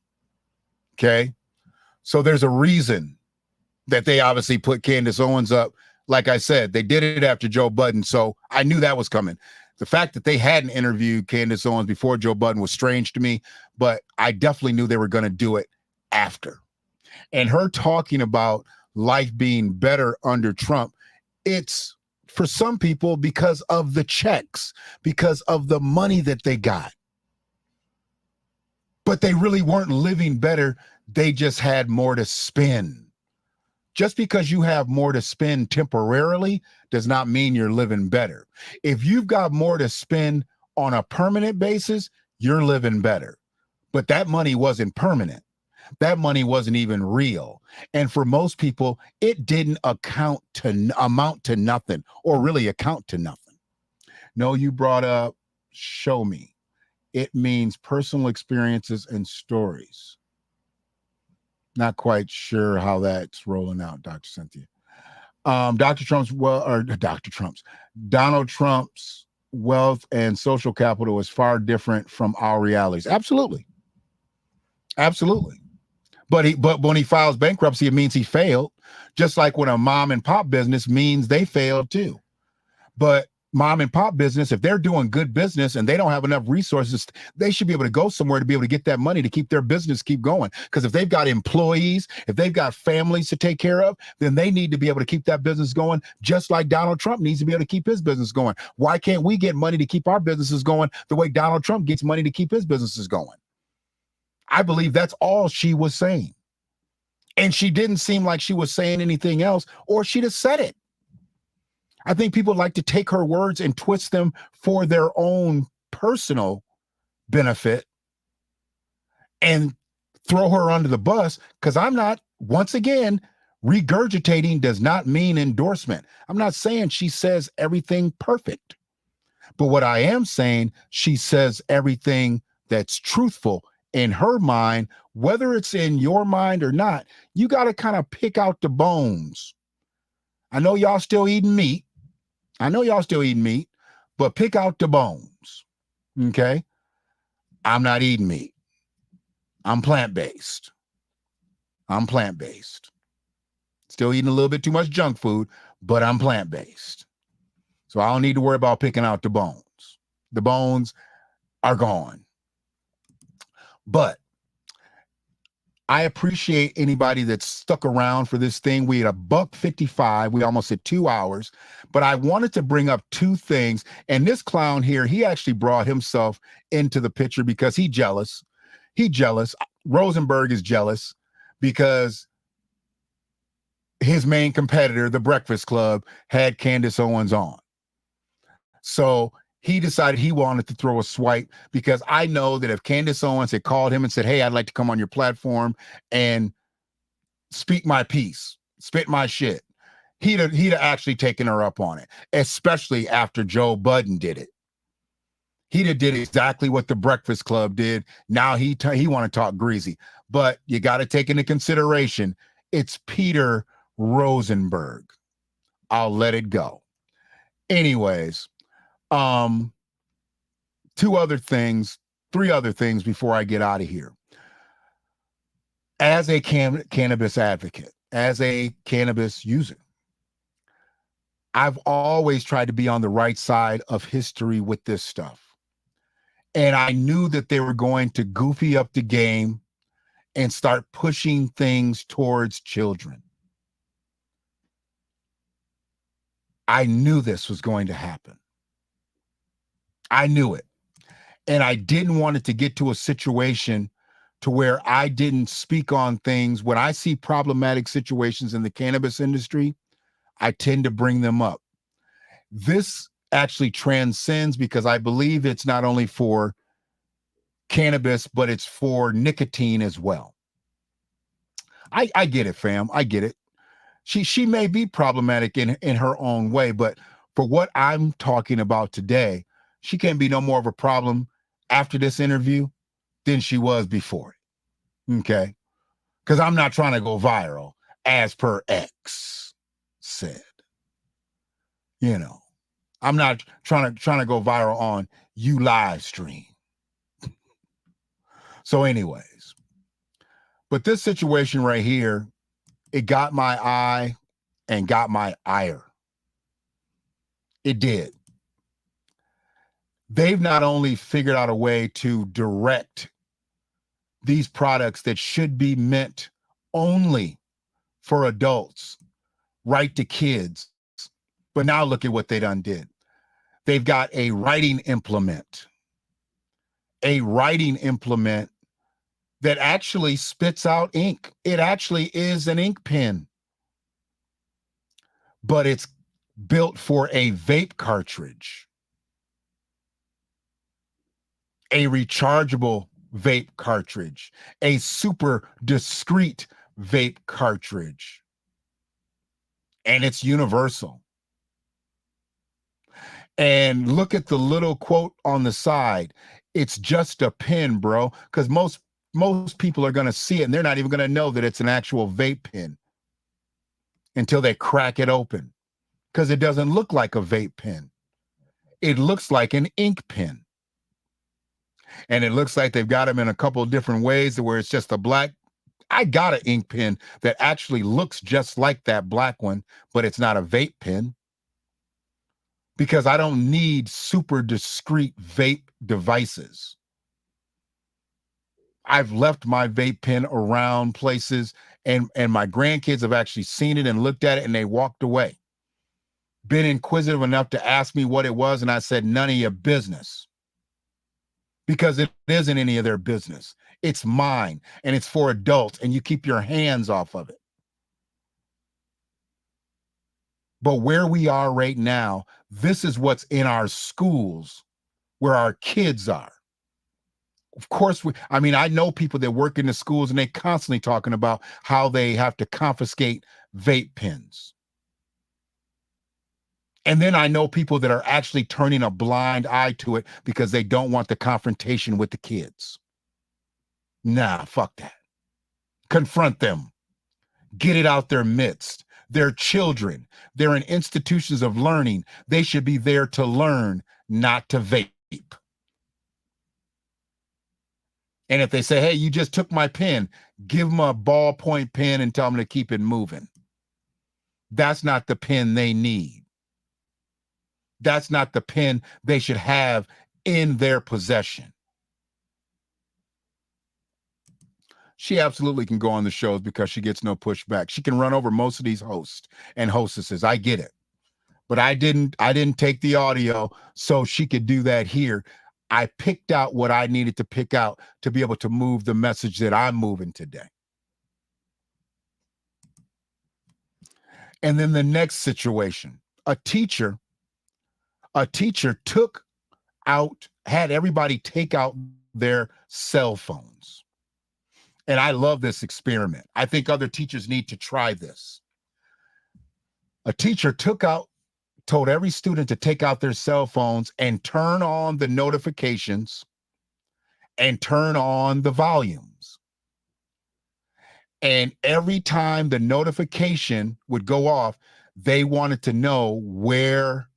Okay? So there's a reason that they obviously put Candace Owens up. Like I said, they did it after Joe Budden, so I knew that was coming. The fact that they hadn't interviewed Candace Owens before Joe Budden was strange to me, but I definitely knew they were going to do it after. And her talking about life being better under Trump, it's for some people because of the checks, because of the money that they got. But they really weren't living better. They just had more to spend. Just because you have more to spend temporarily does not mean you're living better. If you've got more to spend on a permanent basis, you're living better. But that money wasn't permanent. That money wasn't even real. And for most people, it didn't amount to nothing or really account to nothing. No, you brought up show me. It means personal experiences and stories. Not quite sure how that's rolling out, Dr. Cynthia. Dr. Trump's Donald Trump's wealth and social capital is far different from our realities. Absolutely. Absolutely. But when he files bankruptcy, it means he failed. Just like when a mom and pop business means they failed too. But mom and pop business, if they're doing good business and they don't have enough resources, they should be able to go somewhere to be able to get that money to keep their business keep going. Because if they've got employees, if they've got families to take care of, then they need to be able to keep that business going, just like Donald Trump needs to be able to keep his business going. Why can't we get money to keep our businesses going the way Donald Trump gets money to keep his businesses going? I believe that's all she was saying. And she didn't seem like she was saying anything else, or she'd have said it. I think people like to take her words and twist them for their own personal benefit and throw her under the bus, because I'm not, once again, regurgitating does not mean endorsement. I'm not saying she says everything perfect, but what I am saying, she says everything that's truthful in her mind. Whether it's in your mind or not, you got to kind of pick out the bones. I know y'all still eating meat. But pick out the bones. Okay? I'm not eating meat. I'm plant-based. Still eating a little bit too much junk food, but I'm plant-based. So I don't need to worry about picking out the bones. The bones are gone. But I appreciate anybody that's stuck around for this thing. We had $1:55. We almost hit 2 hours, but I wanted to bring up two things. And this clown here, he actually brought himself into the picture because he's jealous. Rosenberg is jealous because his main competitor, The Breakfast Club, had Candace Owens on. So he decided he wanted to throw a swipe, because I know that if Candace Owens had called him and said, hey, I'd like to come on your platform and speak my piece, spit my shit, he'd have actually taken her up on it, especially after Joe Budden did it. He'd have did exactly what the Breakfast Club did. Now he want to talk greasy, but you got to take into consideration it's Peter Rosenberg. I'll let it go. Anyways, three other things before I get out of here. As a cannabis advocate, as a cannabis user, I've always tried to be on the right side of history with this stuff. And I knew that they were going to goofy up the game and start pushing things towards children. I knew this was going to happen. I knew it. And I didn't want it to get to a situation to where I didn't speak on things. When I see problematic situations in the cannabis industry, I tend to bring them up. This actually transcends, because I believe it's not only for cannabis, but it's for nicotine as well. I get it, fam. I get it. She may be problematic in her own way, but for what I'm talking about today, she can't be no more of a problem after this interview than she was before it. Okay? Because I'm not trying to go viral, as per X said. You know, I'm not trying to go viral on you live stream. So anyways, but this situation right here, it got my eye and got my ire. It did. They've not only figured out a way to direct these products that should be meant only for adults, right to kids, but now look at what they done did. They've got a writing implement that actually spits out ink. It actually is an ink pen, but it's built for a vape cartridge, a rechargeable vape cartridge, a super discreet vape cartridge, and it's universal. And look at the little quote on the side. It's just a pen, bro, because most people are going to see it and they're not even going to know that it's an actual vape pen. until they crack it open, because it doesn't look like a vape pen. It looks like an ink pen. And it looks like they've got them in a couple of different ways where it's just a black. I got an ink pen that actually looks just like that black one, but it's not a vape pen, because I don't need super discreet vape devices. I've left my vape pen around places, and my grandkids have actually seen it and looked at it, and they walked away. Been inquisitive enough to ask me what it was, and I said, none of your business. Because it isn't any of their business. It's mine, and it's for adults, and you keep your hands off of it. But where we are right now, this is what's in our schools, where our kids are. Of course, I know people that work in the schools, and they're constantly talking about how they have to confiscate vape pens. And then I know people that are actually turning a blind eye to it because they don't want the confrontation with the kids. Nah, fuck that. Confront them. Get it out their midst. They're children. They're in institutions of learning. They should be there to learn, not to vape. And if they say, hey, you just took my pen, give them a ballpoint pen and tell them to keep it moving. That's not the pen they need. That's not the pen they should have in their possession. She absolutely can go on the shows because she gets no pushback. She can run over most of these hosts and hostesses. I get it. But I didn't take the audio so she could do that here. I picked out what I needed to pick out to be able to move the message that I'm moving today. And then the next situation, a teacher had everybody take out their cell phones. And I love this experiment. I think other teachers need to try this. A teacher told every student to take out their cell phones and turn on the notifications and turn on the volumes. And every time the notification would go off, they wanted to know where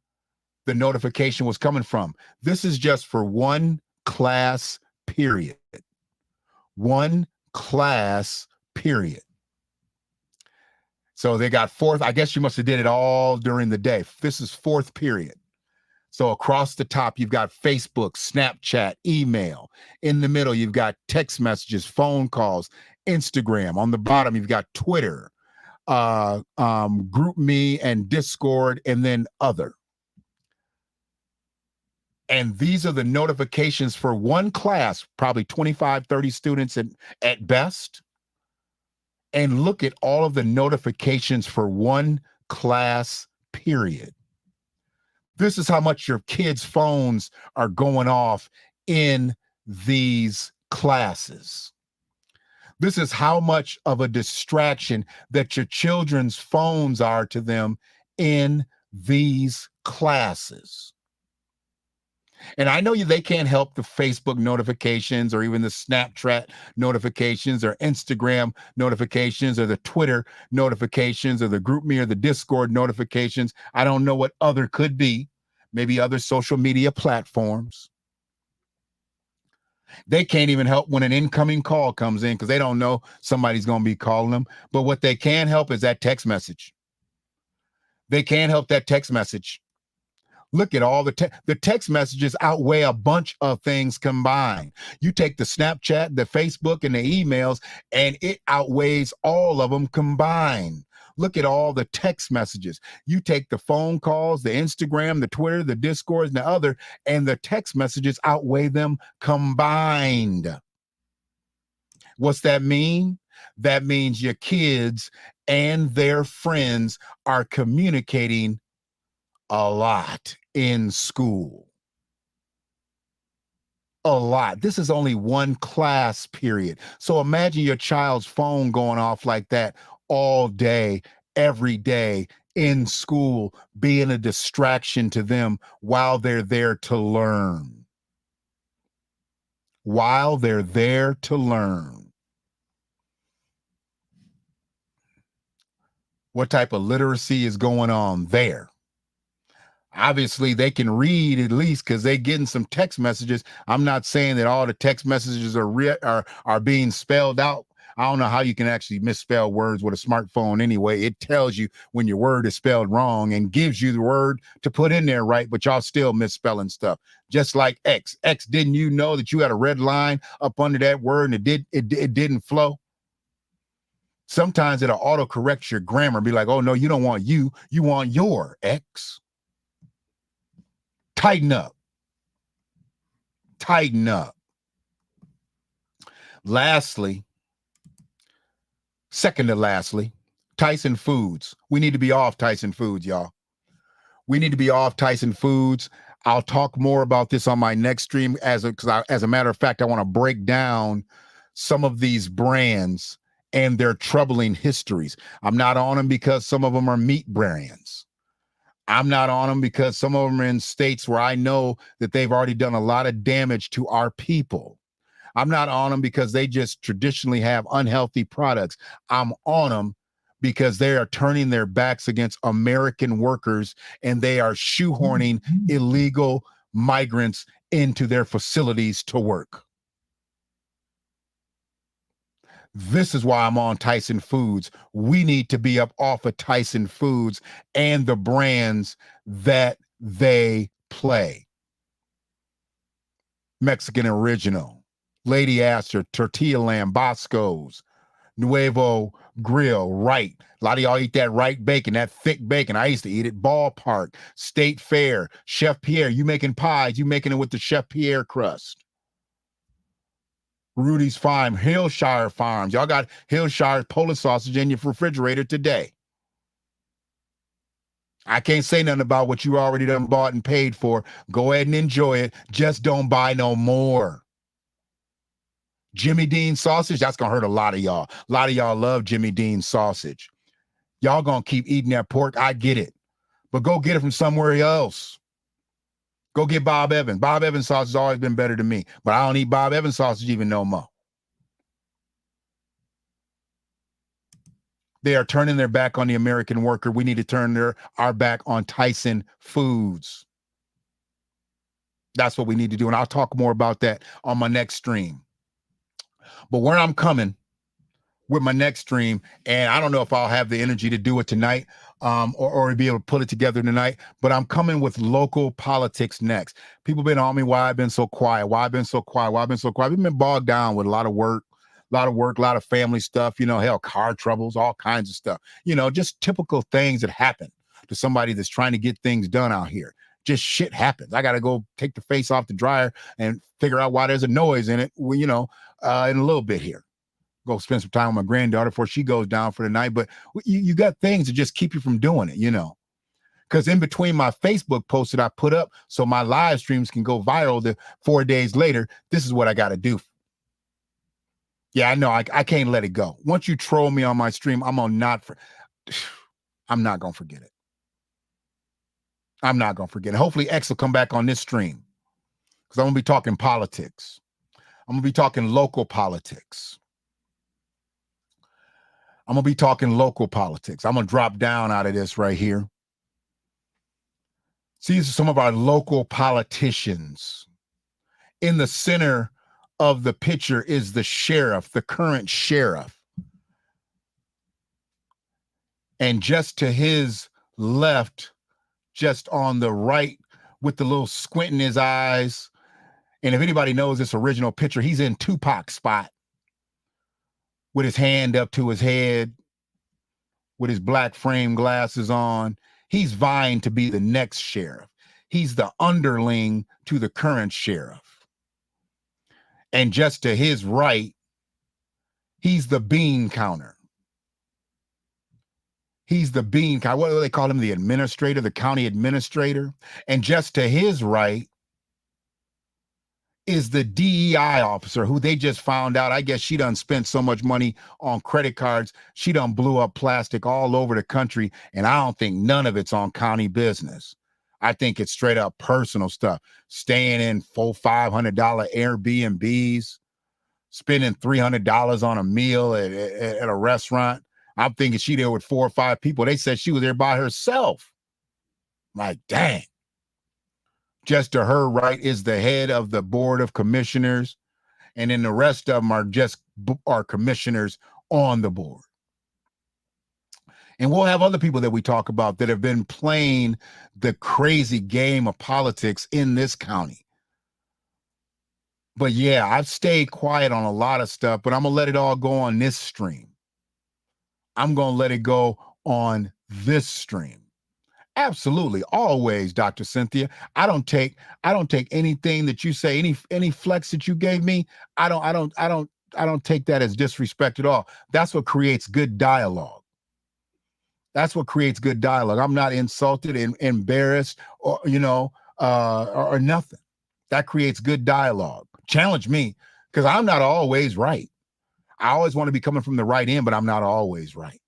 the notification was coming from. This is just for one class period. One class period. So they got fourth. I guess you must have did it all during the day. This is fourth period. So across the top, you've got Facebook, Snapchat, email. In the middle, you've got text messages, phone calls, Instagram. On the bottom, you've got Twitter, GroupMe, and Discord, and then other. And these are the notifications for one class, probably 25, 30 students at best. And look at all of the notifications for one class period. This is how much your kids' phones are going off in these classes. This is how much of a distraction that your children's phones are to them in these classes. And I know they can't help the Facebook notifications or even the Snapchat notifications or Instagram notifications or the Twitter notifications or the GroupMe or the Discord notifications. I don't know what other could be. Maybe other social media platforms. They can't even help when an incoming call comes in because they don't know somebody's going to be calling them. But what they can help is that text message. They can't help that text message. Look at all the text messages outweigh a bunch of things combined. You take the Snapchat, the Facebook, and the emails, and it outweighs all of them combined. Look at all the text messages. You take the phone calls, the Instagram, the Twitter, the Discord, and the other, and the text messages outweigh them combined. What's that mean? That means your kids and their friends are communicating a lot in school. A lot. This is only one class period. So imagine your child's phone going off like that all day, every day in school, being a distraction to them while they're there to learn. While they're there to learn. What type of literacy is going on there? Obviously, they can read at least because they're getting some text messages. I'm not saying that all the text messages are being spelled out. I don't know how you can actually misspell words with a smartphone anyway. It tells you when your word is spelled wrong and gives you the word to put in there right, but y'all still misspelling stuff. Just like X. X, didn't you know that you had a red line up under that word and it didn't flow? Sometimes it'll autocorrect your grammar, be like, oh no, you don't want you want your X. Tighten up. Tighten up. Lastly, second to lastly, Tyson Foods. We need to be off Tyson Foods, y'all. We need to be off Tyson Foods. I'll talk more about this on my next stream as a matter of fact, I want to break down some of these brands and their troubling histories. I'm not on them because some of them are meat brands. I'm not on them because some of them are in states where I know that they've already done a lot of damage to our people. I'm not on them because they just traditionally have unhealthy products. I'm on them because they are turning their backs against American workers and they are shoehorning illegal migrants into their facilities to work. This is why I'm on Tyson Foods. We need to be up off of Tyson Foods and the brands that they play. Mexican Original, Lady Astor, Tortilla Lamb, Bosco's, Nuevo Grill, Wright. A lot of y'all eat that Wright bacon, that thick bacon. I used to eat it. Ballpark, State Fair, Chef Pierre. You making pies, you making it with the Chef Pierre crust. Rudy's Farm, Hillshire Farms. Y'all got Hillshire Polish sausage in your refrigerator today. I can't say nothing about what you already done bought and paid for. Go ahead and enjoy it. Just don't buy no more. Jimmy Dean sausage, that's going to hurt a lot of y'all. A lot of y'all love Jimmy Dean sausage. Y'all going to keep eating that pork. I get it. But go get it from somewhere else. Go get Bob Evans. Bob Evans sausage has always been better than me, but I don't eat Bob Evans sausage even no more. They are turning their back on the American worker. We need to turn our back on Tyson Foods. That's what we need to do, and I'll talk more about that on my next stream. But where I'm coming with my next stream, and I don't know if I'll have the energy to do it tonight, or be able to put it together tonight, but I'm coming with local politics next. People been on me why I've been so quiet, I've been bogged down with a lot of work, a lot of family stuff, hell, car troubles, all kinds of stuff, just typical things that happen to somebody that's trying to get things done out here. Just shit happens. I got to go take the face off the dryer and figure out why there's a noise in it, in a little bit here. Go spend some time with my granddaughter before she goes down for the night. But you got things that just keep you from doing it, because in between my Facebook posts that I put up so my live streams can go viral 4 days later, this is what I got to do. Yeah, I know. I can't let it go. Once you troll me on my stream, I'm not going to forget it. I'm not going to forget it. Hopefully X will come back on this stream because I'm going to be talking politics. I'm going to be talking local politics. I'm going to drop down out of this right here. See, these are some of our local politicians. In the center of the picture is the sheriff, the current sheriff. And just to his left, just on the right, with the little squint in his eyes. And if anybody knows this original picture, he's in Tupac's spot with his hand up to his head, with his black frame glasses on. He's vying to be the next sheriff. He's the underling to the current sheriff. And just to his right, he's the bean counter. He's the bean counter. What do they call him? The administrator, the county administrator. And just to his right is the DEI officer who they just found out. I guess she done spent so much money on credit cards. She done blew up plastic all over the country. And I don't think none of it's on county business. I think it's straight up personal stuff. Staying in $400-500 Airbnbs, spending $300 on a meal at a restaurant. I'm thinking she there with 4 or 5 people. They said she was there by herself. Like, dang. Jester Her Right is the head of the board of commissioners, and then the rest of them are commissioners on the board. And we'll have other people that we talk about that have been playing the crazy game of politics in this county. But yeah, I've stayed quiet on a lot of stuff, but I'm going to let it all go on this stream. I'm going to let it go on this stream. Absolutely. Always, Dr. Cynthia. I don't take anything that you say, any flex that you gave me. I don't take that as disrespect at all. That's what creates good dialogue. That's what creates good dialogue. I'm not insulted and embarrassed or, or nothing. That creates good dialogue. Challenge me, because I'm not always right. I always want to be coming from the right end, but I'm not always right.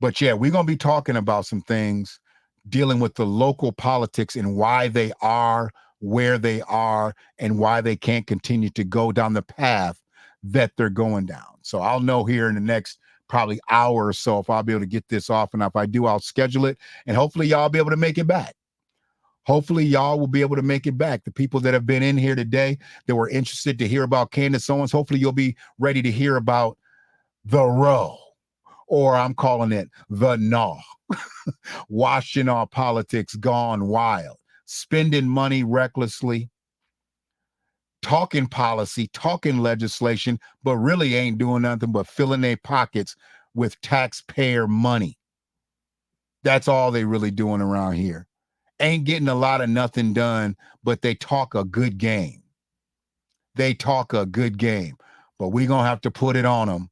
But yeah, we're going to be talking about some things dealing with the local politics and why they are where they are and why they can't continue to go down the path that they're going down. So I'll know here in the next probably hour or so if I'll be able to get this off. And if I do, I'll schedule it. And hopefully y'all be able to make it back. Hopefully y'all will be able to make it back. The people that have been in here today that were interested to hear about Candace Owens, hopefully you'll be ready to hear about the row, or I'm calling it the gnaw. Washing our politics gone wild, spending money recklessly, talking policy, talking legislation, but really ain't doing nothing but filling their pockets with taxpayer money. That's all they really doing around here. Ain't getting a lot of nothing done, but they talk a good game. They talk a good game, but we gonna have to put it on them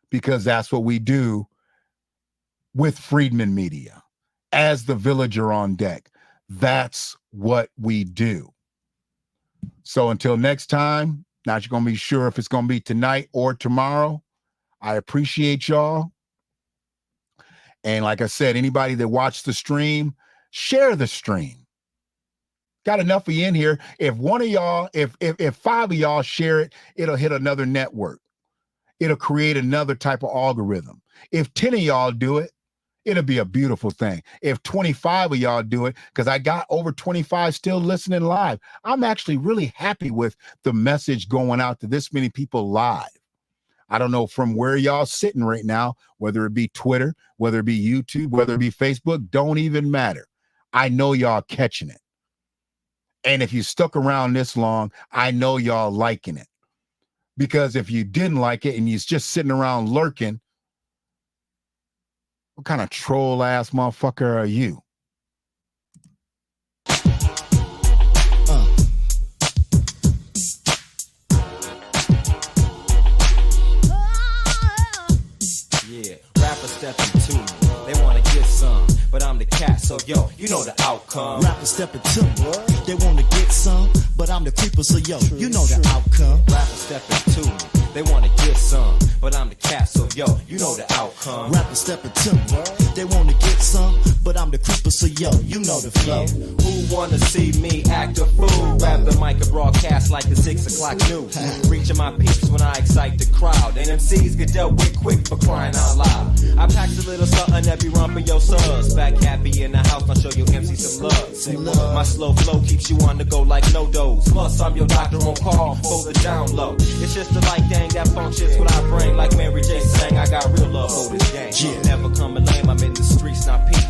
because that's what we do with Friedman Media. As the villager on deck, that's what we do. So until next time, not going to be sure if it's going to be tonight or tomorrow. I appreciate y'all. And like I said, anybody that watched the stream, share the stream. Got enough of you in here. If one of y'all, if 5 of y'all share it, it'll hit another network. It'll create another type of algorithm. If 10 of y'all do it, it'll be a beautiful thing. If 25 of y'all do it, because I got over 25 still listening live. I'm actually really happy with the message going out to this many people live. I don't know from where y'all sitting right now, whether it be Twitter, whether it be YouTube, whether it be Facebook, don't even matter. I know y'all catching it. And if you stuck around this long, I know y'all liking it. Because if you didn't like it and you're just sitting around lurking, what kind of troll ass motherfucker are you? Yeah, rappers stepping to me. They want to get some, but I'm the cat, so yo, you know the outcome. Rappers stepping to me. They want to get some, but I'm the creeper, so yo, you know the outcome. Rappers stepping to me. They want to get some, but I'm the cat, so yo, you know the outcome. Rappers stepping to me. They want to get some, but I'm the creeper, so yo, you know the flow. Yeah. Who wanna see me act a fool? Grab the mic and broadcast like the 6 o'clock news. Reaching my peaks when I excite the crowd. And MCs get dealt with quick for crying out loud. I packed a little something that be rumping your subs. Back happy in the house, I'll show your MC some love. My slow flow keeps you on the go like no dose. Plus, I'm your doctor on call for the down low. It's just the light gang that functions what I bring. Like Mary J sang, I got real love for this game. Yeah. Never coming lame, I'm in the streets, not peak.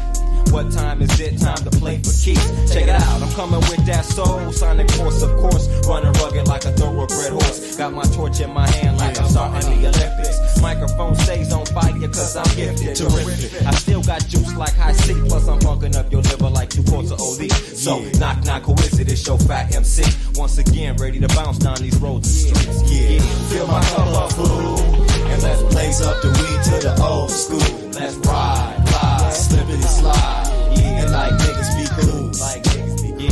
What time is it? Time to play for keeps. Check it out, I'm coming with that soul. Sonic force, of course. Running rugged like a thoroughbred horse. Got my torch in my hand like I'm starting the Olympics. Microphone stays on fire cause I'm gifted. Terrific. I still got juice like high C. Plus I'm funking up your liver like 2 quarts of OD. So knock knock, who is it? It's your fat MC. Once again, ready to bounce down these roads and streets. Yeah.